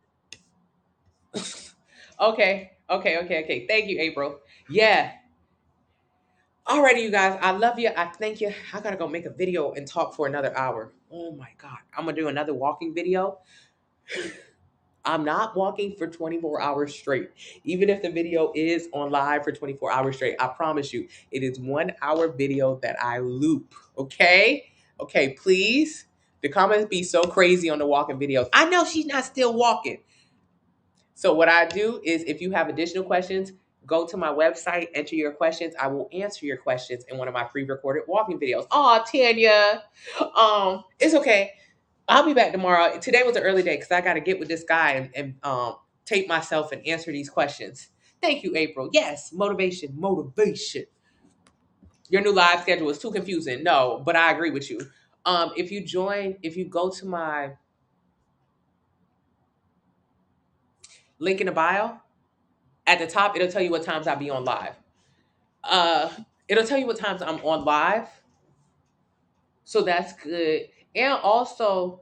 Okay. Thank you, April. Yeah. Alrighty, you guys. I love you. I thank you. I gotta go make a video and talk for another hour. Oh my God. I'm gonna do another walking video. I'm not walking for 24 hours straight. Even if the video is on live for 24 hours straight, I promise you, it is 1 hour video that I loop. Okay? Okay, please. The comments be so crazy on the walking videos. I know she's not still walking. So what I do is if you have additional questions, go to my website, enter your questions. I will answer your questions in one of my pre-recorded walking videos. Oh, Tanya. It's okay. I'll be back tomorrow. Today was an early day because I got to get with this guy and tape myself and answer these questions. Thank you, April. Yes, motivation. Your new live schedule is too confusing. No, but I agree with you. If you go to my link in the bio, at the top, it'll tell you what times I'll be on live. It'll tell you what times I'm on live. So that's good. And also,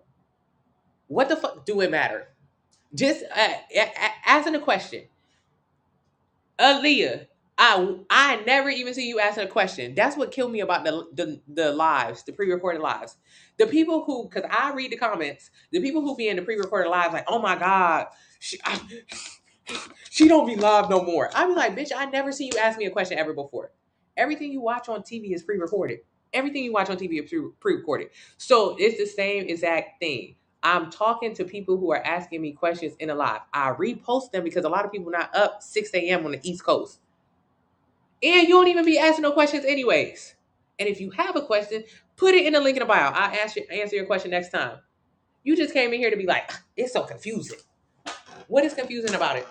what the fuck do it matter? Just asking a question. Aaliyah, I never even see you asking a question. That's what killed me about the lives, the pre-recorded lives. The people who, because I read the comments, the people who be in the pre-recorded lives like, oh my God, she don't be live no more. I be like, bitch, I never see you ask me a question ever before. Everything you watch on TV is pre-recorded. Everything you watch on TV is pre-recorded. So it's the same exact thing. I'm talking to people who are asking me questions in a live. I repost them because a lot of people not up 6 a.m. on the East Coast. And you don't even be asking no questions anyways. And if you have a question, put it in the link in the bio. I'll answer your question next time. You just came in here to be like, it's so confusing. What is confusing about it?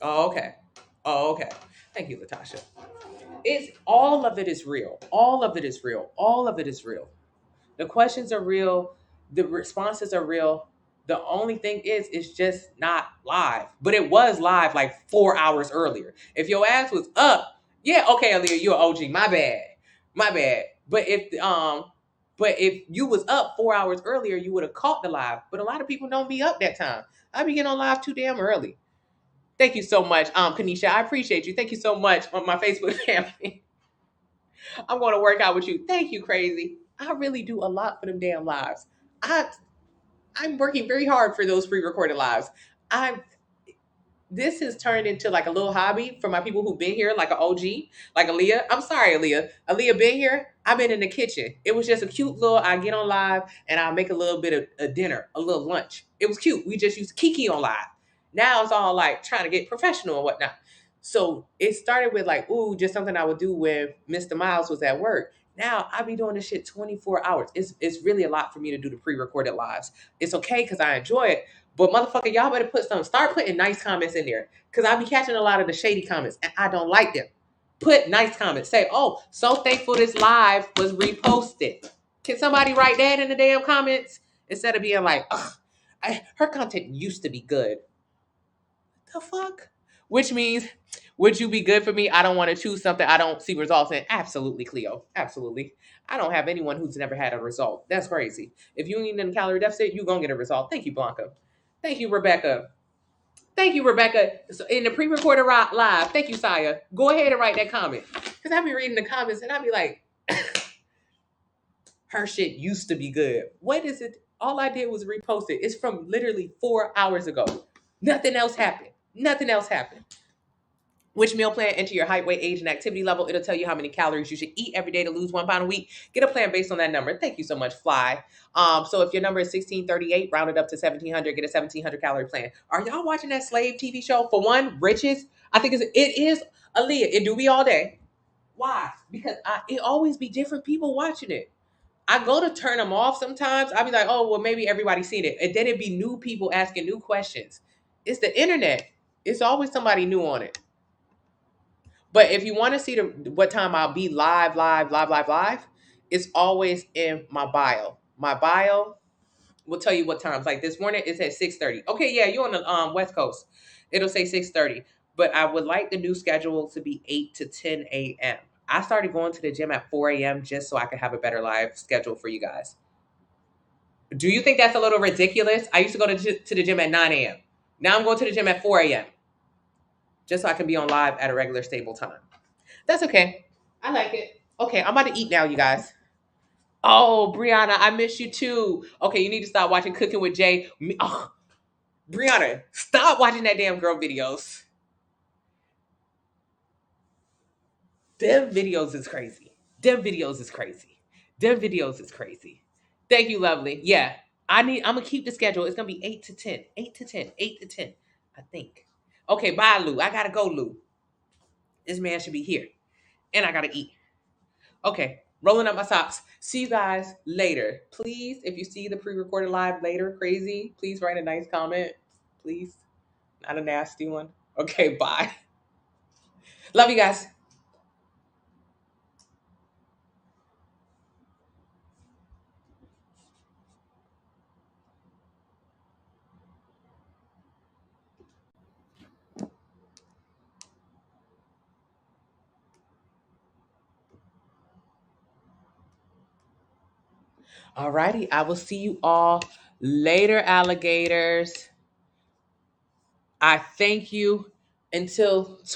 Oh, okay. Oh, okay. Thank you, Latasha. It's all of it is real. All of it is real. All of it is real. The questions are real. The responses are real. The only thing is, it's just not live. But it was live like 4 hours earlier. If your ass was up, yeah, okay, Aaliyah, you're an OG. My bad. My bad. But if you was up 4 hours earlier, you would have caught the live. But a lot of people don't be up that time. I be getting on live too damn early. Thank you so much, Kanisha. I appreciate you. Thank you so much on my Facebook family. I'm going to work out with you. Thank you, Crazy. I really do a lot for them damn lives. I'm working very hard for those pre-recorded lives. This has turned into like a little hobby for my people who've been here, like an OG, like Aaliyah. I'm sorry, Aaliyah. Aaliyah been here. I've been in the kitchen. It was just a cute little, I get on live and I'll make a little bit of a dinner, a little lunch. It was cute. We just used Kiki on live. Now it's all like trying to get professional and whatnot. So it started with like, ooh, just something I would do when Mr. Miles was at work. Now I be doing this shit 24 hours. It's really a lot for me to do the pre-recorded lives. It's okay because I enjoy it. But motherfucker, y'all better start putting nice comments in there. Cause I be catching a lot of the shady comments and I don't like them. Put nice comments. Say, oh, so thankful this live was reposted. Can somebody write that in the damn comments? Instead of being like, ugh, her content used to be good. The fuck? Which means, would you be good for me? I don't want to choose something I don't see results in. Absolutely, Cleo. Absolutely. I don't have anyone who's never had a result. That's crazy. If you ain't in a calorie deficit, you're going to get a result. Thank you, Blanca. Thank you, Rebecca. Thank you, Rebecca. So in the pre-recorded live, thank you, Saya. Go ahead and write that comment. Because I be reading the comments and I be like, her shit used to be good. What is it? All I did was repost it. It's from literally 4 hours ago. Nothing else happened. Nothing else happened. Which meal plan? Enter your height, weight, age, and activity level. It'll tell you how many calories you should eat every day to lose 1 pound a week. Get a plan based on that number. Thank you so much, Fly. So if your number is 1638, round it up to 1700, get a 1700 calorie plan. Are y'all watching that slave TV show? For one, Riches. I think it is Aaliyah. It do be all day. Why? Because it always be different people watching it. I go to turn them off sometimes. I'll be like, oh, well, maybe everybody's seen it. And then it'd be new people asking new questions. It's the internet. It's always somebody new on it. But if you want to see what time I'll be live, it's always in my bio. My bio will tell you what times. Like this morning, it's at 6:30. Okay, yeah, you're on the West Coast. It'll say 6:30. But I would like the new schedule to be 8 to 10 a.m. I started going to the gym at 4 a.m. just so I could have a better live schedule for you guys. Do you think that's a little ridiculous? I used to go to the gym at 9 a.m. Now I'm going to the gym at 4 a.m. just so I can be on live at a regular stable time. That's okay. I like it. Okay, I'm about to eat now, you guys. Oh, Brianna, I miss you too. Okay, you need to stop watching Cooking with Jay. Oh, Brianna, stop watching that damn girl videos. Them videos is crazy. Them videos is crazy. Them videos is crazy. Thank you, lovely. Yeah, I'm gonna keep the schedule. It's gonna be 8 to 10. 8 to 10. 8 to 10. I think. Okay, bye, Lou. I gotta go, Lou. This man should be here. And I gotta eat. Okay, rolling up my socks. See you guys later. Please, if you see the pre-recorded live later, crazy, please write a nice comment. Please. Not a nasty one. Okay, bye. Love you guys. Alrighty, I will see you all later, alligators. I thank you until